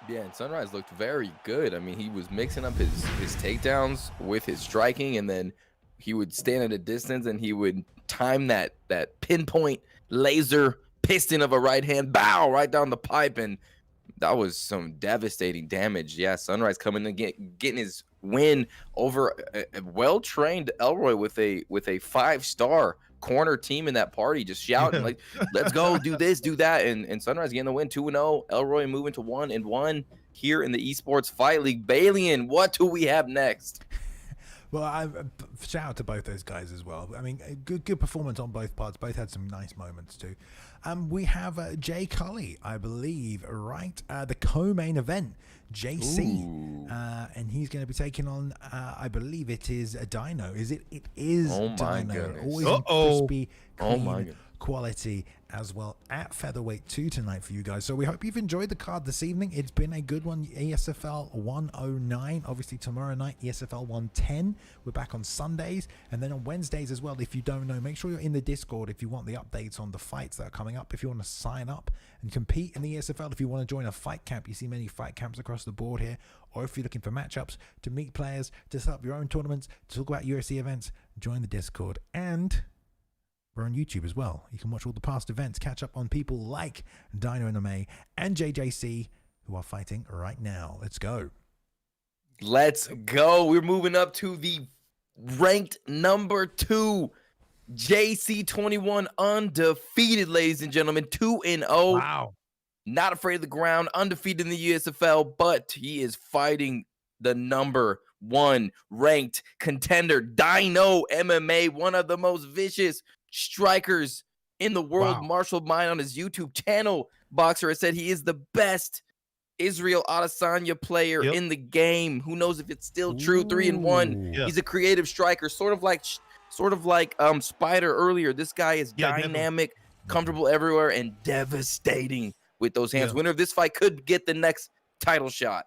[SPEAKER 2] Yeah, and Sunrise looked very good. I mean, he was mixing up his takedowns with his striking, and then he would stand at a distance and he would time that pinpoint laser piston of a right hand bow right down the pipe, and that was some devastating damage. Yeah, Sunrise coming and getting his win over a well-trained Elroy with a 5-star corner team in that party, just shouting like, let's go, do this, do that, and Sunrise getting the win, 2-0. Elroy moving to 1-1 here in the Esports Fight League. Balian, what do we have next?
[SPEAKER 1] Well, shout out to both those guys as well. I mean, good performance on both parts. Both had some nice moments too. We have Jay Cully, I believe, right? The co-main event, JC, and he's going to be taking on, I believe it is a Dino. Is it? It is.
[SPEAKER 2] Oh my
[SPEAKER 1] Dino.
[SPEAKER 2] goodness.
[SPEAKER 1] Always crispy, clean,
[SPEAKER 2] Oh my goodness.
[SPEAKER 1] quality as well at featherweight 2 tonight for you guys. So we hope you've enjoyed the card this evening. It's been a good one. ESFL 109, obviously tomorrow night ESFL 110. We're back on Sundays, and then on Wednesdays as well. If you don't know, make sure you're in the Discord if you want the updates on the fights that are coming up, if you want to sign up and compete in the ESFL, if you want to join a fight camp. You see many fight camps across the board here, or if you're looking for matchups, to meet players, to set up your own tournaments, to talk about UFC events, join the Discord. And we're on YouTube as well. You can watch all the past events, catch up on people like Dino MMA and JJC who are fighting right now. Let's go.
[SPEAKER 2] Let's go. We're moving up to the ranked number 2. JC21 undefeated, ladies and gentlemen, 2-0.
[SPEAKER 3] Wow.
[SPEAKER 2] Not afraid of the ground, undefeated in the USFL, but he is fighting the number 1 ranked contender, Dino MMA, one of the most vicious strikers in the world.
[SPEAKER 3] Wow.
[SPEAKER 2] Marshall Mine on his YouTube channel, Boxer, has said he is the best Israel Adesanya player in the game. Who knows if it's still true? 3-1.
[SPEAKER 3] Yeah.
[SPEAKER 2] He's a creative striker, sort of like Spider earlier. This guy is dynamic, comfortable everywhere, and devastating with those hands. Winner of this fight could get the next title shot.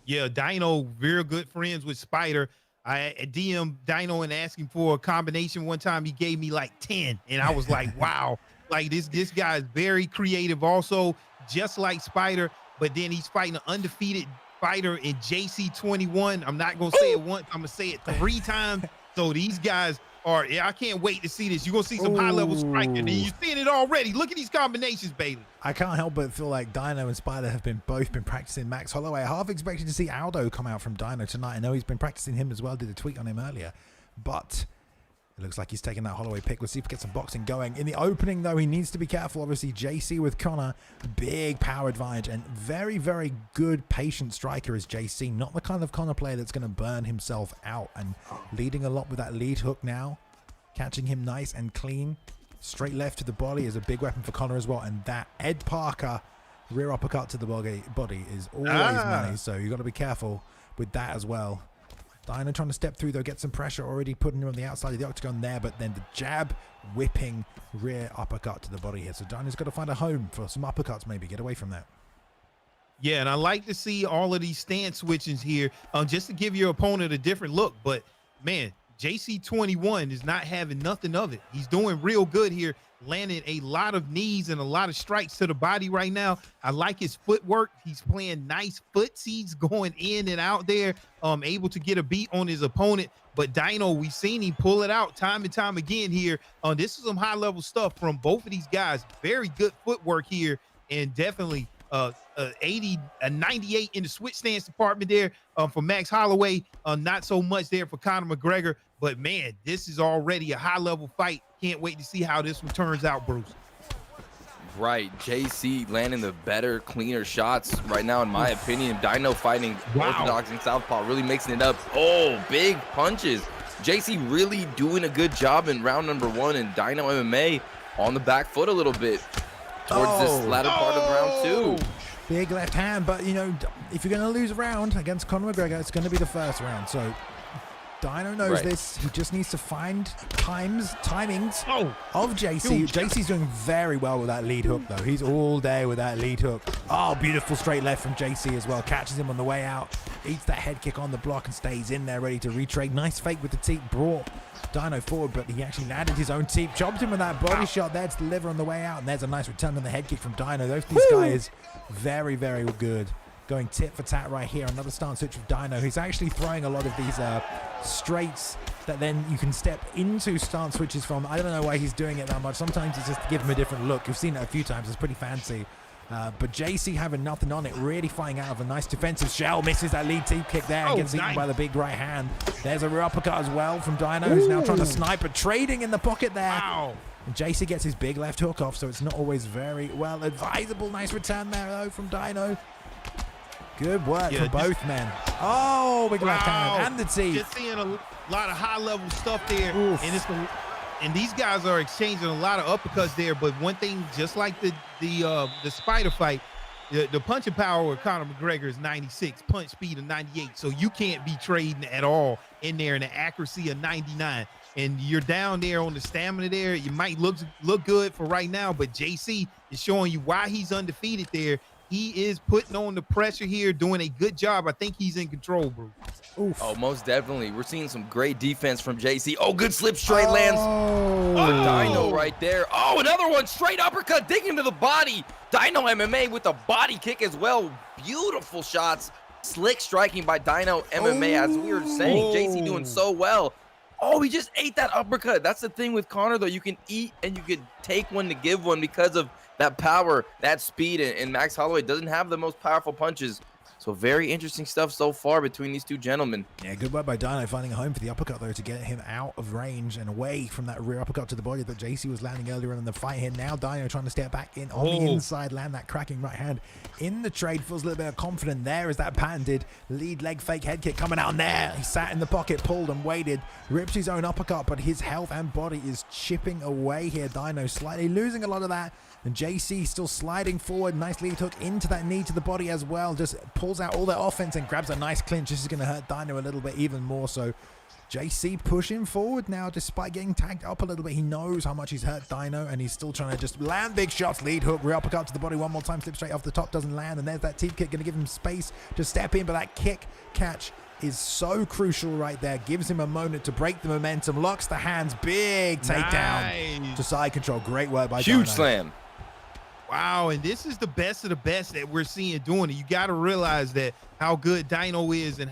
[SPEAKER 3] Yeah, Dino, very good friends with Spider. I DM Dino and asking for a combination one time. He gave me like 10, and I was like, wow, like this guy is very creative. Also, just like Spider, but then he's fighting an undefeated fighter in JC21. I'm not gonna say it once. I'm gonna say it 3 times. So these guys are. I can't wait to see this. You're gonna see some high level striking, and you're seeing it already. Look at these combinations, Bailey.
[SPEAKER 1] I can't help but feel like Dino and Spider have both been practicing Max Holloway. I half expected to see Aldo come out from Dino tonight. I know he's been practicing him as well. Did a tweet on him earlier, but it looks like he's taking that Holloway pick. We'll see if we get some boxing going. In the opening, though, he needs to be careful. Obviously, JC with Connor, big power advantage, and very, very good patient striker is JC. Not the kind of Connor player that's going to burn himself out, and leading a lot with that lead hook now. Catching him nice and clean. Straight left to the body is a big weapon for Connor as well. And that Ed Parker rear uppercut to the body is always money. So you've got to be careful with that as well. Dino trying to step through, though, get some pressure, already putting him on the outside of the octagon there, but then the jab, whipping rear uppercut to the body here. So Dino's got to find a home for some uppercuts, maybe get away from that.
[SPEAKER 3] Yeah, and I like to see all of these stance switches here, just to give your opponent a different look. But man, JC21 is not having nothing of it. He's doing real good here, landing a lot of knees and a lot of strikes to the body right now. I like his footwork. He's playing nice footsies, going in and out there, able to get a beat on his opponent. But Dino, we've seen him pull it out time and time again here. This is some high-level stuff from both of these guys. Very good footwork here, and definitely 98 in the switch stance department there for Max Holloway. Not so much there for Conor McGregor. But man, this is already a high-level fight. Can't wait to see how this one turns out, Bruce.
[SPEAKER 2] Right, JC landing the better, cleaner shots right now, in my opinion. Dino fighting orthodox and Southpaw, really mixing it up. Oh, big punches. JC really doing a good job in round number 1, and Dino MMA on the back foot a little bit towards this latter part of round 2.
[SPEAKER 1] Big left hand, but you know, if you're going to lose a round against Conor McGregor, it's going to be the first round. So Dino knows this. He just needs to find timings of JC. JC's doing very well with that lead hook, though. He's all day with that lead hook. Oh, beautiful straight left from JC as well. Catches him on the way out. Eats that head kick on the block and stays in there ready to retrade. Nice fake with the teep. Brought Dino forward, but he actually landed his own teep. Chopped him with that body shot there to deliver on the way out. And there's a nice return on the head kick from Dino. These guys, very, very good. Going tit for tat right here. Another stance switch of Dino. He's actually throwing a lot of these straights that then you can step into stance switches from. I don't know why he's doing it that much. Sometimes it's just to give him a different look. You've seen it a few times. It's pretty fancy. But JC having nothing on it, really fighting out of a nice defensive shell. Misses that lead teep kick there and gets eaten by the big right hand. There's a rear uppercut as well from Dino, who's now trying to snipe, but trading in the pocket there. And JC gets his big left hook off, so it's not always very well advisable. Nice return there, though, from Dino. Good work from both men. Oh, big left hand and the teeth.
[SPEAKER 3] Just seeing a lot of high-level stuff there. And these guys are exchanging a lot of uppercuts there. But one thing, just like the Spider fight, the punching power of Conor McGregor is 96, punch speed of 98. So you can't be trading at all in there, and the accuracy of 99. And you're down there on the stamina there. You might look good for right now, but JC is showing you why he's undefeated there. He is putting on the pressure here, doing a good job. I think he's in control, bro.
[SPEAKER 2] Oof. Oh, most definitely. We're seeing some great defense from JC. Oh, good slip straight lands. Dino right there. Oh, another one. Straight uppercut, digging to the body. Dino MMA with a body kick as well. Beautiful shots. Slick striking by Dino MMA, as we were saying. JC doing so well. Oh, he just ate that uppercut. That's the thing with Conor, though. You can eat and you can take one to give one because of that power, that speed, and Max Holloway doesn't have the most powerful punches. So very interesting stuff so far between these two gentlemen.
[SPEAKER 1] Yeah, good work by Dino finding a home for the uppercut, though, to get him out of range and away from that rear uppercut to the body that JC was landing earlier in the fight here. Now Dino trying to step back in on the inside, land that cracking right hand in the trade. Feels a little bit of confidence there as that patented lead leg fake head kick coming out there. He sat in the pocket, pulled and waited, rips his own uppercut, but his health and body is chipping away here. Dino slightly losing a lot of that. And JC still sliding forward. Nice lead hook into that knee to the body as well. Just pulls out all their offense and grabs a nice clinch. This is going to hurt Dino a little bit even more so. JC pushing forward now despite getting tagged up a little bit. He knows how much he's hurt Dino and he's still trying to just land big shots. Lead hook, rear uppercut to the body one more time. Slip straight off the top, doesn't land. And there's that teep kick, going to give him space to step in. But that kick catch is so crucial right there. Gives him a moment to break the momentum. Locks the hands. Big takedown to side control. Great work by Dino.
[SPEAKER 2] Huge slam.
[SPEAKER 3] Wow, and this is the best of the best that we're seeing doing it. You got to realize that how good Dino is and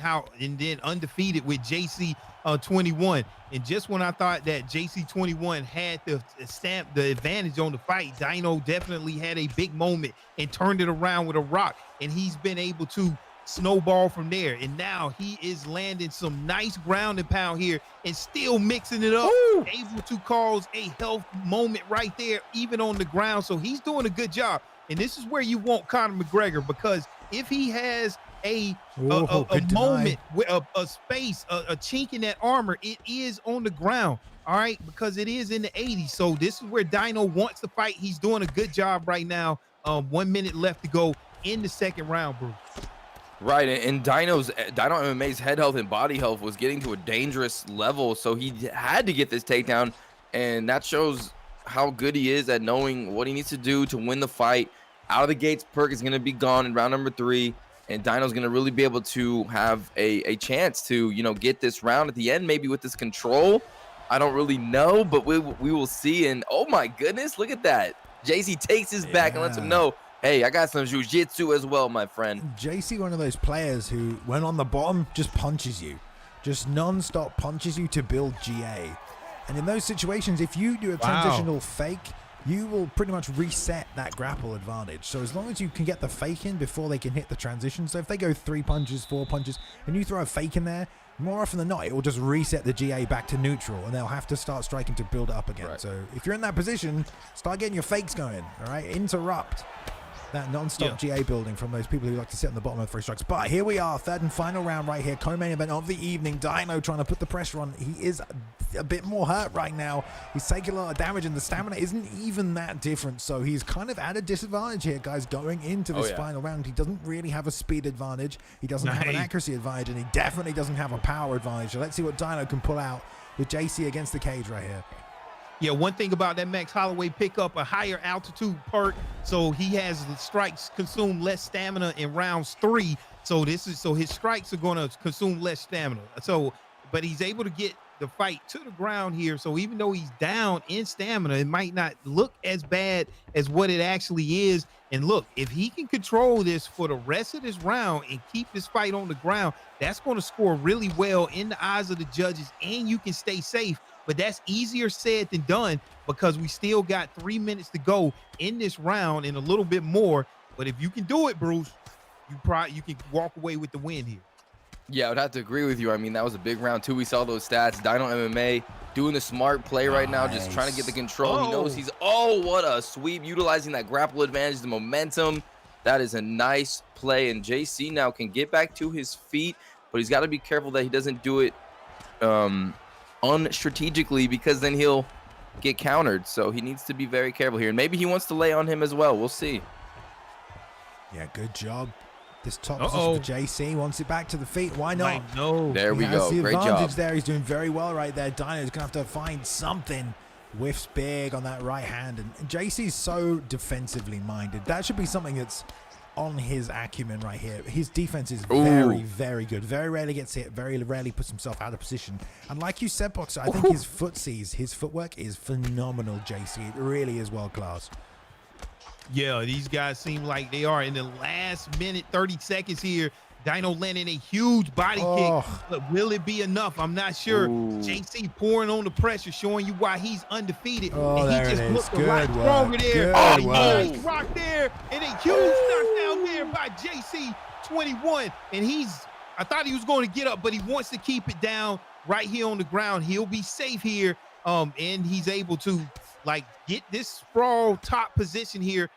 [SPEAKER 3] then undefeated with JC 21. And just when I thought that JC 21 had the advantage on the fight, Dino definitely had a big moment and turned it around with a rock. And he's been able to snowball from there. And now he is landing some nice ground and pound here and still mixing it up. Ooh. Able to cause a health moment right there, even on the ground. So he's doing a good job. And this is where you want Conor McGregor, because if he has a moment, a space, a chink in that armor, it is on the ground. All right, because it is in the 80s. So this is where Dino wants to fight. He's doing a good job right now. 1 minute left to go in the second round, Bruce.
[SPEAKER 2] Right, and Dino MMA's head health and body health was getting to a dangerous level, so he had to get this takedown, and that shows how good he is at knowing what he needs to do to win the fight. Out of the gates, Perk is going to be gone in round number 3, and Dino's going to really be able to have a chance to, get this round at the end, maybe with this control. I don't really know, but we will see. And oh my goodness, look at that. JC takes his back and lets him know, hey, I got some jiu-jitsu as well, my friend.
[SPEAKER 1] JC, one of those players who, when on the bottom, just punches you. Just non-stop punches you to build GA. And in those situations, if you do a transitional fake, you will pretty much reset that grapple advantage. So as long as you can get the fake in before they can hit the transition. So if they go 3 punches, 4 punches, and you throw a fake in there, more often than not, it will just reset the GA back to neutral, and they'll have to start striking to build it up again. Right. So if you're in that position, start getting your fakes going, all right? Interrupt that non-stop GA building from those people who like to sit on the bottom of 3 strikes. But here we are, third and final round right here. Co-main event of the evening. Dino trying to put the pressure on. He is a bit more hurt right now. He's taking a lot of damage, and the stamina isn't even that different. So he's kind of at a disadvantage here, guys, going into this final round. He doesn't really have a speed advantage. He doesn't have an accuracy advantage, and he definitely doesn't have a power advantage. So let's see what Dino can pull out with JC against the cage right here.
[SPEAKER 3] Yeah, one thing about that Max Holloway pickup, a higher altitude perk, so he has the strikes consume less stamina in rounds 3. So his strikes are going to consume less stamina. So, but he's able to get the fight to the ground here. So even though he's down in stamina, it might not look as bad as what it actually is. And look, if he can control this for the rest of this round and keep this fight on the ground, that's going to score really well in the eyes of the judges, and you can stay safe. But that's easier said than done, because we still got 3 minutes to go in this round and a little bit more. But if you can do it, Bruce, you can walk away with the win here.
[SPEAKER 2] Yeah, I would have to agree with you. I mean, that was a big round too. We saw those stats. Dino MMA doing the smart play right now, just trying to get the control. He knows what a sweep, utilizing that grapple advantage, the momentum. That is a nice play, and JC now can get back to his feet, but he's got to be careful that he doesn't do it unstrategically, because then he'll get countered. So he needs to be very careful here, and maybe he wants to lay on him as well. We'll see.
[SPEAKER 1] Yeah, good job. This top position for JC, wants it back to the feet. Why not?
[SPEAKER 2] There we go.
[SPEAKER 1] The
[SPEAKER 2] Great
[SPEAKER 1] advantage
[SPEAKER 2] job.
[SPEAKER 1] there. He's doing very well right there. Dino's gonna have to find something. Whiffs big on that right hand, and JC's so defensively minded. That should be something that's on his acumen right here. His defense is very, very good. Very rarely gets hit. Very rarely puts himself out of position. And like you said, Boxer, I think his footwork is phenomenal, JC. It really is world class.
[SPEAKER 3] Yeah, these guys seem like they are in the last minute, 30 seconds here. Dino landing a huge body kick, but will it be enough? I'm not sure. JC pouring on the pressure, showing you why he's undefeated. And he just looked a lot stronger there. Nice rock there, and a huge knockdown there by JC. 21, and I thought he was going to get up, but he wants to keep it down right here on the ground. He'll be safe here, and he's able to like get this sprawl top position here.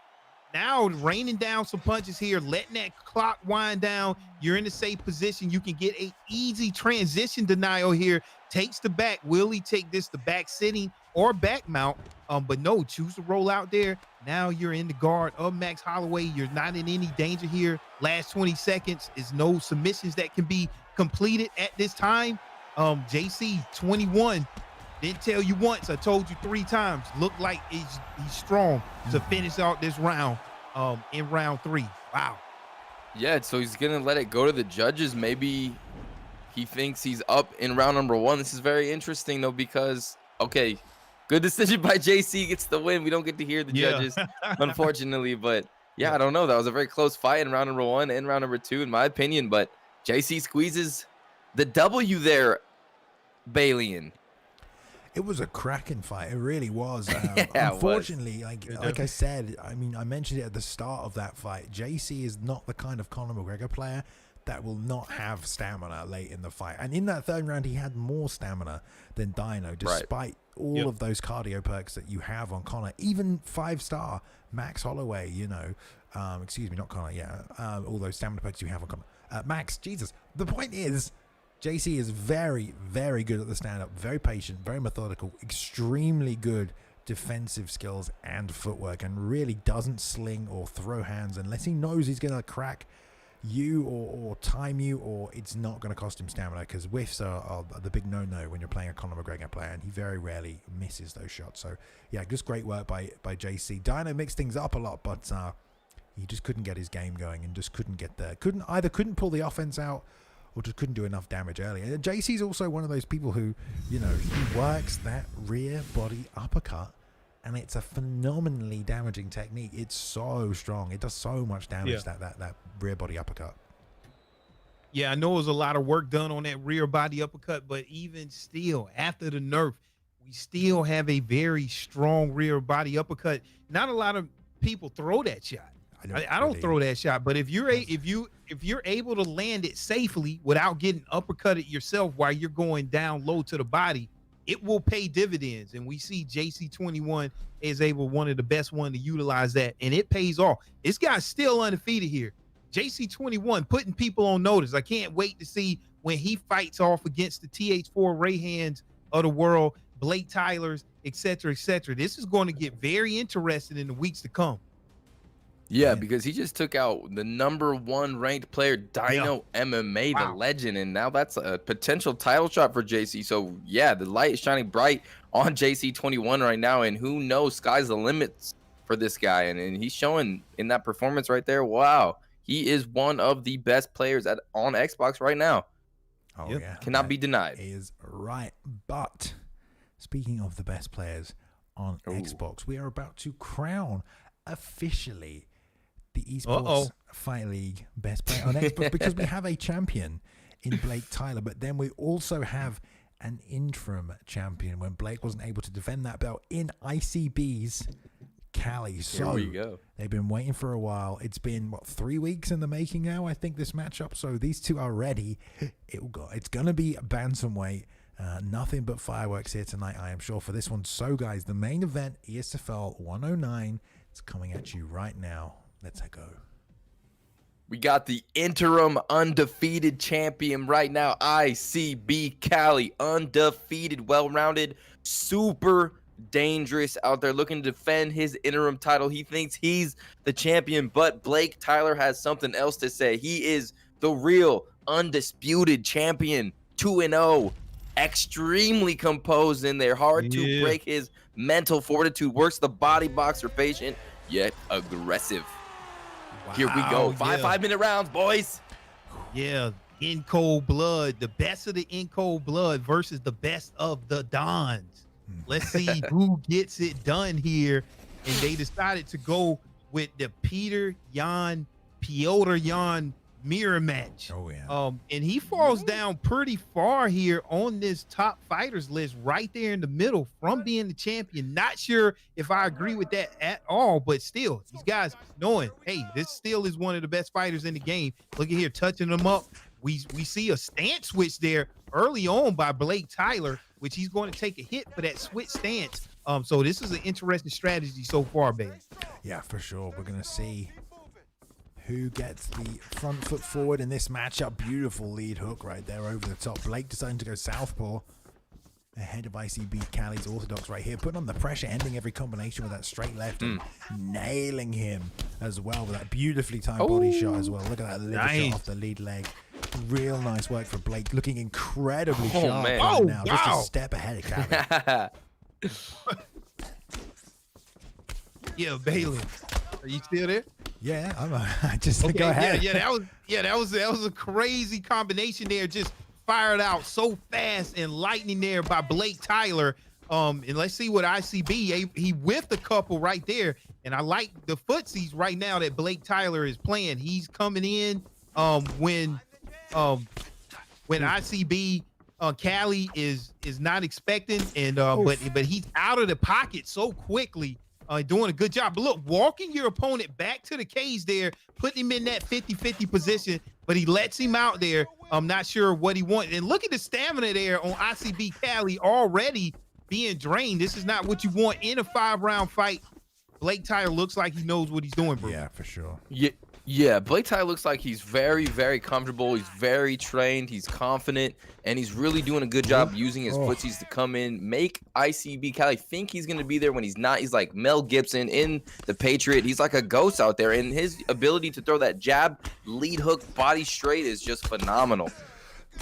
[SPEAKER 3] Now raining down some punches here, letting that clock wind down. You're in a safe position. You can get a easy transition denial here. Takes the back. Will he take this to back sitting or back mount? But no, choose to roll out there. Now you're in the guard of Max Holloway. You're not in any danger here. Last 20 seconds is no submissions that can be completed at this time. JC 21. Didn't tell you once, I told you 3 times. Looked like he's strong to finish out this round in round 3. Wow.
[SPEAKER 2] Yeah, so he's going to let it go to the judges. Maybe he thinks he's up in round number 1. This is very interesting, though, because, okay, good decision by JC, gets the win. We don't get to hear the judges, unfortunately. But, yeah, I don't know. That was a very close fight in round number 1 and round number 2, in my opinion. But JC squeezes the W there, Balian.
[SPEAKER 1] It was a cracking fight. It really was.
[SPEAKER 2] Yeah,
[SPEAKER 1] unfortunately, like I said, I mean, I mentioned it at the start of that fight. JC is not the kind of Conor McGregor player that will not have stamina late in the fight. And in that 3rd round, he had more stamina than Dino, despite all of those cardio perks that you have on Conor. Even 5-star Max Holloway, you know, excuse me, not Conor, all those stamina perks you have on Conor. Max, Jesus. The point is, JC is very, very good at the stand-up, very patient, very methodical, extremely good defensive skills and footwork, and really doesn't sling or throw hands unless he knows he's going to crack you or time you, or it's not going to cost him stamina, because whiffs are the big no-no when you're playing a Conor McGregor player, and he very rarely misses those shots. So, yeah, just great work by JC. Dino mixed things up a lot, but he just couldn't get his game going and just couldn't get there. Couldn't pull the offense out, or just couldn't do enough damage early. And JC's also one of those people who, you know, he works that rear body uppercut, and it's a phenomenally damaging technique. It's so strong. It does so much damage, that rear body uppercut.
[SPEAKER 3] Yeah, I know it was a lot of work done on that rear body uppercut, but even still, after the nerf, we still have a very strong rear body uppercut. Not a lot of people throw that shot. I don't throw that shot, but if you're able to land it safely without getting uppercutted yourself while you're going down low to the body, it will pay dividends. And we see JC21 is one of the best one to utilize that, and it pays off. This guy's still undefeated here. JC21 putting people on notice. I can't wait to see when he fights off against the TH4 Rehans of the world, BlakeTylerrs, etc., etc. This is going to get very interesting in the weeks to come.
[SPEAKER 2] Yeah, because he just took out the #1 ranked player, Dino MMA, the legend, and now that's a potential title shot for JC. So, yeah, the light is shining bright on JC21 right now, and who knows, sky's the limits for this guy. And he's showing in that performance right there, wow, he is one of the best players on Xbox right now.
[SPEAKER 1] Oh, yeah.
[SPEAKER 2] Cannot be denied.
[SPEAKER 1] Is right. But speaking of the best players on Xbox, we are about to crown officially the Esports Fight League best player on Xbox, because we have a champion in BlakeTylerr, but then we also have an interim champion when Blake wasn't able to defend that belt in ICB's Cali. So
[SPEAKER 2] here we go.
[SPEAKER 1] They've been waiting for a while. It's been, 3 weeks in the making now, I think, this matchup. So these two are ready. It's going to be bantamweight. Nothing but fireworks here tonight, I am sure, for this one. So, guys, the main event, ESFL 109, is coming at you right now. Let's go.
[SPEAKER 2] We got the interim undefeated champion right now, ICB Cali, undefeated, well-rounded, super dangerous out there looking to defend his interim title. He thinks he's the champion, but BlakeTylerr has something else to say. He is the real undisputed champion, 2-0, extremely composed in there, hard to break his mental fortitude, works the body boxer, patient yet aggressive. Wow, here we go. 5-minute rounds, boys.
[SPEAKER 3] Yeah, in cold blood, the best of the in cold blood versus the best of the Dons. Let's see who gets it done here. And they decided to go with the Piotr Jan mirror match.
[SPEAKER 1] Oh, yeah.
[SPEAKER 3] And he falls down pretty far here on this top fighters list, right there in the middle from being the champion. Not sure if I agree with that at all, but still, these guys knowing, hey, this still is one of the best fighters in the game. Look at here, touching them up. We see a stance switch there early on by BlakeTylerr, which he's going to take a hit for that switch stance. So this is an interesting strategy so far, baby.
[SPEAKER 1] Yeah, for sure. We're going to see who gets the front foot forward in this matchup. Beautiful lead hook right there over the top. Blake deciding to go southpaw ahead of ICB Cali's orthodox right here, putting on the pressure, ending every combination with that straight left and nailing him as well with that beautifully timed body shot as well. Look at that liver shot off the lead leg. Real nice work for Blake, looking incredibly sharp right now. Just a step ahead of Cali.
[SPEAKER 3] Yeah, Bailey, are you still there?
[SPEAKER 1] Yeah, I just go ahead.
[SPEAKER 3] That was a crazy combination there. Just fired out so fast and lightning there by BlakeTylerr. And let's see what ICB, he whiffed a couple right there. And I like the footsies right now that BlakeTylerr is playing. He's coming in when ICB Cali is not expecting, and but he's out of the pocket so quickly. Doing a good job. But look, walking your opponent back to the cage there, putting him in that 50-50 position, but he lets him out there. I'm not sure what he wants. And look at the stamina there on ICB Cali already being drained. This is not what you want in a 5-round fight. BlakeTylerr looks like he knows what he's doing, bro.
[SPEAKER 1] Yeah, for sure.
[SPEAKER 2] Yeah, BlakeTylerr looks like he's very, very comfortable. He's very trained. He's confident, and he's really doing a good job using his footsies to come in, make ICB Cali think he's going to be there when he's not. He's like Mel Gibson in The Patriot. He's like a ghost out there, and his ability to throw that jab, lead hook, body straight is just phenomenal.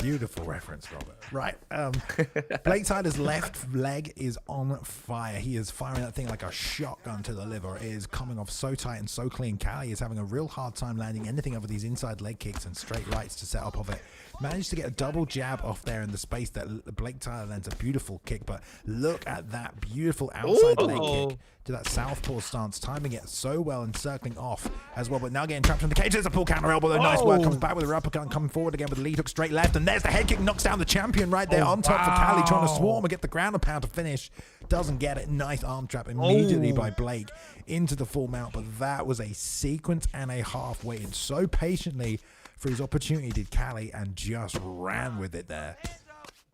[SPEAKER 1] Beautiful reference, Robert. Right. BlakeTylerr's left leg is on fire. He is firing that thing like a shotgun to the liver. It is coming off so tight and so clean. Cali is having a real hard time landing anything over these inside leg kicks and straight rights to set up of it. Managed to get a double jab off there in the space that BlakeTylerr lands a beautiful kick, but look at that beautiful outside leg kick to that southpaw stance, timing it so well and circling off as well, but now getting trapped in the cage. There's a pull counter elbow, though. Nice work. Comes back with a uppercut and coming forward again with a lead hook straight left, and there's the head kick, knocks down the champion right there on top for Cali, trying to swarm and get the ground and pound to finish. Doesn't get it. Nice arm trap immediately by Blake into the full mount, but that was a sequence and a half. Waited so patiently for his opportunity, did Cali, and just ran with it there.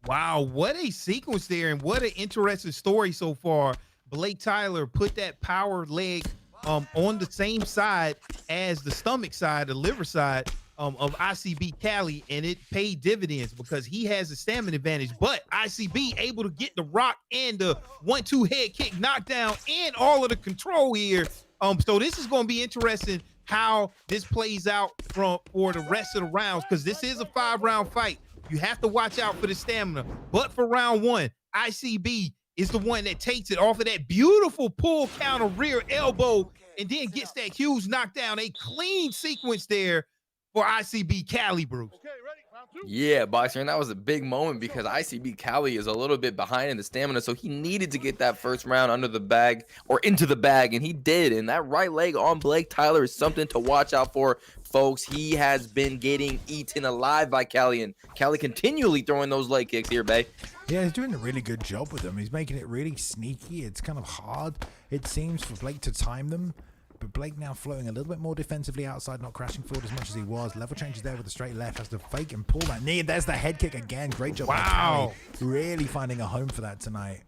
[SPEAKER 3] Wow, what a sequence there, and what an interesting story so far. BlakeTylerr put that power leg on the same side as the stomach side, the liver side of ICB Cali, and it paid dividends because he has a stamina advantage. But ICB able to get the rock and the 1-2 head kick knockdown and all of the control here. So this is going to be interesting how this plays out for the rest of the rounds, because this is a 5-round fight. You have to watch out for the stamina. But for round 1, ICB is the one that takes it off of that beautiful pull counter rear elbow and then gets that huge knockdown. A clean sequence there for ICB Cali, Bruce.
[SPEAKER 2] Yeah, Boxer, and that was a big moment because ICB Cali is a little bit behind in the stamina, so he needed to get that first round under the bag or into the bag, and he did. And that right leg on BlakeTylerr is something to watch out for, folks. He has been getting eaten alive by Cali, and Cali continually throwing those leg kicks here, babe.
[SPEAKER 1] Yeah, he's doing a really good job with them. He's making it really sneaky. It's kind of hard, it seems, for Blake to time them. But Blake now floating a little bit more defensively outside, not crashing forward as much as he was. Level changes there with the straight left, has to fake and pull that knee. There's the head kick again. Great job by Cali. Really finding a home for that tonight.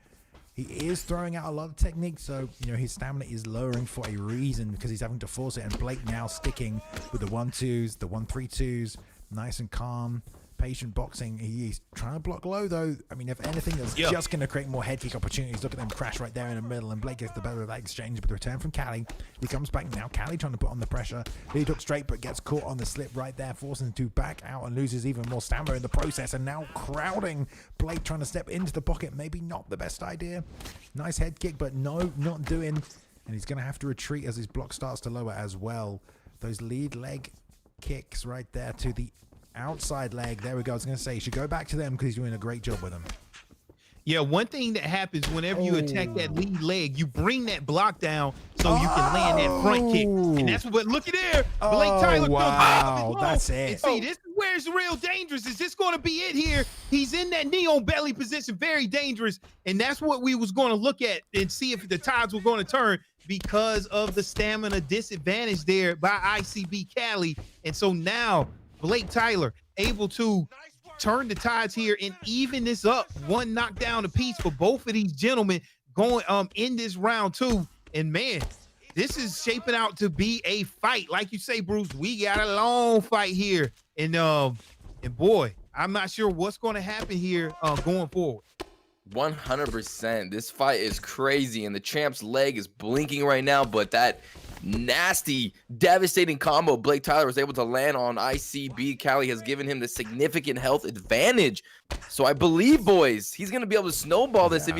[SPEAKER 1] He is throwing out a lot of technique, so his stamina is lowering for a reason because he's having to force it. And Blake now sticking with the 1-2s, the 1-3-2s, nice and calm. Patient boxing. He's trying to block low, though. I mean, if anything, that's just going to create more head kick opportunities. Look at them crash right there in the middle, and Blake gets the better of that exchange. But the return from Cali, he comes back now. Cali trying to put on the pressure. Lead hook straight, but gets caught on the slip right there, forcing him to back out and loses even more stamina in the process. And now crowding Blake, trying to step into the pocket. Maybe not the best idea. Nice head kick, but no, not doing. And he's going to have to retreat as his block starts to lower as well. Those lead leg kicks right there to the outside leg. There we go. I was going to say, you should go back to them because he's doing a great job with them.
[SPEAKER 3] Yeah, one thing that happens whenever you attack that lead leg, you bring that block down so you can land that front kick. And that's what, look at there. BlakeTylerr
[SPEAKER 1] wow, that's it.
[SPEAKER 3] And see, this is where it's real dangerous. Is this going to be it here? He's in that knee on belly position, very dangerous. And that's what we was going to look at and see if the tides were going to turn because of the stamina disadvantage there by ICB Cali. And so now BlakeTylerr able to turn the tides here and even this up. One knockdown apiece for both of these gentlemen going in this round 2. And man, this is shaping out to be a fight. Like you say, Bruce, we got a long fight here. And boy, I'm not sure what's going to happen here going forward.
[SPEAKER 2] 100%. This fight is crazy, and the champ's leg is blinking right now, but that nasty, devastating combo BlakeTylerr was able to land on ICB Cali has given him the significant health advantage. So I believe, boys, he's going to be able to snowball this if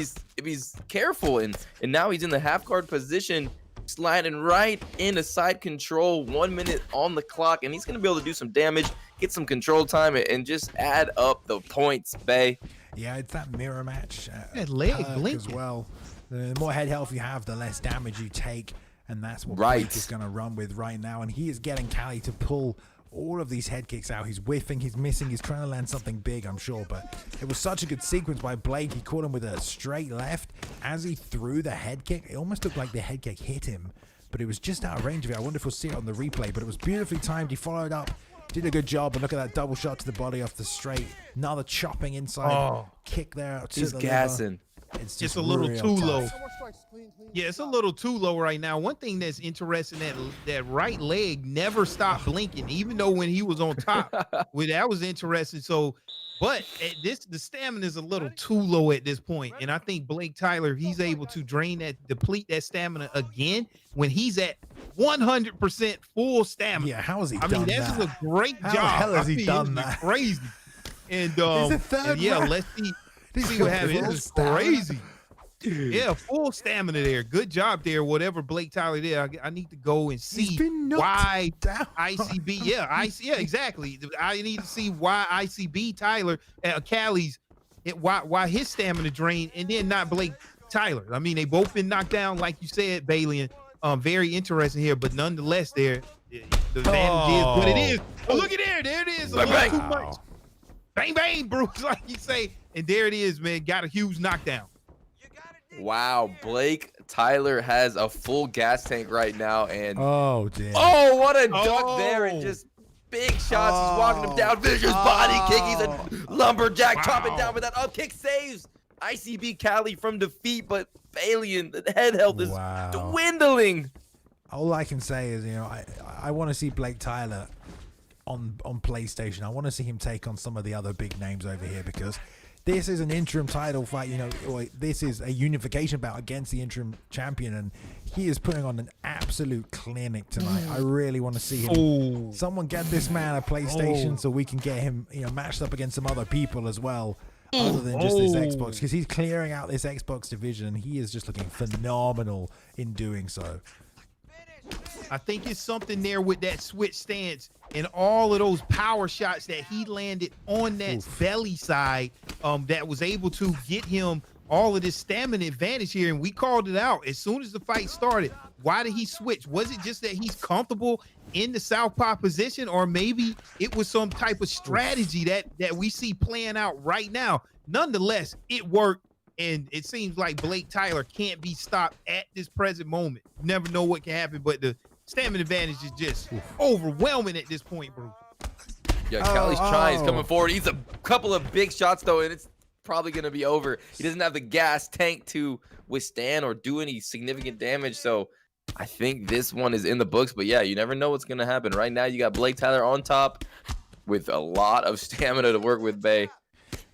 [SPEAKER 2] he's careful. And now he's in the half guard position, sliding right into side control, 1 minute on the clock, and he's going to be able to do some damage, get some control time, and just add up the points, Bay.
[SPEAKER 1] Yeah, it's that mirror match
[SPEAKER 3] that leg
[SPEAKER 1] as well. The more head health you have, the less damage you take, and that's what Blake is going to run with right now. And he is getting Cali to pull all of these head kicks out. He's whiffing, he's missing, he's trying to land something big, I'm sure. But it was such a good sequence by Blake. He caught him with a straight left. As he threw the head kick, it almost looked like the head kick hit him, but it was just out of range of it. I wonder if we'll see it on the replay, but it was beautifully timed. He followed up, did a good job, and look at that double shot to the body off the straight. Another chopping inside kick there.
[SPEAKER 2] He's gassing.
[SPEAKER 1] It's just
[SPEAKER 3] a little too
[SPEAKER 1] tough.
[SPEAKER 3] low. Yeah, it's a little too low right now. One thing that's interesting, that right leg never stopped blinking, even though when he was on top. Well, that was interesting. So, but at the stamina is a little too low at this point. And I think BlakeTylerr, he's able to deplete that stamina again when he's at 100% full stamina.
[SPEAKER 1] Yeah, how has he done that?
[SPEAKER 3] I mean, that's a great job.
[SPEAKER 1] How the hell has he done that?
[SPEAKER 3] Crazy. And
[SPEAKER 1] yeah,
[SPEAKER 3] let's see what happens. This is crazy. Yeah, full stamina there. Good job there. Whatever BlakeTylerr did, I need to go and see why ICB. Yeah, exactly. I need to see why ICB Cali's why his stamina drained and then not BlakeTylerr. I mean, they both been knocked down, like you said, Bailey. Very interesting here, but nonetheless, the advantage is what it is. Oh, look at there it is. A little too much. Bang bang, Bruce, like you say, and there it is, man. Got a huge knockdown.
[SPEAKER 2] Wow, BlakeTylerr has a full gas tank right now, and
[SPEAKER 1] oh damn!
[SPEAKER 2] Oh, what a duck there, and just big shots. He's walking him down, vicious body kick. He's a lumberjack, chopping down with that up kick, saves ICB Cali from defeat, but Balian, the head health is dwindling.
[SPEAKER 1] All I can say is, I want to see BlakeTylerr on PlayStation. I want to see him take on some of the other big names over here, because this is an interim title fight, or this is a unification bout against the interim champion, and he is putting on an absolute clinic tonight. I really want to see him. Someone get this man a PlayStation so we can get him, matched up against some other people as well, other than just this Xbox, because he's clearing out this Xbox division, and he is just looking phenomenal in doing so.
[SPEAKER 3] I think it's something there with that switch stance and all of those power shots that he landed on that belly side that was able to get him all of this stamina advantage here. And we called it out as soon as the fight started. Why did he switch? Was it just that he's comfortable in the southpaw position, or maybe it was some type of strategy that we see playing out right now? Nonetheless, it worked. And it seems like BlakeTylerr can't be stopped at this present moment. You never know what can happen, but the stamina advantage is just overwhelming at this point, bro.
[SPEAKER 2] Yeah, Cali's trying. He's coming forward. He's a couple of big shots, though, and it's probably going to be over. He doesn't have the gas tank to withstand or do any significant damage, so I think this one is in the books. But, yeah, you never know what's going to happen. Right now, you got BlakeTylerr on top with a lot of stamina to work with, Bay.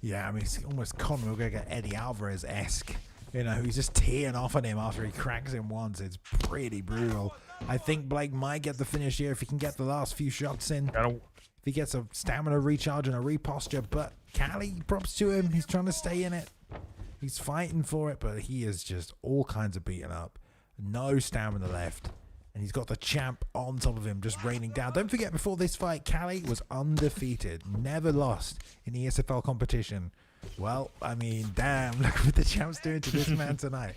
[SPEAKER 1] Yeah, I mean, it's almost Conor McGregor, Eddie Alvarez-esque. He's just teeing off at him after he cracks him once. It's pretty brutal. I think Blake might get the finish here if he can get the last few shots in. If he gets a stamina recharge and a reposture. But Cali, props to him. He's trying to stay in it. He's fighting for it, but he is just all kinds of beaten up. No stamina left. And he's got the champ on top of him, just raining down. Don't forget, before this fight, Cali was undefeated. Never lost in ESFL competition. Well, I mean, damn, look what the champ's doing to this man tonight.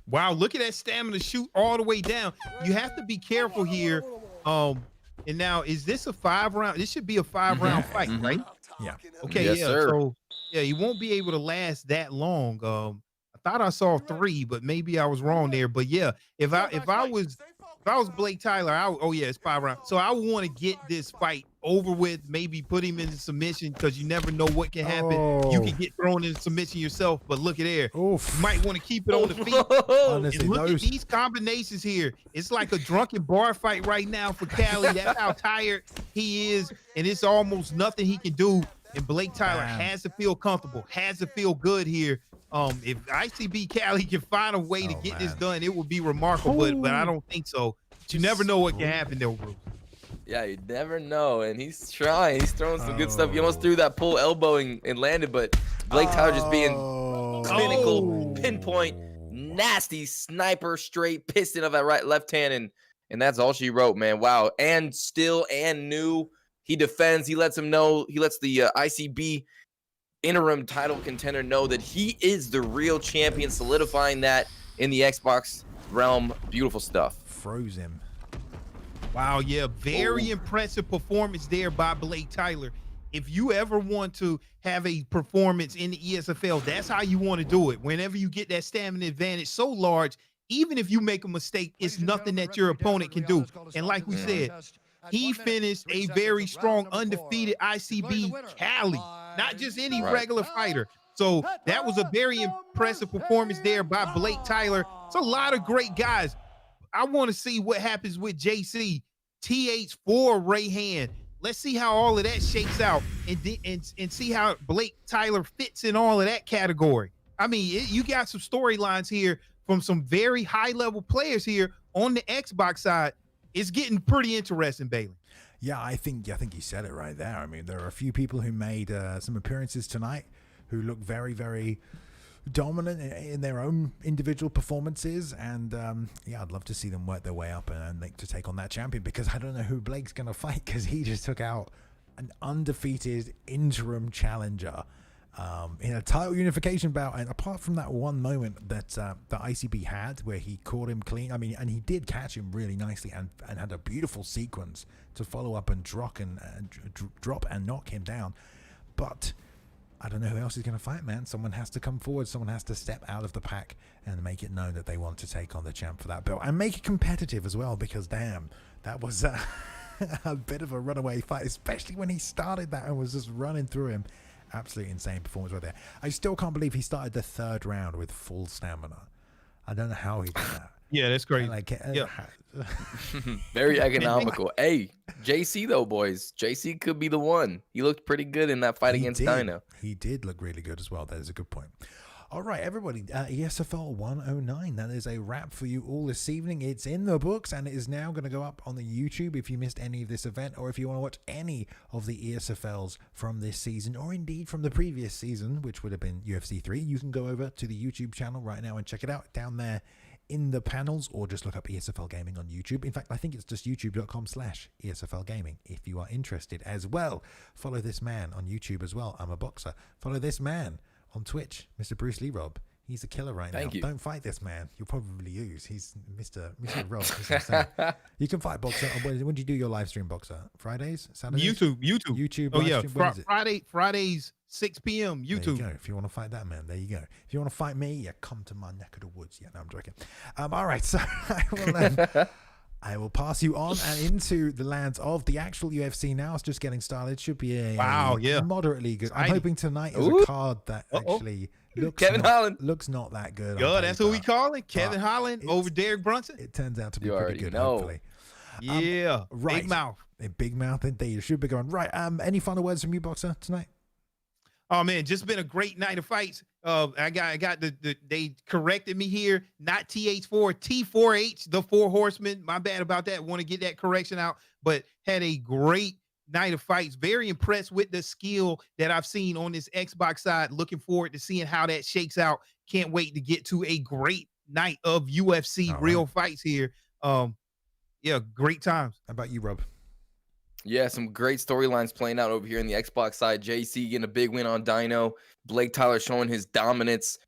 [SPEAKER 3] Wow, look at that stamina shoot all the way down. You have to be careful here. And now, is this a 5-round? This should be a 5-round fight, right?
[SPEAKER 1] Yeah.
[SPEAKER 3] Okay,
[SPEAKER 2] Yes,
[SPEAKER 3] yeah.
[SPEAKER 2] sir.
[SPEAKER 3] So, yeah, he won't be able to last that long. I thought I saw 3, but maybe I was wrong there. But yeah, if I was BlakeTylerr, it's 5 rounds. So I would want to get this fight over with, maybe put him into submission, because you never know what can happen. You can get thrown into submission yourself, but look at there.
[SPEAKER 1] Oof.
[SPEAKER 3] You might want to keep it on the feet.
[SPEAKER 1] Honestly,
[SPEAKER 3] And look at these combinations here. It's like a drunken bar fight right now for Cali. That's how tired he is, and it's almost nothing he can do. And BlakeTylerr has to feel comfortable, has to feel good here. If ICB Cali can find a way to get this done, it would be remarkable, but I don't think so. But you never know what can happen there, Bruce.
[SPEAKER 2] Yeah, you never know, and he's trying. He's throwing some good stuff. He almost threw that pull elbow and landed, but BlakeTylerr just being clinical, pinpoint, nasty sniper, straight piston of that left hand, and that's all she wrote, man. Wow, and still and new, he defends. He lets him know. He lets the ICB interim title contender know that he is the real champion, solidifying that in the Xbox realm. Beautiful stuff.
[SPEAKER 1] Froze him.
[SPEAKER 3] Wow, yeah, very impressive performance there by BlakeTylerr. If you ever want to have a performance in the ESFL, that's how you want to do it. Whenever you get that stamina advantage so large, even if you make a mistake, it's nothing that your opponent can do. And like we said, he finished a very strong, undefeated ICB Cali, not just any regular fighter. So that was a very impressive performance there by BlakeTylerr. It's a lot of great guys. I want to see what happens with JC, TH4, Rehan. Let's see how all of that shakes out and see how BlakeTylerr fits in all of that category. I mean, you got some storylines here from some very high-level players here on the Xbox side. It's getting pretty interesting, Bailey.
[SPEAKER 1] Yeah, I think you said it right there. I mean, there are a few people who made some appearances tonight who look very, very dominant in their own individual performances, and yeah, I'd love to see them work their way up and to take on that champion, because I don't know who Blake's gonna fight, because he just took out an undefeated interim challenger in a title unification bout. And apart from that one moment that the ICB had where he caught him clean, I mean, and he did catch him really nicely and had a beautiful sequence to follow up and drop and knock him down, but I don't know who else is going to fight, man. Someone has to come forward. Someone has to step out of the pack and make it known that they want to take on the champ for that belt, and make it competitive as well, because damn, that was a bit of a runaway fight, especially when he started that and was just running through him. Absolutely insane performance right there. I still can't believe he started the 3rd round with full stamina. I don't know how he did that.
[SPEAKER 3] Yeah, that's crazy.
[SPEAKER 2] Yeah. Very economical. Hey, JC though, boys. JC could be the one. He looked pretty good in that fight against Dino.
[SPEAKER 1] He did look really good as well. That is a good point. All right, everybody. ESFL 109. That is a wrap for you all this evening. It's in the books, and it is now going to go up on the YouTube if you missed any of this event, or if you want to watch any of the ESFLs from this season, or indeed from the previous season, which would have been UFC 3. You can go over to the YouTube channel right now and check it out down there in the panels, or just look up ESFL Gaming on YouTube. In fact, I think it's just youtube.com/ESFL Gaming if you are interested as well. Follow this man on YouTube as well. I'm a boxer. Follow this man on Twitch, Mr. Bruce Lee Rob. He's a killer right now.
[SPEAKER 2] Thank you.
[SPEAKER 1] Don't fight this man. You'll probably lose. He's Mr. Rob. You can fight boxer. When do you do your live stream, boxer? Fridays? Saturdays?
[SPEAKER 3] YouTube. Oh yeah, Fridays 6 p.m. YouTube.
[SPEAKER 1] There you go. If you want to fight that man, there you go. If you want to fight me, yeah, come to my neck of the woods. Yeah, no, I'm joking. All right, so I will pass you on and into the lands of the actual UFC now. It's just getting started. It should be a moderately good. I'm hoping tonight is a card that actually looks looks not that good.
[SPEAKER 3] Yo, that's who we call it. Kevin Holland over Derek Brunson.
[SPEAKER 1] It turns out to be pretty good, hopefully.
[SPEAKER 3] Yeah,
[SPEAKER 1] right.
[SPEAKER 3] Big mouth.
[SPEAKER 1] A big mouth indeed. It should be going right. Any final words from you, boxer, tonight?
[SPEAKER 3] Oh man, just been a great night of fights. I got they corrected me here, not TH4, T4H, the 4 horsemen. My bad about that. Want to get that correction out, but had a great night of fights. Very impressed with the skill that I've seen on this Xbox side. Looking forward to seeing how that shakes out. Can't wait to get to a great night of UFC real fights here. Yeah, great times.
[SPEAKER 1] How about you, Rob?
[SPEAKER 2] Yeah, some great storylines playing out over here in the Xbox side. JC getting a big win on Dino. BlakeTylerr showing his dominance.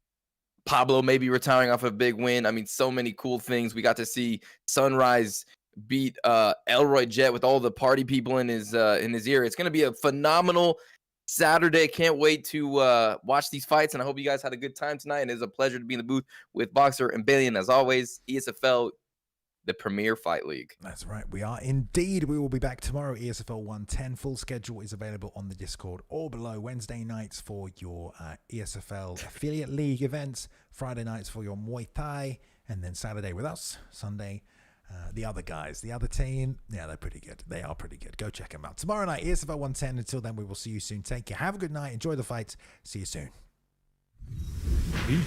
[SPEAKER 2] Pablo maybe retiring off a big win. I mean, so many cool things. We got to see Sunrise beat Elroy Jet with all the party people in his ear. It's going to be a phenomenal Saturday. Can't wait to watch these fights, and I hope you guys had a good time tonight. And it's a pleasure to be in the booth with Boxer and Bailey. And as always, ESFL, the Premier Fight League.
[SPEAKER 1] That's right. We are indeed. We will be back tomorrow. ESFL 110. Full schedule is available on the Discord or below. Wednesday nights for your ESFL affiliate league events. Friday nights for your Muay Thai. And then Saturday with us. Sunday, the other guys, the other team. Yeah, they're pretty good. They are pretty good. Go check them out. Tomorrow night, ESFL 110. Until then, we will see you soon. Take care. Have a good night. Enjoy the fights. See you soon.
[SPEAKER 3] Peace.